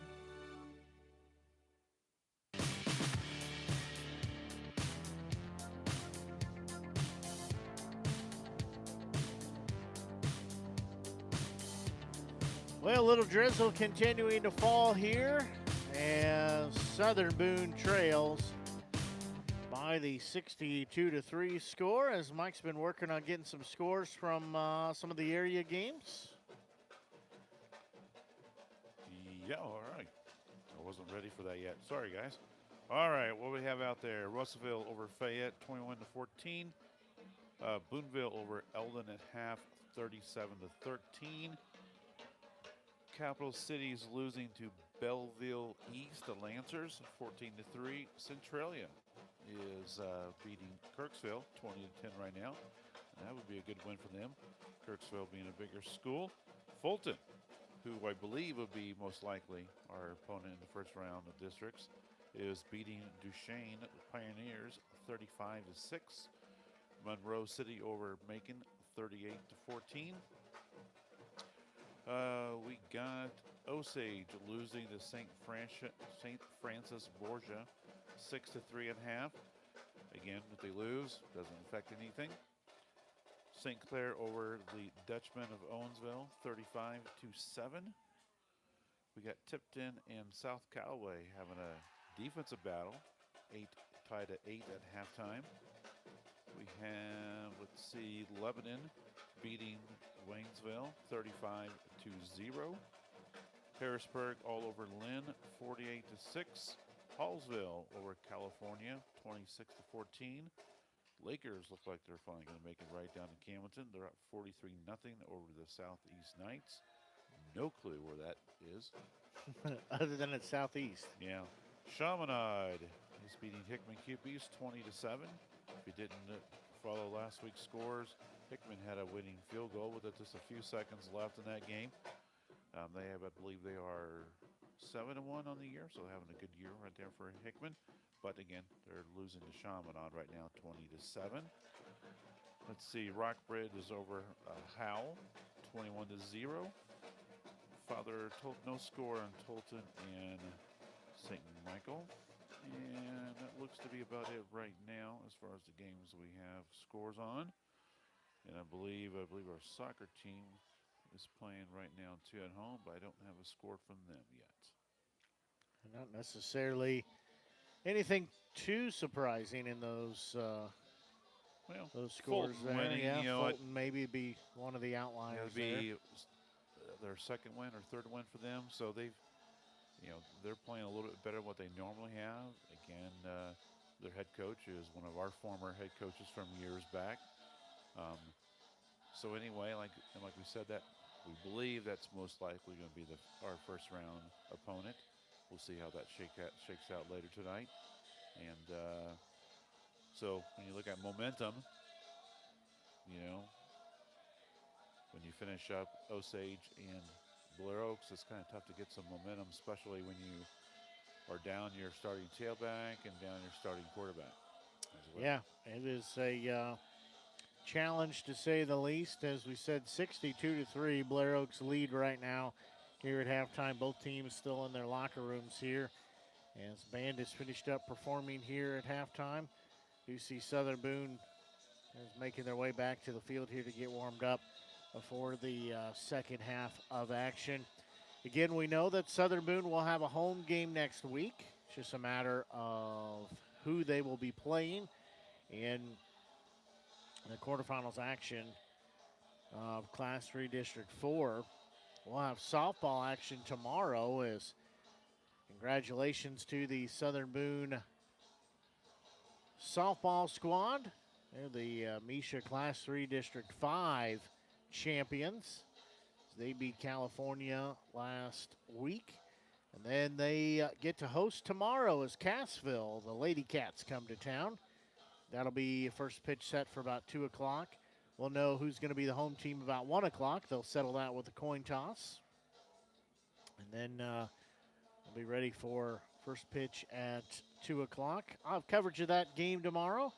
Well, a little drizzle continuing to fall here as Southern Boone trails by the 62-3 score, as Mike's been working on getting some scores from some of the area games. Yeah, all right. I wasn't ready for that yet. Sorry, guys. All right, what we have out there? Russellville over Fayette, 21-14. Booneville over Eldon at half, 37-13. Capital Cities losing to Belleville East, the Lancers, 14-3. Centralia is beating Kirksville, 20-10 right now. And that would be a good win for them. Kirksville being a bigger school. Fulton, who I believe would be most likely our opponent in the first round of districts, is beating Duchesne Pioneers 35-6. Monroe City over Macon 38-14. We got Osage losing to St. Francis Borgia 6-3 at half. Again, if they lose, doesn't affect anything. St. Clair over the Dutchmen of Owensville 35-7. We got Tipton and South Callaway having a defensive battle, tied at 8 at halftime. We have, let's see, Lebanon beating Waynesville 35-0. Harrisburg all over Lynn 48-6. Hallsville over California 26-14. Lakers look like they're finally going to make it right down to Camden. They're up 43-0 over the Southeast Knights. No clue where that is. Other than it's Southeast. Yeah. Chaminade is beating Hickman Cuppies 20-7. If you didn't follow last week's scores, Hickman had a winning field goal with just a few seconds left in that game. They have, I believe they are 7-1 on the year, so they're having a good year right there for Hickman. But again, they're losing to Chaminade right now, 20-7. Let's see, Rockbridge is over Howell, 21-0. Father, no score on Tolton and St. Michael. And that looks to be about it right now as far as the games we have scores on. And I believe our soccer team is playing right now too at home, but I don't have a score from them yet. Not necessarily anything too surprising in those those scores. Fulton winning, yeah, you know, Fulton maybe be one of the outliers. It'll be their second win or third win for them, so they're playing a little bit better than what they normally have. Again, their head coach is one of our former head coaches from years back. So anyway, like we said, that we believe that's most likely going to be our first round opponent. We'll see how that shakes out later tonight. And so when you look at momentum, when you finish up Osage and Blair Oaks, it's kind of tough to get some momentum, especially when you are down your starting tailback and down your starting quarterback. Well. Yeah, it is a challenge to say the least. As we said, 62-3, Blair Oaks lead right now here at halftime. Both teams still in their locker rooms here. As band is finished up performing here at halftime, you see Southern Boone is making their way back to the field here to get warmed up before the second half of action. Again, we know that Southern Boone will have a home game next week. It's just a matter of who they will be playing in the quarterfinals action of Class 3 District 4. We'll have softball action tomorrow. As congratulations to the Southern Boone softball squad. They're the Misha Class 3 District 5 champions. They beat California last week. And then they get to host tomorrow as Cassville, the Lady Cats, come to town. That'll be first pitch set for about 2 o'clock. We'll know who's going to be the home team about 1 o'clock. They'll settle that with a coin toss. And then we'll be ready for first pitch at 2 o'clock. I'll have coverage of that game tomorrow,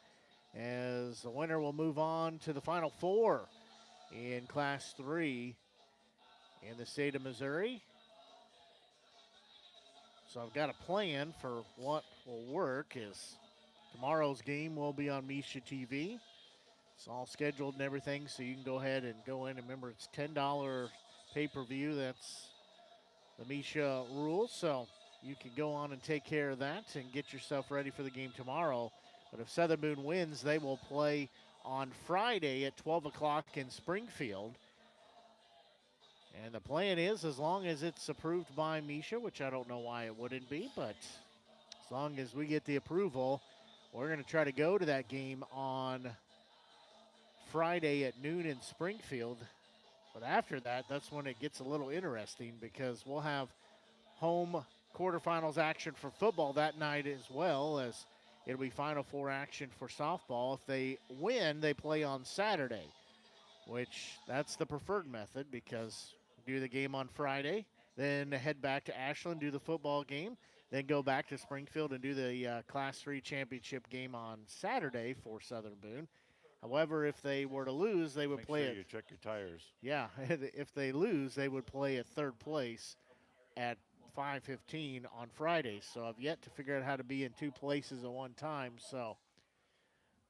as the winner will move on to the Final Four in Class 3 in the state of Missouri. So I've got a plan for what will work. Is tomorrow's game will be on Misha TV. It's all scheduled and everything, so you can go ahead and go in. And remember, it's $10 pay-per-view. That's the Misha rules. So you can go on and take care of that and get yourself ready for the game tomorrow. But if Southern Boone wins, they will play on Friday at 12 o'clock in Springfield. And the plan is, as long as it's approved by Misha, which I don't know why it wouldn't be, but as long as we get the approval, we're going to try to go to that game on Friday at noon in Springfield. But after that, that's when it gets a little interesting because we'll have home quarterfinals action for football that night as well as it'll be Final Four action for softball. If they win, they play on Saturday, which that's the preferred method because do the game on Friday, then head back to Ashland, do the football game, then go back to Springfield and do the Class 3 championship game on Saturday for Southern Boone. However, if they were to lose, they would Make play sure it. you check your tires. Yeah, if they lose, they would play at third place at 5:15 on Friday. So I've yet to figure out how to be in two places at one time. So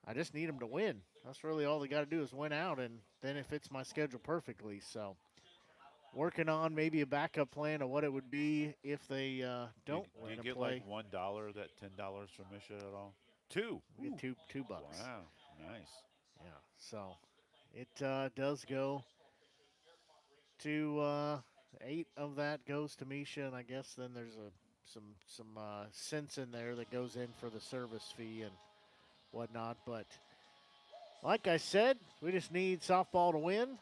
I just need them to win. That's really all they got to do is win out, and then it fits my schedule perfectly. So working on maybe a backup plan of what it would be if they don't Do win you and get play. like $1 that $10 from Misha at all? Two. We get $2. Wow, nice. Yeah, so it does go to 8 of that goes to Misha, and I guess then there's some cents in there that goes in for the service fee and whatnot. But like I said, we just need softball to win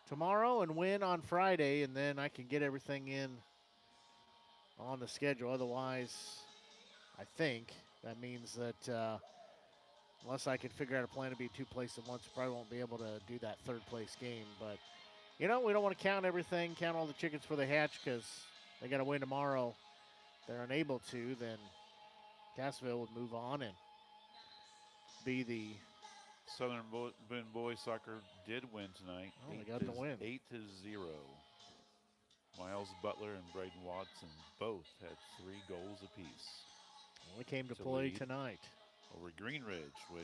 tomorrow and win on Friday, and then I can get everything in on the schedule. Otherwise, I think that means that unless I can figure out a plan to be two places at once, probably won't be able to do that third place game. But, we don't want to count everything, count all the chickens before they hatch because they got to win tomorrow. If they're unable to, then Cassville would move on and be the Southern Boone boys soccer did win tonight. Oh, they got the win. 8-0. Miles Butler and Braden Watson both had 3 goals apiece. Only came to play lead tonight. Over Green Ridge, which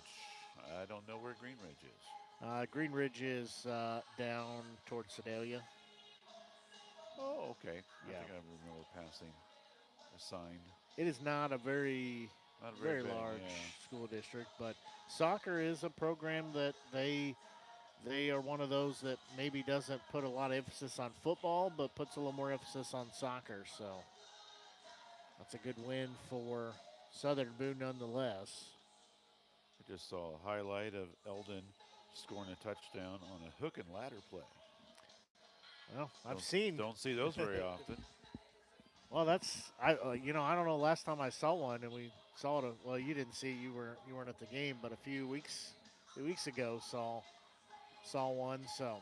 I don't know where Green Ridge is. Green Ridge is down towards Sedalia. Oh, okay. Yeah. I think I remember passing a sign. It is not a very very big, large yeah. school district, but soccer is a program that they are one of those that maybe doesn't put a lot of emphasis on football, but puts a little more emphasis on soccer. So that's a good win for Southern Boone nonetheless. I just saw a highlight of Eldon scoring a touchdown on a hook and ladder play. Well, Don't see those very often. Well, I don't know. Last time I saw one, and we saw it. Well, you didn't see. You weren't at the game, but a few weeks ago saw one. So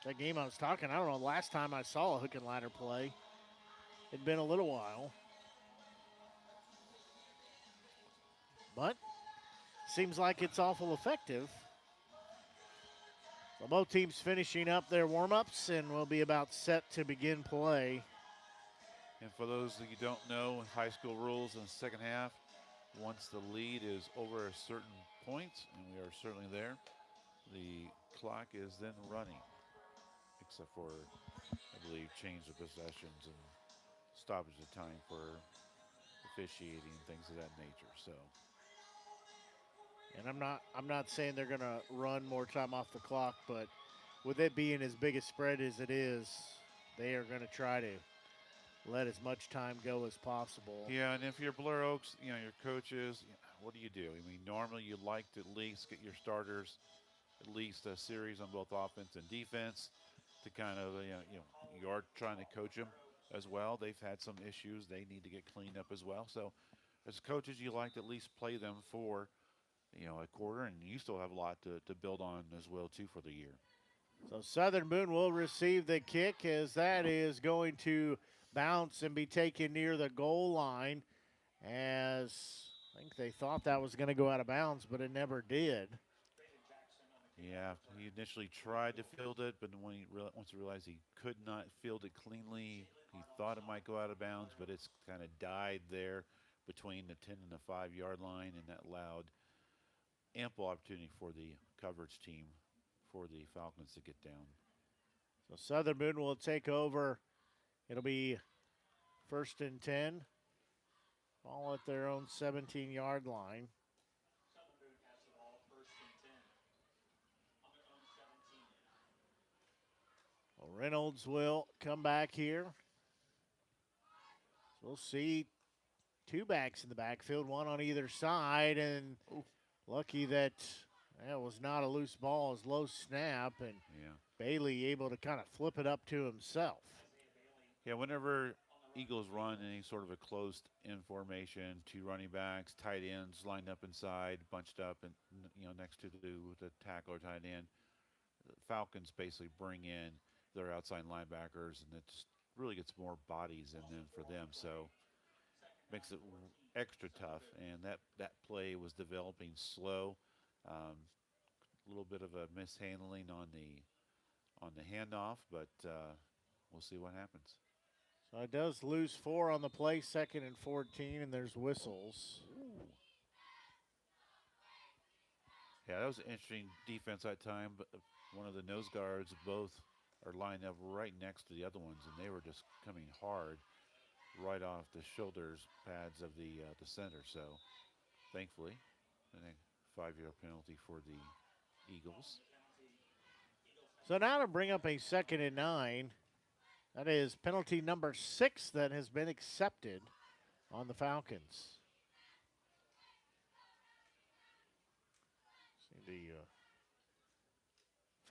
that game I was talking. I don't know. Last time I saw a hook and ladder play, it'd been a little while. But seems like it's awful effective. So both teams finishing up their warm-ups and will be about set to begin play. And for those that you don't know, high school rules in the second half, once the lead is over a certain point, and we are certainly there, the clock is then running, except for, I believe, change of possessions and stoppage of time for officiating and things of that nature. So. And I'm not saying they're going to run more time off the clock, but with it being as big a spread as it is, they are going to try to let as much time go as possible. Yeah, and if you're Blair Oaks, your coaches, what do? I mean, normally you'd like to at least get your starters at least a series on both offense and defense to kind of, you are trying to coach them as well. They've had some issues they need to get cleaned up as well. So as coaches, you like to at least play them for a quarter, and you still have a lot to build on as well, too, for the year. So Southern Boone will receive the kick as that is going to bounce and be taken near the goal line, as I think they thought that was going to go out of bounds, but it never did. Yeah, he initially tried to field it, but once he realized he could not field it cleanly, he thought it might go out of bounds, but it's kind of died there between the 10 and the 5-yard line, and that allowed ample opportunity for the coverage team for the Falcons to get down. So Southern Boone will take over. It'll be 1st and 10. All at their own 17-yard line. Southern Boone has the ball, 1st and 10 on their own 17. Well, Reynolds will come back here. So we'll see Two backs in the backfield, one on either side, and lucky that that was not a loose ball. It was low snap, and Bailey able to kind of flip it up to himself. Yeah, whenever Eagles run any sort of a closed-in formation, two running backs, tight ends lined up inside, bunched up, and next to the tackle or tight end, the Falcons basically bring in their outside linebackers, and it just really gets more bodies in them for them. So makes it extra tough. And that play was developing slow. A little bit of a mishandling on the handoff, but we'll see what happens. So it does lose 4 on the play, 2nd and 14, and there's whistles. Ooh. Yeah, that was an interesting defense that time, but one of the nose guards both are lined up right next to the other ones, and they were just coming hard right off the shoulders pads of the center. So thankfully, a 5-yard penalty for the Eagles. So now to bring up a 2nd and 9. That is penalty number 6 that has been accepted on the Falcons. See the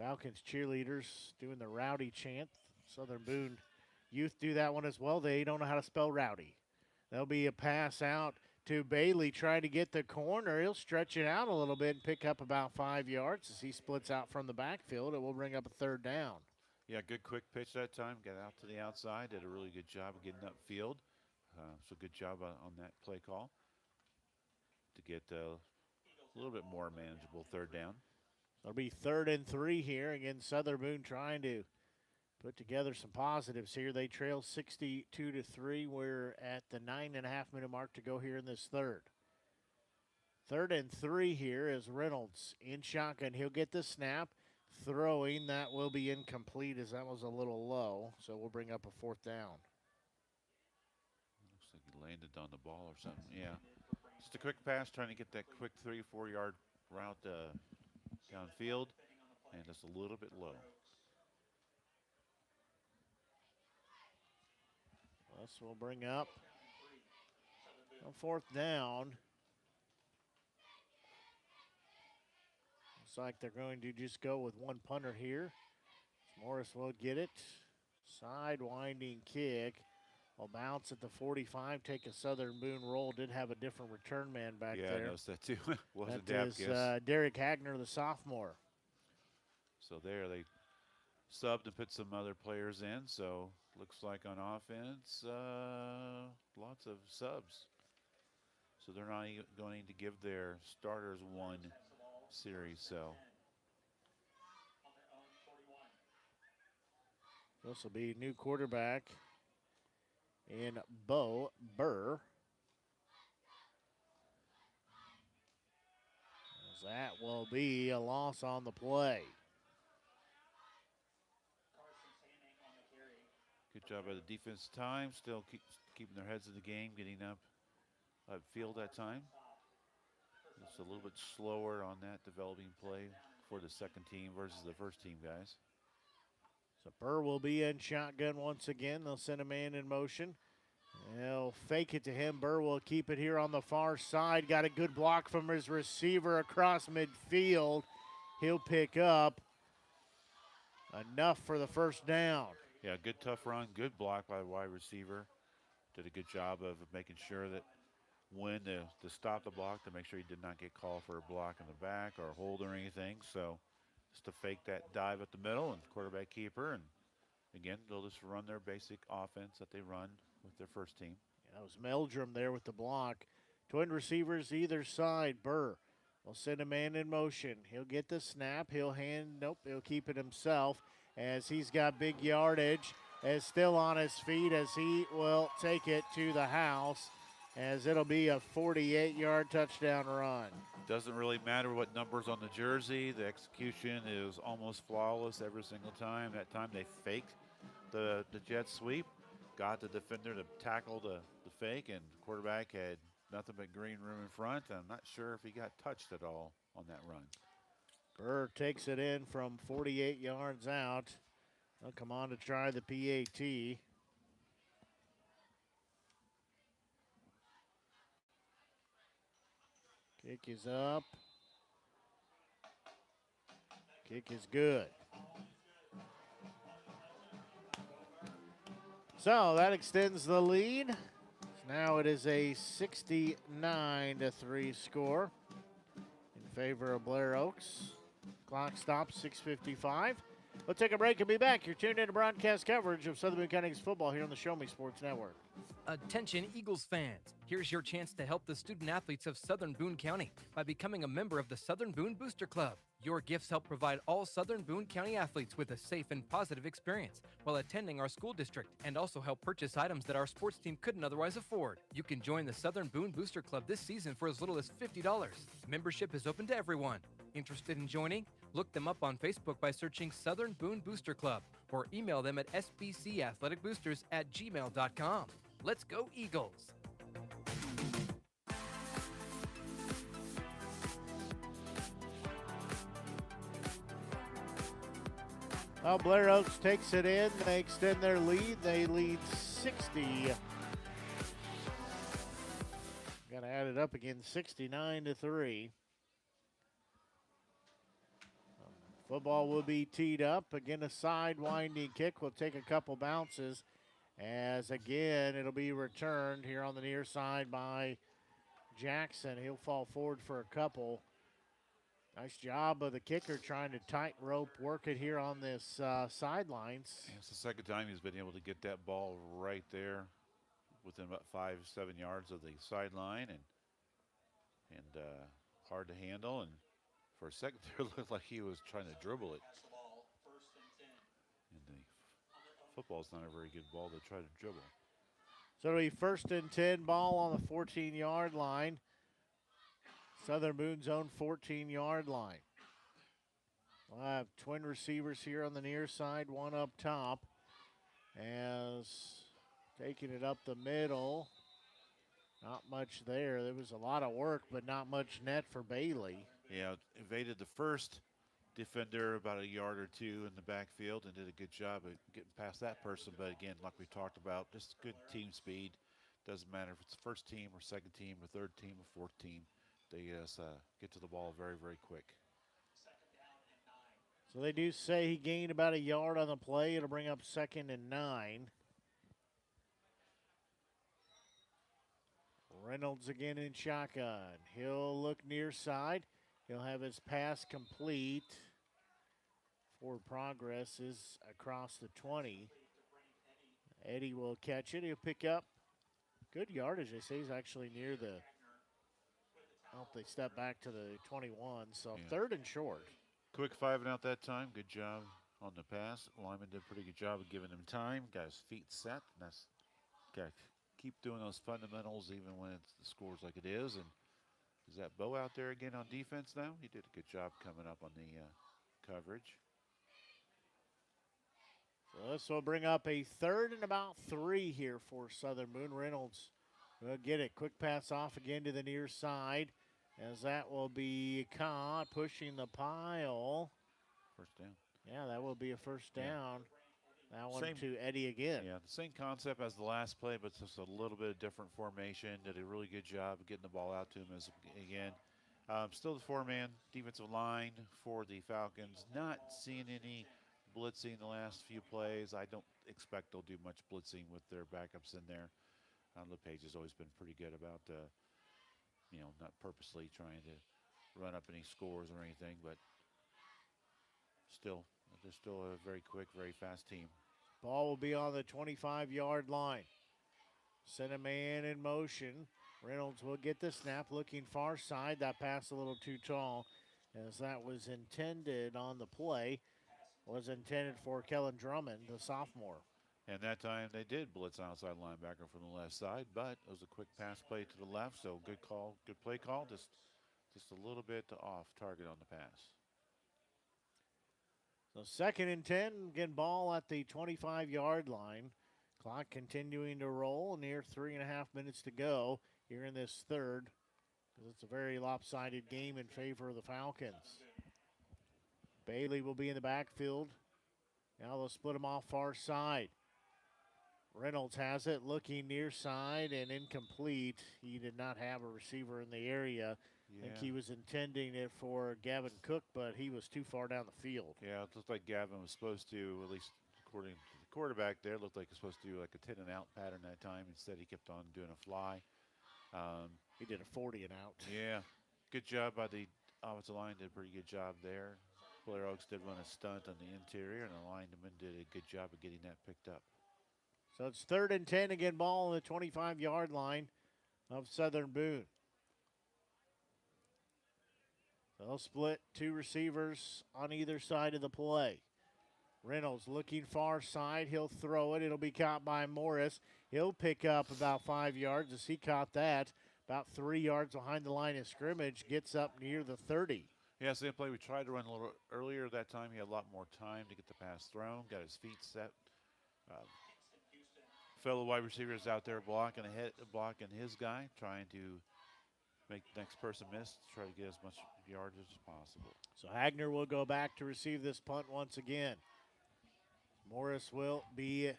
Falcons cheerleaders doing the rowdy chant. Southern Boone youth do that one as well. They don't know how to spell rowdy. There'll be a pass out to Bailey trying to get the corner. He'll stretch it out a little bit and pick up about 5 yards as he splits out from the backfield. It will bring up a 3rd down. Yeah, good quick pitch that time. Got out to the outside. Did a really good job of getting upfield. So good job on that play call to get a little bit more manageable 3rd down. It'll be 3rd and 3 here. Again, Southern Boone trying to put together some positives here. They trail 62-3. We're at the 9.5-minute mark to go here in this 3rd. 3rd and 3 here is Reynolds in shotgun. He'll get the snap. Throwing, that will be incomplete as that was a little low. So we'll bring up a 4th down. Looks like he landed on the ball or something. Yeah. Just a quick pass, trying to get that quick 3-4 yard route downfield, and just a little bit low. This will bring up a 4th down. Looks like they're going to just go with one punter here. Morris will get it. Side winding kick. Will bounce at the 45, take a Southern Boone roll. Did have a different return man back there. Yeah, I noticed that too. Wasn't that is Derek Hagner, the sophomore. So there they subbed and put some other players in. So looks like on offense, lots of subs. So they're not even going to give their starters one series. So this will be new quarterback in Bo Burr. As that will be a loss on the play. Good job by the defense time. Still keeping their heads in the game, getting up field that time. It's a little bit slower on that developing play for the second team versus the first team guys. So Burr will be in shotgun once again. They'll send a man in motion. They'll fake it to him. Burr will keep it here on the far side. Got a good block from his receiver across midfield. He'll pick up enough for the 1st down. Yeah, good tough run, good block by the wide receiver. Did a good job of making sure that when to stop the block, to make sure he did not get called for a block in the back or a hold or anything. So just to fake that dive at the middle and quarterback keeper. And again, they'll just run their basic offense that they run with their first team. Yeah, that was Meldrum there with the block. Twin receivers either side. Burr will send a man in motion. He'll get the snap. He'll keep it himself as he's got big yardage. Is still on his feet as he will take it to the house, as it'll be a 48-yard touchdown run. Doesn't really matter what number's on the jersey. The execution is almost flawless every single time. That time they faked the jet sweep, got the defender to tackle the fake, and the quarterback had nothing but green room in front. I'm not sure if he got touched at all on that run. Burr takes it in from 48 yards out. They'll come on to try the PAT. Kick is up. Kick is good. So that extends the lead. Now it is a 69-3 score in favor of Blair Oaks. Clock stops 6:55. We'll take a break and be back. You're tuned in to broadcast coverage of Southern Boone County Eagles football here on the Show Me Sports Network. Attention Eagles fans, here's your chance to help the student athletes of Southern Boone County by becoming a member of the Southern Boone Booster Club. Your gifts help provide all Southern Boone County athletes with a safe and positive experience while attending our school district, and also help purchase items that our sports team couldn't otherwise afford. You can join the Southern Boone Booster Club this season for as little as $50. Membership is open to everyone. Interested in joining? Look them up on Facebook by searching Southern Boone Booster Club or email them at sbcathleticboosters@gmail.com. Let's go Eagles! Well, Blair Oaks takes it in. They extend their lead. They lead 60. Got to add it up again, 69-3. Football will be teed up. Again, a side winding kick will take a couple bounces. As again, it'll be returned here on the near side by Jackson. He'll fall forward for a couple. Nice job of the kicker trying to tightrope work it here on this sidelines. It's the second time he's been able to get that ball right there within about 5-7 yards of the sideline, and hard to handle. And for a second there, it looked like he was trying to dribble it. And the football's not a very good ball to try to dribble. So it'll be 1st and 10, ball on the 14-yard line. Southern Boone's own 14-yard line. We'll have twin receivers here on the near side, one up top. As taking it up the middle. Not much there. There was a lot of work, but not much net for Bailey. Yeah, evaded the first defender about a yard or two in the backfield and did a good job of getting past that person. But again, like we talked about, just good team speed. Doesn't matter if it's the first team or second team or third team or fourth team. They just get to the ball very, very quick. So they do say he gained about a yard on the play. It'll bring up 2nd and 9. Reynolds again in shotgun. He'll look near side. He'll have his pass complete. Forward progress is across the 20. Eddie will catch it. He'll pick up good yardage. They say he's actually near the, well, they step back to the 21. So yeah. 3rd and short. Quick 5 and out that time. Good job on the pass. Lyman did a pretty good job of giving him time. Got his feet set. And that's got to keep doing those fundamentals even when it's the scores like it is. And is that Bo out there again on defense now? He did a good job coming up on the coverage. So this will bring up a 3rd and about 3 here for Southern Boone. Reynolds will get it. Quick pass off again to the near side. As that will be caught, pushing the pile. First down. Yeah, that will be a first down. Yeah. That one to Eddie again. Yeah, the same concept as the last play, but just a little bit of different formation. Did a really good job of getting the ball out to him again. Still the 4-man defensive line for the Falcons. Not seeing any blitzing the last few plays. I don't expect they'll do much blitzing with their backups in there. LePage has always been pretty good about not purposely trying to run up any scores or anything, but still, they're still a very quick, very fast team. Ball will be on the 25-yard line. Send a man in motion. Reynolds will get the snap, looking far side. That pass a little too tall, as that was intended on the play. Was intended for Kellen Drummond, the sophomore. And that time they did blitz outside linebacker from the left side, but it was a quick pass play to the left, so good call, good play call, just a little bit off target on the pass. So 2nd and 10, again, ball at the 25-yard line. Clock continuing to roll, near 3.5 minutes to go here in this third, because it's a very lopsided game in favor of the Falcons. Bailey will be in the backfield. Now they'll split him off far side. Reynolds has it, looking near side and incomplete. He did not have a receiver in the area. I think he was intending it for Gavin Cook, but he was too far down the field. Yeah, it looked like Gavin was supposed to, at least according to the quarterback there, it looked like he was supposed to do like a 10 and out pattern that time. Instead, he kept on doing a fly. He did a 40 and out. Yeah, good job by the offensive line. Did a pretty good job there. Blair Oaks did run a stunt on the interior, and the lineman did a good job of getting that picked up. So it's 3rd and 10 again, ball on the 25-yard line of Southern Boone. They'll split 2 receivers on either side of the play. Reynolds looking far side. He'll throw it. It'll be caught by Morris. He'll pick up about 5 yards as he caught that. About 3 yards behind the line of scrimmage. Gets up near the 30. Yeah, same play. We tried to run a little earlier that time. He had a lot more time to get the pass thrown. Got his feet set. Fellow wide receivers out there blocking his guy, trying to make the next person miss, try to get as much yardage as possible. So Hagner will go back to receive this punt once again. Morris will be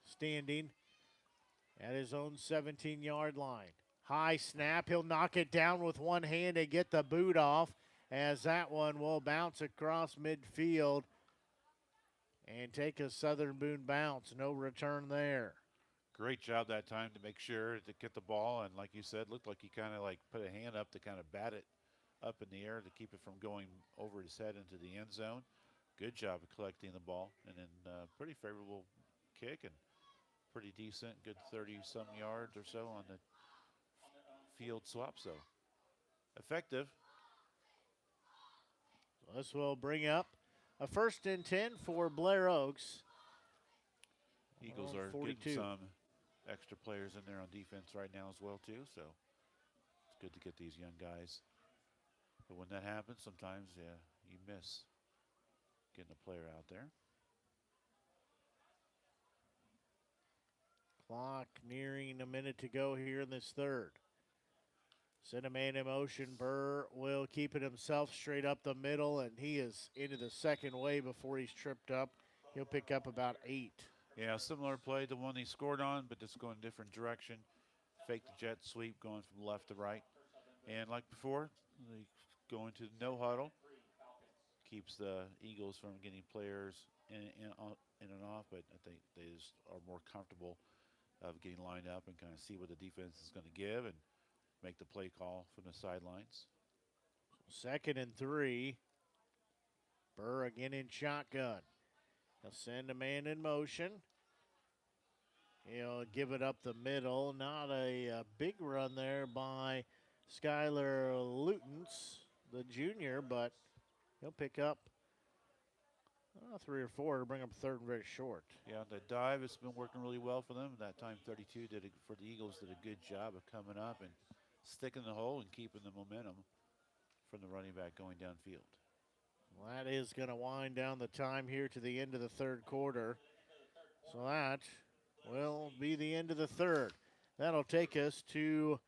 standing at his own 17-yard line. High snap. He'll knock it down with one hand and get the boot off, as that one will bounce across midfield and take a Southern Boone bounce. No return there. Great job that time to make sure to get the ball, and like you said, looked like he kind of like put a hand up to kind of bat it up in the air to keep it from going over his head into the end zone. Good job of collecting the ball, and then pretty favorable kick and pretty decent, good 30-some yards or so on the field swap, so effective. So this will bring up a 1st and 10 for Blair Oaks. Eagles are 42. getting some extra players in there on defense right now as well too, so it's good to get these young guys. But when that happens, sometimes you miss getting a player out there. Clock nearing a minute to go here in this 3rd. Send a man in motion. Burr will keep it himself straight up the middle, and he is into the second wave before he's tripped up. He'll pick up about 8. Yeah, similar play to one he scored on, but just going a different direction. Fake the jet sweep, going from left to right. And like before, going to no huddle. Keeps the Eagles from getting players in and off, but I think they just are more comfortable of getting lined up and kind of see what the defense is going to give and make the play call from the sidelines. 2nd and 3. Burr again in shotgun. He'll send a man in motion. He'll give it up the middle. Not a big run there by Skylar Lutens, the junior, but he'll pick up 3 or 4 to bring up 3rd and very short. Yeah, the dive has been working really well for them. That time 32 for the Eagles did a good job of coming up and sticking the hole and keeping the momentum from the running back going downfield. Well, that is going to wind down the time here to the end of the 3rd quarter. So that will be the end of the 3rd. That'll take us to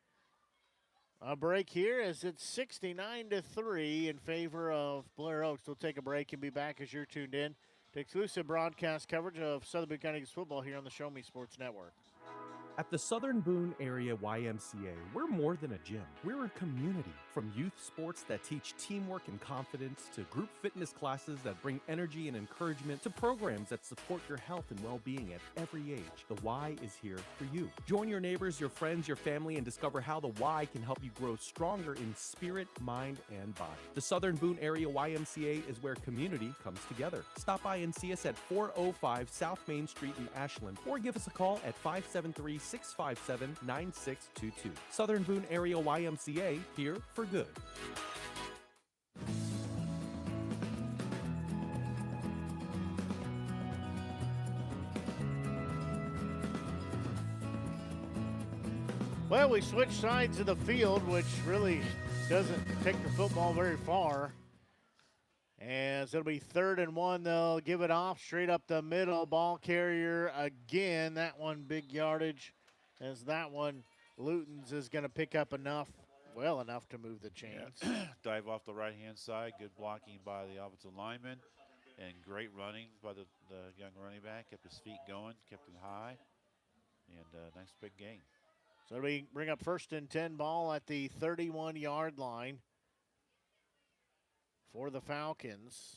a break here as it's 69-3 in favor of Blair Oaks. We'll take a break and be back as you're tuned in to exclusive broadcast coverage of Southern Boone County Eagles football here on the Show Me Sports Network. At the Southern Boone Area YMCA, we're more than a gym. We're a community. From youth sports that teach teamwork and confidence to group fitness classes that bring energy and encouragement to programs that support your health and well-being at every age. The Y is here for you. Join your neighbors, your friends, your family, and discover how the Y can help you grow stronger in spirit, mind, and body. The Southern Boone Area YMCA is where community comes together. Stop by and see us at 405 South Main Street in Ashland, or give us a call at 573-657-9622. Southern Boone Area YMCA, here for good. Well, we switched sides of the field, which really doesn't take the football very far. As it'll be 3rd and 1, they'll give it off straight up the middle. Ball carrier again. That one big yardage, as that one Lutens is going to pick up enough to move the chains. Yeah. Dive off the right-hand side. Good blocking by the offensive lineman. And great running by the young running back. Kept his feet going, kept him high. And nice big gain. So we bring up 1st and 10 ball at the 31-yard line for the Falcons.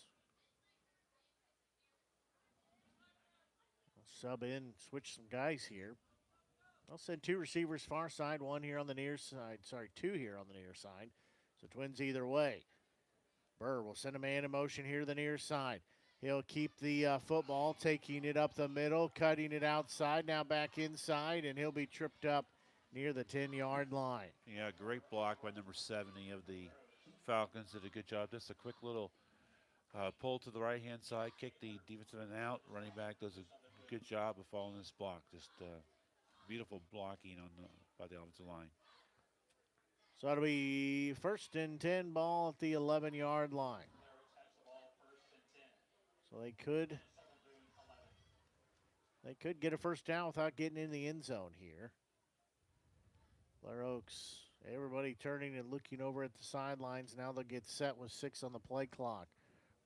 Sub in, switch some guys here. I'll send 2 receivers far side, 1 here on the near side. Sorry, 2 here on the near side. So Twins either way. Burr will send a man in motion here to the near side. He'll keep the football, taking it up the middle, cutting it outside, now back inside, and he'll be tripped up near the 10-yard line. Yeah, great block by number 70 of the Falcons. Did a good job. Just a quick little pull to the right-hand side, kick the defensive end out. Running back does a good job of following this block. Just beautiful blocking by the offensive line. So it'll be 1st and 10 ball at the 11-yard line. So they could get a first down without getting in the end zone here. Blair Oaks, everybody turning and looking over at the sidelines. Now they'll get set with 6 on the play clock.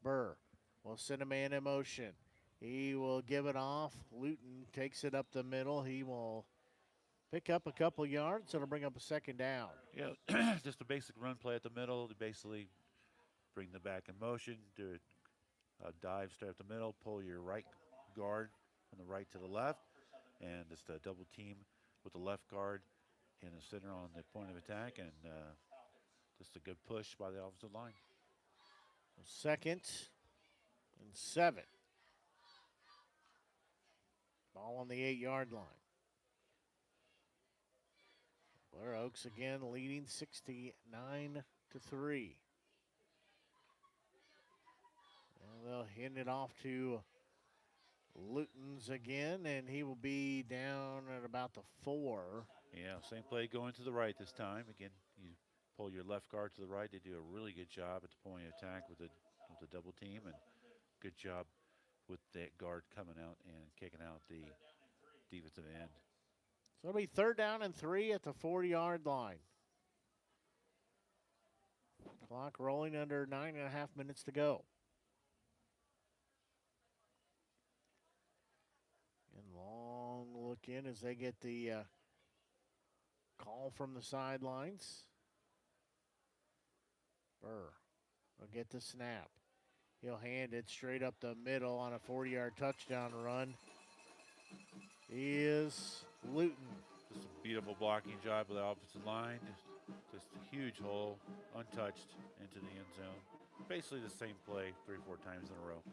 Burr will send a man in motion. He will give it off. Luton takes it up the middle. He will pick up a couple yards. It'll bring up a 2nd down. Yeah, just a basic run play at the middle to basically bring the back in motion, do a dive straight up the middle, pull your right guard from the right to the left, and just a double team with the left guard in the center on the point of attack, and just a good push by the offensive line. 2nd and 7. Ball on the 8-yard line. Blair Oaks again leading 69-3. And they'll hand it off to Luton's again, and he will be down at about the 4. Yeah, same play going to the right this time. Again, you pull your left guard to the right. They do a really good job at the point of attack with the double team, and good job with that guard coming out and kicking out the defensive end. So it'll be 3rd down and 3 at the 40-yard line. Clock rolling under 9.5 minutes to go. And long look in as they get the call from the sidelines. Burr will get the snap. He'll hand it straight up the middle on a 40-yard touchdown run. Is Luton. Just a beautiful blocking job with the offensive line. Just a huge hole, untouched into the end zone. Basically the same play 3-4 times in a row.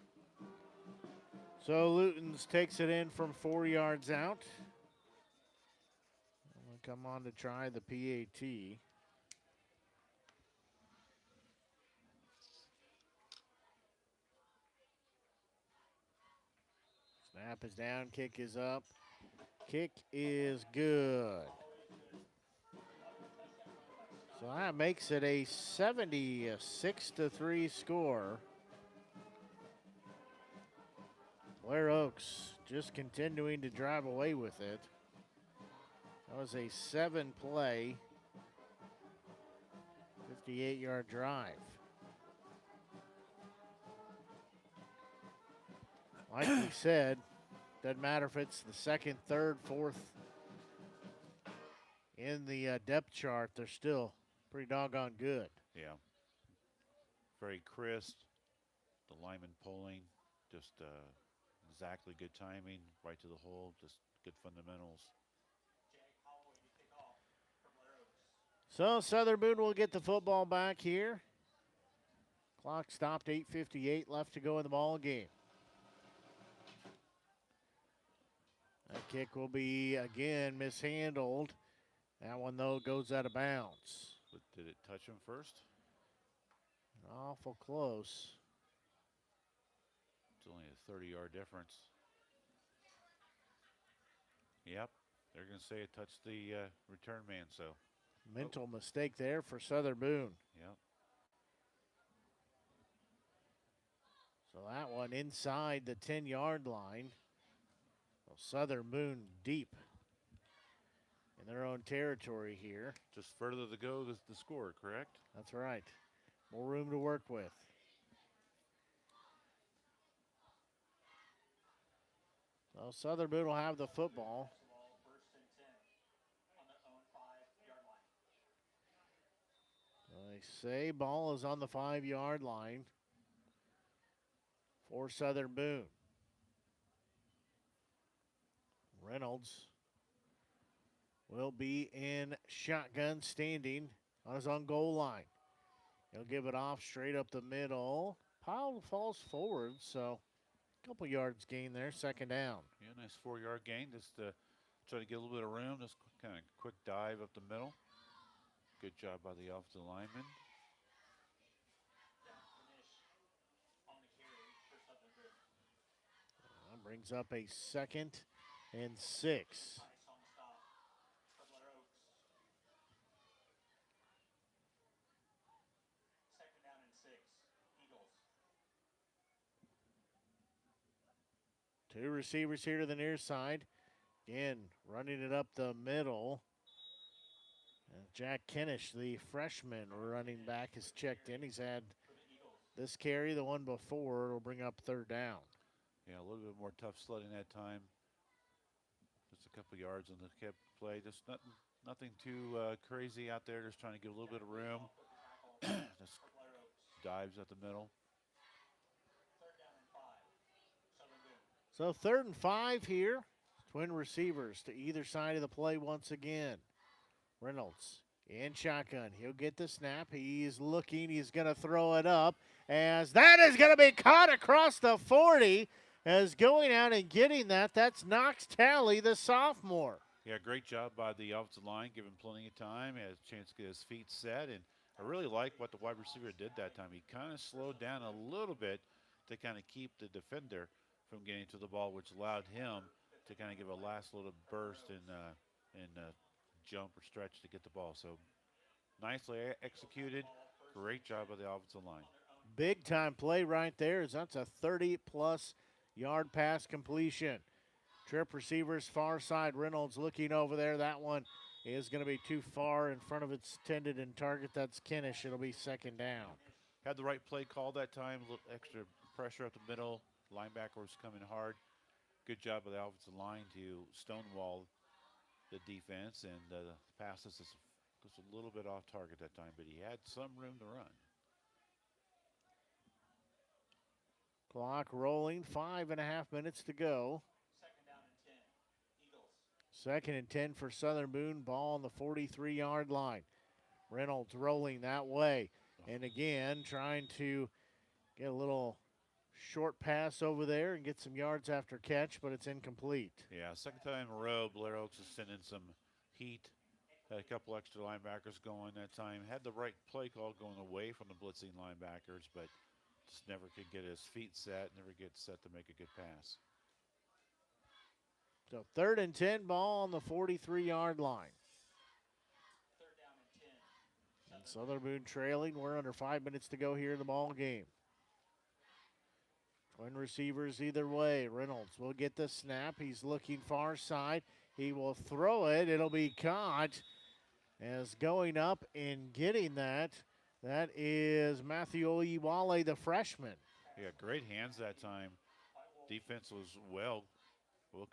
So Luton's takes it in from 4 yards out. We'll come on to try the PAT. Snap is down, kick is up. Kick is good. So that makes it a 76-3 score. Blair Oaks just continuing to drive away with it. That was a 7-play, 58-yard drive. Like we said, doesn't matter if it's the 2nd, 3rd, 4th in the depth chart, they're still pretty doggone good. Yeah. Very crisp. The lineman pulling, just exactly good timing, right to the hole, just good fundamentals. So Southern Boone will get the football back here. Clock stopped, 8:58 left to go in the ball game. That kick will be, again, mishandled. That one, though, goes out of bounds. But did it touch him first? Awful close. It's only a 30-yard difference. Yep, they're going to say it touched the return man, so. Mental mistake there for Southern Boone. Yep. So that one inside the 10-yard line. Well, Southern Boone deep in their own territory here. Just further to go the score, correct? That's right. More room to work with. So Southern Boone will have the football. They say ball is on the 5-yard line for Southern Boone. Reynolds will be in shotgun standing on his own goal line. He'll give it off straight up the middle. Pile falls forward, so a couple yards gain there, second down. Yeah, nice 4-yard gain. Just to try to get a little bit of room. Just kind of quick dive up the middle. Good job by the offensive lineman. That brings up a 2nd and 6. Two receivers here to the near side. Again, running it up the middle. And Jack Kennish, the freshman running back, has checked in. He's had this carry, the one before. It'll bring up third down. Yeah, a little bit more tough sledding that time. Just a couple yards on the kept play. Just nothing too crazy out there. Just trying to give a little bit of room. Just dives at the middle. So 3rd and 5 here. Twin receivers to either side of the play once again. Reynolds in shotgun. He'll get the snap. He's looking. He's going to throw it up. As that is going to be caught across the 40. As going out and getting that, that's Knox Talley, the sophomore. Yeah, great job by the offensive line, giving plenty of time. He had a chance to get his feet set. And I really like what the wide receiver did that time. He kind of slowed down a little bit to kind of keep the defender from getting to the ball, which allowed him to kind of give a last little burst and jump or stretch to get the ball. So nicely executed. Great job by the offensive line. Big time play right there, as that's a 30-plus yard pass completion. Trip receivers far side. Reynolds looking over there. That one is going to be too far in front of its intended and target. That's Kennish. It'll be second down. Had the right play call that time. A little extra pressure up the middle. Linebacker was coming hard. Good job by the offensive line to stonewall the defense, and the pass is just a little bit off target that time, but he had some room to run. Clock rolling, 5.5 minutes to go. 2nd and 10 for Southern Boone. Ball on the 43-yard line. Reynolds rolling that way. And again, trying to get a little short pass over there and get some yards after catch, but it's incomplete. Yeah, second time in a row, Blair Oaks is sending some heat. Had a couple extra linebackers going that time. Had the right play call going away from the blitzing linebackers, but just never could get his feet set, never get set to make a good pass. So 3rd and 10, ball on the 43-yard line. And Southern Boone trailing. We're under 5 minutes to go here in the ball game. Twin receivers either way. Reynolds will get the snap. He's looking far side. He will throw it. It'll be caught. As going up and getting that is Matthew Oyiwale, the freshman. Yeah, great hands that time. Defense was well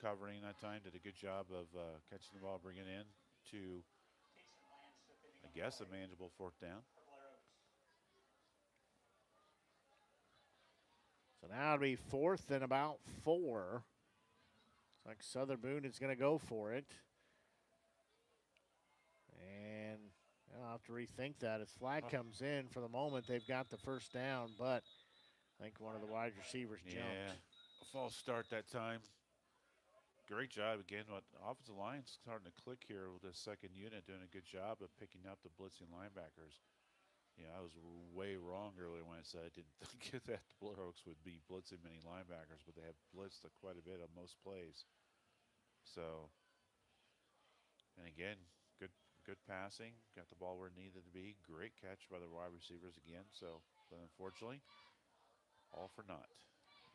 covering that time. Did a good job of catching the ball, bringing it in to, I guess, a manageable 4th down. So now it'll be 4th and about 4. Looks like Southern Boone is going to go for it. And I'll have to rethink that. As flag comes in, for the moment, they've got the first down, but I think one of the wide receivers jumped. Yeah, a false start that time. Great job again. What offensive line's starting to click here with the second unit, doing a good job of picking up the blitzing linebackers. Yeah, I was way wrong earlier when I said I didn't think that the Blair Oaks would be blitzing many linebackers, but they have blitzed quite a bit on most plays. So, and again, good passing, got the ball where it needed to be. Great catch by the wide receivers again. So, but unfortunately, all for naught.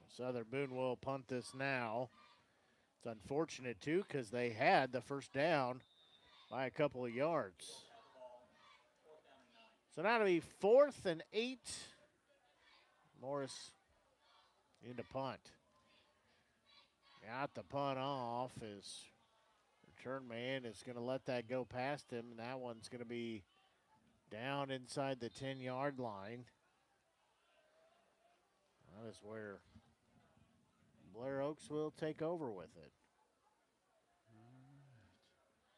Southern Boone will punt this now. It's unfortunate, too, because they had the first down by a couple of yards. So now it'll be 4th and 8. Morris into punt. Got the punt off. His return man is going to let that go past him, and that one's going to be down inside the 10-yard line. That is where Blair Oaks will take over with it.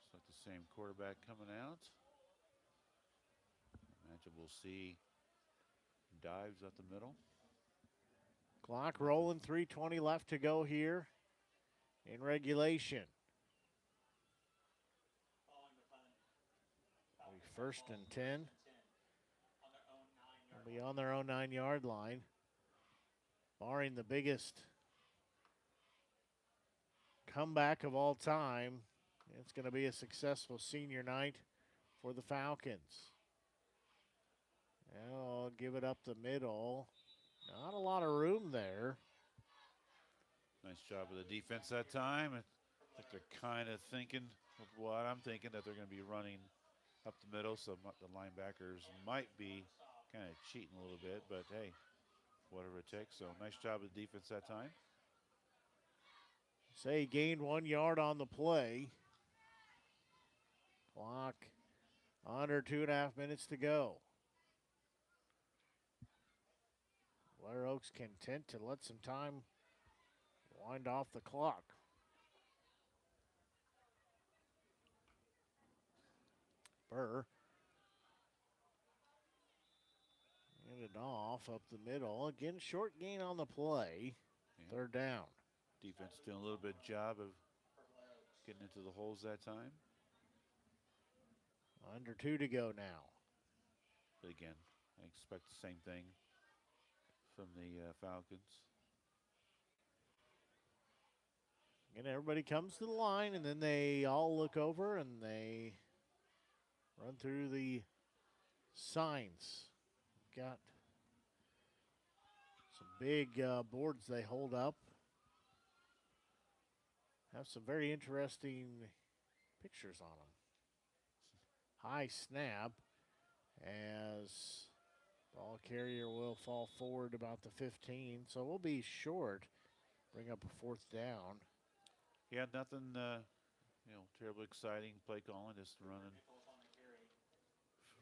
It's like the same quarterback coming out. Imagine we'll see dives up the middle. Clock rolling, 3:20 left to go here in regulation. First and 10. They'll be on their own 9-yard line. Barring the biggest comeback of all time, it's going to be a successful senior night for the Falcons. I'll give it up the middle. Not a lot of room there. Nice job of the defense that time. I think they're kind of thinking of what I'm thinking, that they're going to be running up the middle, so the linebackers might be kind of cheating a little bit, but hey, whatever it takes. So nice job of the defense that time. Say gained 1 yard on the play. Clock under 2.5 minutes to go. Blair Oaks content to let some time wind off the clock. Burr handed off up the middle. Again, short gain on the play. Yeah. 3rd down. Defense doing a little bit job of getting into the holes that time. Under 2 to go now. But again, I expect the same thing from the Falcons. And everybody comes to the line, and then they all look over and they run through the signs. Got some big boards they hold up. Have some very interesting pictures on them. High snap as ball carrier will fall forward about the 15. So we'll be short. Bring up a 4th down. Yeah, nothing, terribly exciting play calling. Just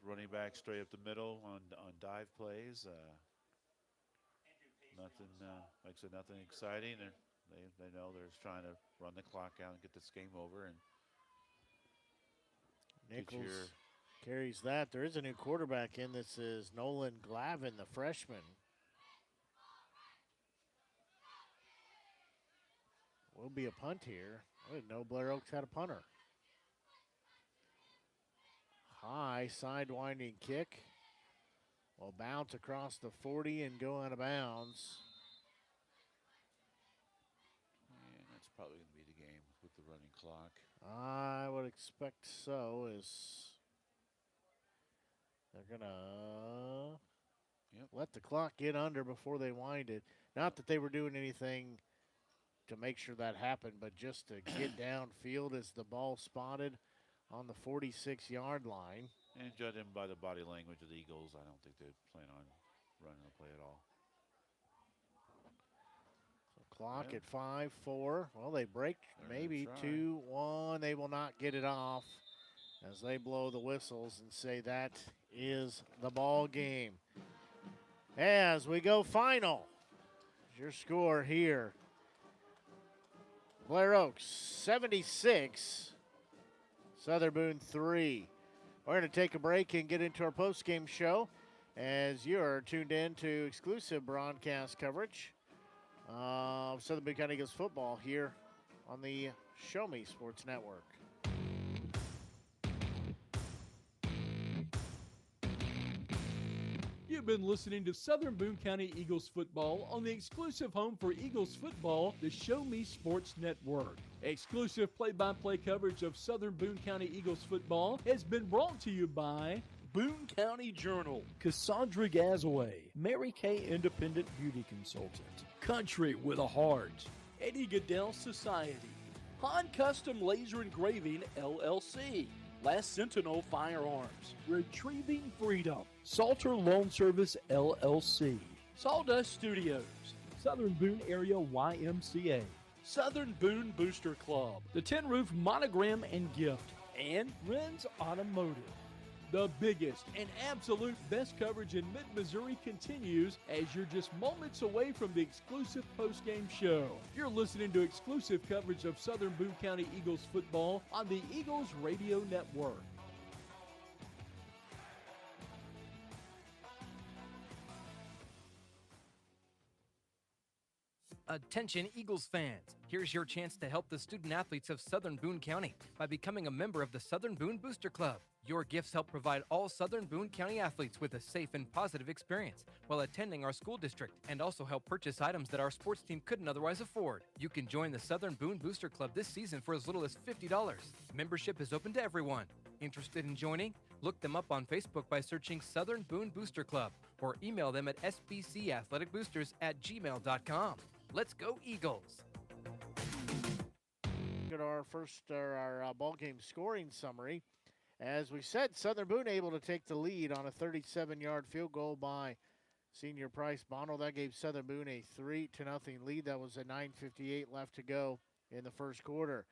running back straight up the middle on dive plays. Nothing, like I said, nothing exciting. They know they're just trying to run the clock out and get this game over. And Nichols carries that. There is a new quarterback in. This is Nolan Glavin, the freshman. Will be a punt here. I didn't know Blair Oaks had a punter. High sidewinding kick. Will bounce across the 40 and go out of bounds. And that's probably going to be the game with the running clock. I would expect so, as they're going to let the clock get under before they wind it. Not that they were doing anything to make sure that happened, but just to get downfield as the ball spotted on the 46-yard line. And judging by the body language of the Eagles, I don't think they plan on running the play at all. So clock at 5-4. Well, they break maybe 2-1. They will not get it off as they blow the whistles and say that is the ball game. As we go final, your score here. Blair Oaks 76, Southern Boone 3. We're going to take a break and get into our post-game show as you're tuned in to exclusive broadcast coverage of Southern Boone County Eagles football here on the Show Me Sports Network. You've been listening to Southern Boone County Eagles football on the exclusive home for Eagles football, the Show Me Sports Network. Exclusive play-by-play coverage of Southern Boone County Eagles football has been brought to you by Boone County Journal, Cassandra Gazaway, Mary Kay Independent Beauty Consultant, Country with a Heart, Eddie Goodell Society, Han Custom Laser Engraving LLC, Last Sentinel Firearms, Retrieving Freedom, Salter Loan Service LLC, Sawdust Studios, Southern Boone Area YMCA, Southern Boone Booster Club, the Tin Roof Monogram and Gift, and Ren's Automotive. The biggest and absolute best coverage in mid-Missouri continues as you're just moments away from the exclusive post-game show. You're listening to exclusive coverage of Southern Boone County Eagles football on the Eagles Radio Network. Attention Eagles fans, here's your chance to help the student athletes of Southern Boone County by becoming a member of the Southern Boone Booster Club. Your gifts help provide all Southern Boone County athletes with a safe and positive experience while attending our school district, and also help purchase items that our sports team couldn't otherwise afford. You can join the Southern Boone Booster Club this season for as little as $50. Membership is open to everyone. Interested in joining? Look them up on Facebook by searching Southern Boone Booster Club or email them at sbcathleticboosters@gmail.com. Let's go Eagles! At our ball game scoring summary. As we said, Southern Boone able to take the lead on a 37-yard field goal by senior Price Bono. That gave Southern Boone a 3-0 lead. That was a 9:58 left to go in the first quarter.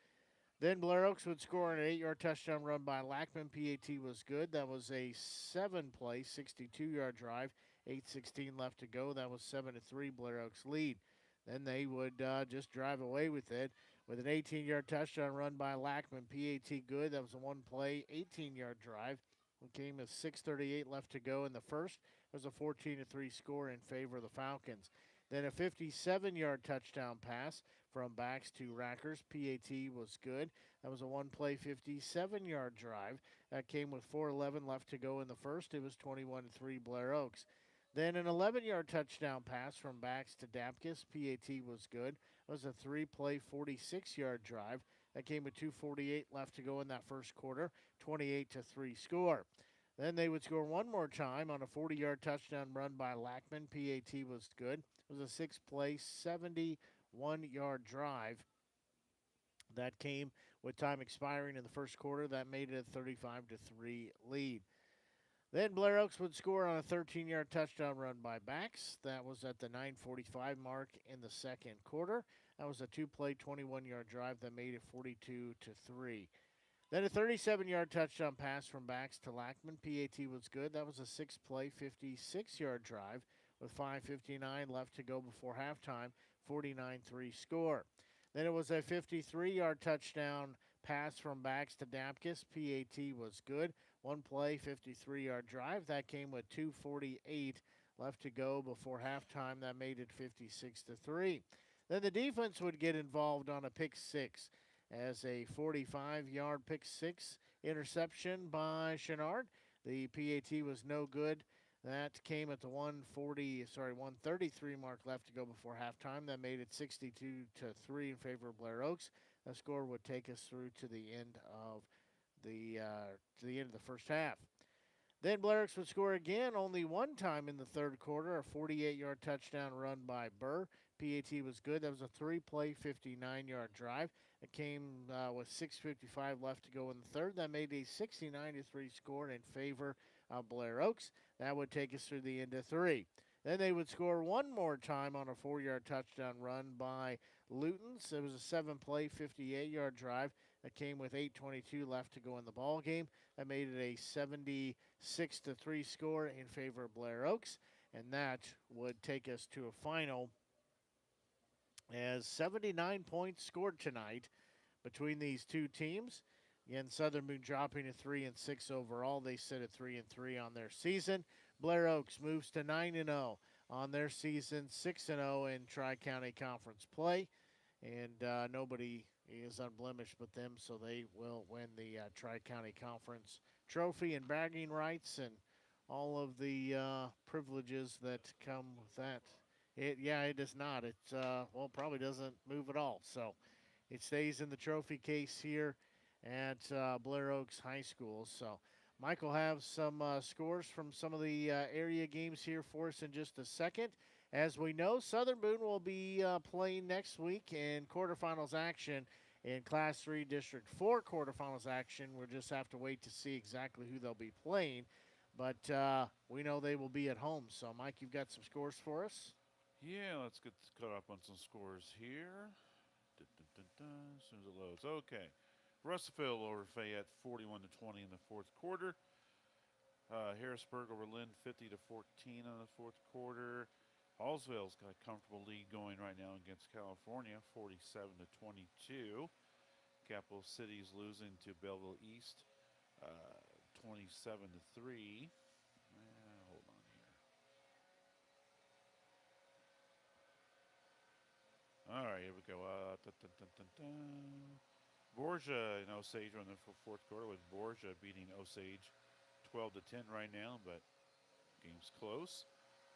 Then Blair Oaks would score an 8-yard touchdown run by Lackman. PAT was good. That was a 7-play, 62-yard drive. 8:16 left to go. That was 7-3 Blair Oaks lead. Then they would just drive away with it with an 18-yard touchdown run by Lackman. PAT good. That was a 1-play, 18-yard drive. It came with 6:38 left to go in the first. It was a 14-3 score in favor of the Falcons. Then a 57-yard touchdown pass from backs to Rackers. PAT was good. That was a 1-play, 57-yard drive. That came with 4:11 left to go in the first. It was 21-3 Blair Oaks. Then an 11-yard touchdown pass from backs to Dapkus. PAT was good. It was a 3-play, 46-yard drive. That came with 2:48 left to go in that first quarter. 28-3 score. Then they would score one more time on a 40-yard touchdown run by Lackman. PAT was good. It was a 6-play, 71-yard drive. That came with time expiring in the first quarter. That made it a 35-3 lead. Then Blair Oaks would score on a 13-yard touchdown run by backs. That was at the 9:45 mark in the second quarter. That was a 2-play, 21-yard drive that made it 42-3. Then a 37-yard touchdown pass from backs to Lackman. PAT was good. That was a 6-play, 56-yard drive with 5:59 left to go before halftime. 49-3 score. Then it was a 53-yard touchdown pass from backs to Dapkus. PAT was good. 1-play, 53-yard drive. That came with 2:48 left to go before halftime. That made it 56-3. Then the defense would get involved on a pick six as a 45-yard pick six interception by Chenard. The PAT was no good. That came at the 133 mark left to go before halftime. That made it 62-3 in favor of Blair Oaks. That score would take us through to the end of the first half. Then Blair Oaks would score again only one time in the third quarter, a 48-yard touchdown run by Burr. PAT was good. That was a 3-play, 59-yard drive. It came with 6:55 left to go in the third. That made a 69-3 score in favor of Blair Oaks. That would take us through the end of three. Then they would score one more time on a 4-yard touchdown run by Lutens. It was a 7-play, 58-yard drive that came with 8:22 left to go in the ball game. That made it a 76-3 score in favor of Blair Oaks, and that would take us to a final as 79 points scored tonight between these two teams. Again, Southern Boone dropping to 3-6 overall. They sit at 3-3 on their season. Blair Oaks moves to 9-0 on their season, 6-0 in Tri-County Conference play. And nobody is unblemished but them, so they will win the Tri-County Conference trophy and bragging rights and all of the privileges that come with that. It does not. It probably doesn't move at all. So it stays in the trophy case here at Blair Oaks High School. So Mike will have some scores from some of the area games here for us in just a second. As we know, Southern Boone will be playing next week in quarterfinals action in Class 3 District 4 quarterfinals action. We'll just have to wait to see exactly who they'll be playing. But we know they will be at home. So, Mike, you've got some scores for us? Yeah, let's get caught up on some scores here. As soon as it loads. Okay. Russellville over Fayette 41-20 in the fourth quarter. Harrisburg over Lynn 50-14 in the fourth quarter. Hallsville's got a comfortable lead going right now against California, 47-22. Capital City's losing to Belleville East, 27-3. Hold on here. All right, here we go. Borgia and Osage are in the fourth quarter, with Borgia beating Osage 12-10 right now, but game's close.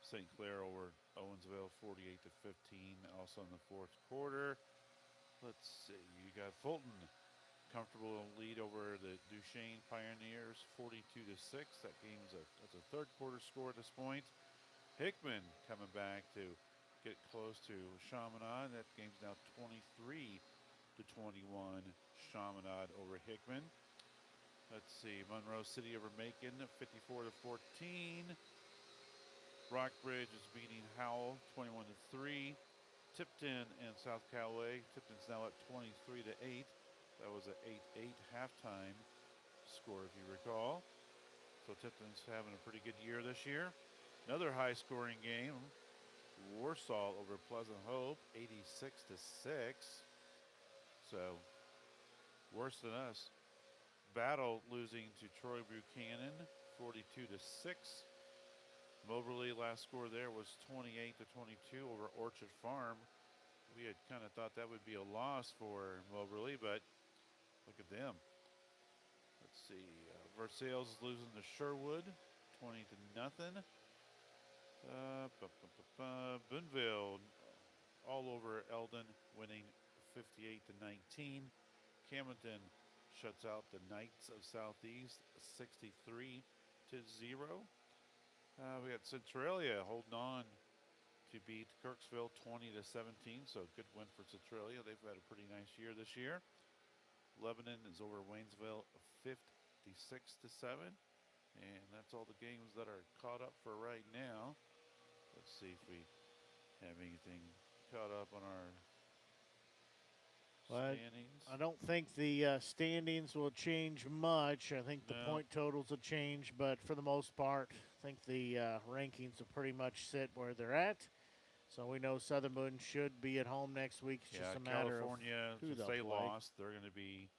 St. Clair over Owensville 48-15, also in the fourth quarter. Let's see, you got Fulton, comfortable lead over the Duchesne Pioneers 42-6. That's a third quarter score at this point. Hickman coming back to get close to Chaminade. That game's now 23-21. Chaminade over Hickman. Let's see, Monroe City over Macon 54-14. Rockbridge is beating Howell 21-3. Tipton and South Callaway. Tipton's now at 23-8. That was an 8-8 halftime score, if you recall. So Tipton's having a pretty good year this year. Another high-scoring game. Warsaw over Pleasant Hope, 86-6. So worse than us. Battle losing to Troy Buchanan, 42-6. Moberly, last score there was 28-22 over Orchard Farm. We had kind of thought that would be a loss for Moberly, but look at them. Let's see. Versailles is losing to Sherwood, 20-0. Booneville all over Eldon, winning 58-19. Camden shuts out the Knights of Southeast, 63-0. We got Centralia holding on to beat Kirksville 20-17, so good win for Centralia. They've had a pretty nice year this year. Lebanon is over Waynesville 56-7, and that's all the games that are caught up for right now. Let's see if we have anything caught up on our standings. I don't think the standings will change much. I think the point totals will change, but for the most part, I think the rankings will pretty much sit where they're at. So we know Southern Boone should be at home next week. It's just a matter California, of who since they'll they play. lost, they're going to be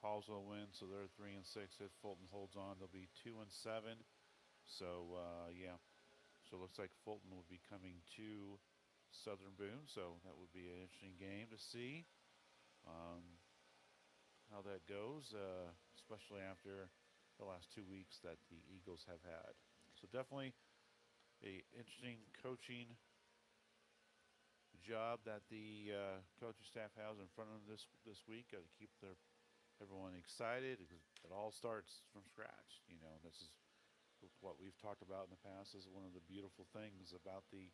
Hallsville win, so they're 3-6. If Fulton holds on, they'll be 2-7. So yeah. So it looks like Fulton will be coming to Southern Boone, so that would be an interesting game to see how that goes, especially after the last 2 weeks that the Eagles have had. So definitely a interesting coaching job that the coaching staff has in front of them this week. Got to keep everyone excited because it all starts from scratch. You know, this is what we've talked about in the past. Is one of the beautiful things about the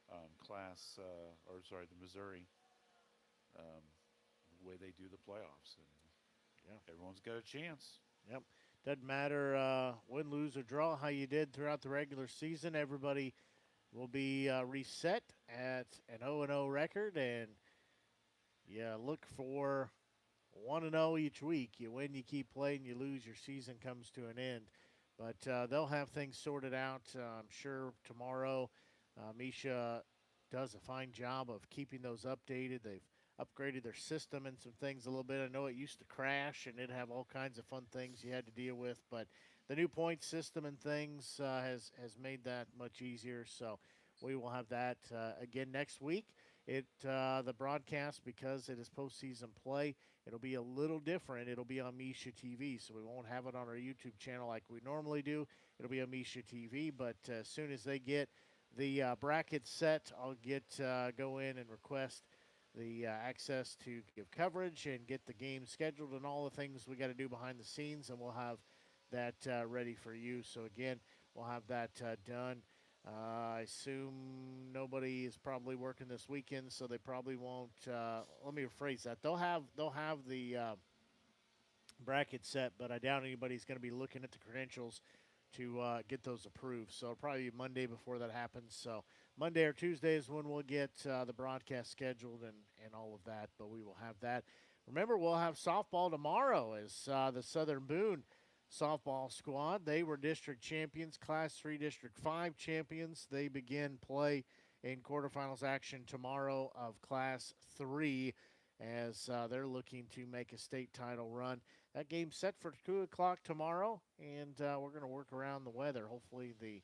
the Missouri way they do the playoffs. And everyone's got a chance. Yep. Doesn't matter win, lose, or draw, how you did throughout the regular season. Everybody will be reset at an 0-0 record, and look for 1-0 each week. You win, you keep playing, you lose, your season comes to an end. But they'll have things sorted out, I'm sure, tomorrow. Misha does a fine job of keeping those updated. They've upgraded their system and some things a little bit. I know it used to crash, and it'd have all kinds of fun things you had to deal with. But the new point system and things has made that much easier. So we will have that again next week. The broadcast, because it is postseason play, it'll be a little different. It'll be on Misha TV, so we won't have it on our YouTube channel like we normally do. It'll be on Misha TV, but as soon as they get the bracket set, I'll go in and request the access to give coverage and get the game scheduled and all the things we got to do behind the scenes, and we'll have that ready for you. So again, we'll have that done. I assume nobody is probably working this weekend, so they probably won't. Let me rephrase that. They'll have the bracket set, but I doubt anybody's going to be looking at the credentials to get those approved. So it'll probably be Monday before that happens. So Monday or Tuesday is when we'll get the broadcast scheduled and all of that, but we will have that. Remember, we'll have softball tomorrow as the Southern Boone softball squad. They were district champions, Class 3 District 5 champions. They begin play in quarterfinals action tomorrow of Class 3 as they're looking to make a state title run. That game's set for 2 o'clock tomorrow, and we're going to work around the weather. Hopefully the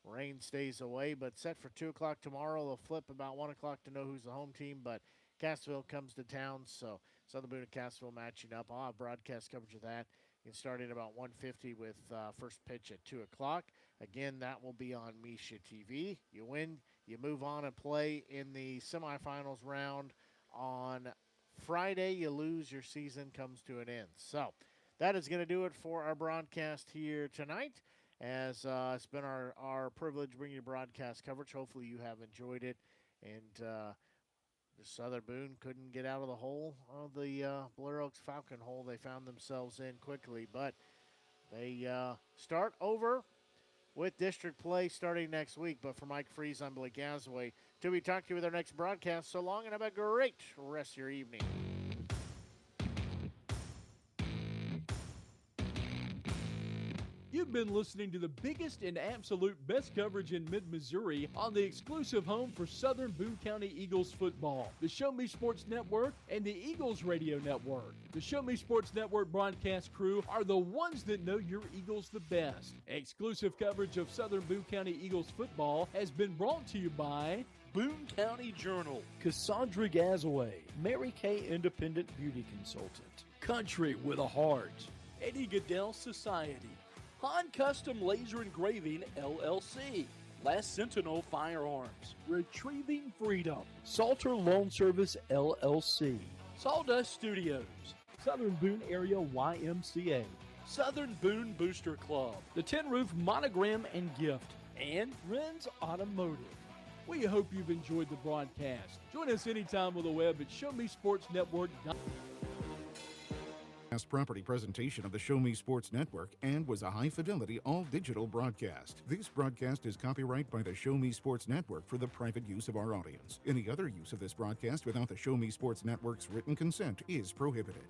rain stays away, but set for 2 o'clock tomorrow. They'll flip about 1 o'clock to know who's the home team, but Cassville comes to town, so Southern Boone and Cassville matching up. I'll have broadcast coverage of that. Starting about 1:50 with first pitch at 2 o'clock. Again, that will be on Misha TV. You win, you move on and play in the semifinals round on Friday. You lose, your season comes to an end. So that is going to do it for our broadcast here tonight. As it's been our privilege bringing you broadcast coverage. Hopefully you have enjoyed it. And the Southern Boone couldn't get out of the hole of the Blair Oaks Falcon hole they found themselves in quickly. But they start over with district play starting next week. But for Mike Freeze, I'm Blake Gasaway. Till we talk to you with our next broadcast, so long and have a great rest of your evening. You've been listening to the biggest and absolute best coverage in mid-Missouri on the exclusive home for Southern Boone County Eagles football, the Show Me Sports Network and the Eagles Radio Network. The Show Me Sports Network broadcast crew are the ones that know your Eagles the best. Exclusive coverage of Southern Boone County Eagles football has been brought to you by Boone County Journal, Cassandra Gazaway, Mary Kay Independent Beauty Consultant, Country with a Heart, Eddie Goodell Society, Han Custom Laser Engraving, LLC, Last Sentinel Firearms, Retrieving Freedom, Salter Loan Service, LLC, Sawdust Studios, Southern Boone Area YMCA, Southern Boone Booster Club, the Tin Roof Monogram and Gift, and Ren's Automotive. We hope you've enjoyed the broadcast. Join us anytime on the web at ShowMeSportsNetwork.com. Property presentation of the Show Me Sports Network and was a high-fidelity, all-digital broadcast. This broadcast is copyright by the Show Me Sports Network for the private use of our audience. Any other use of this broadcast without the Show Me Sports Network's written consent is prohibited.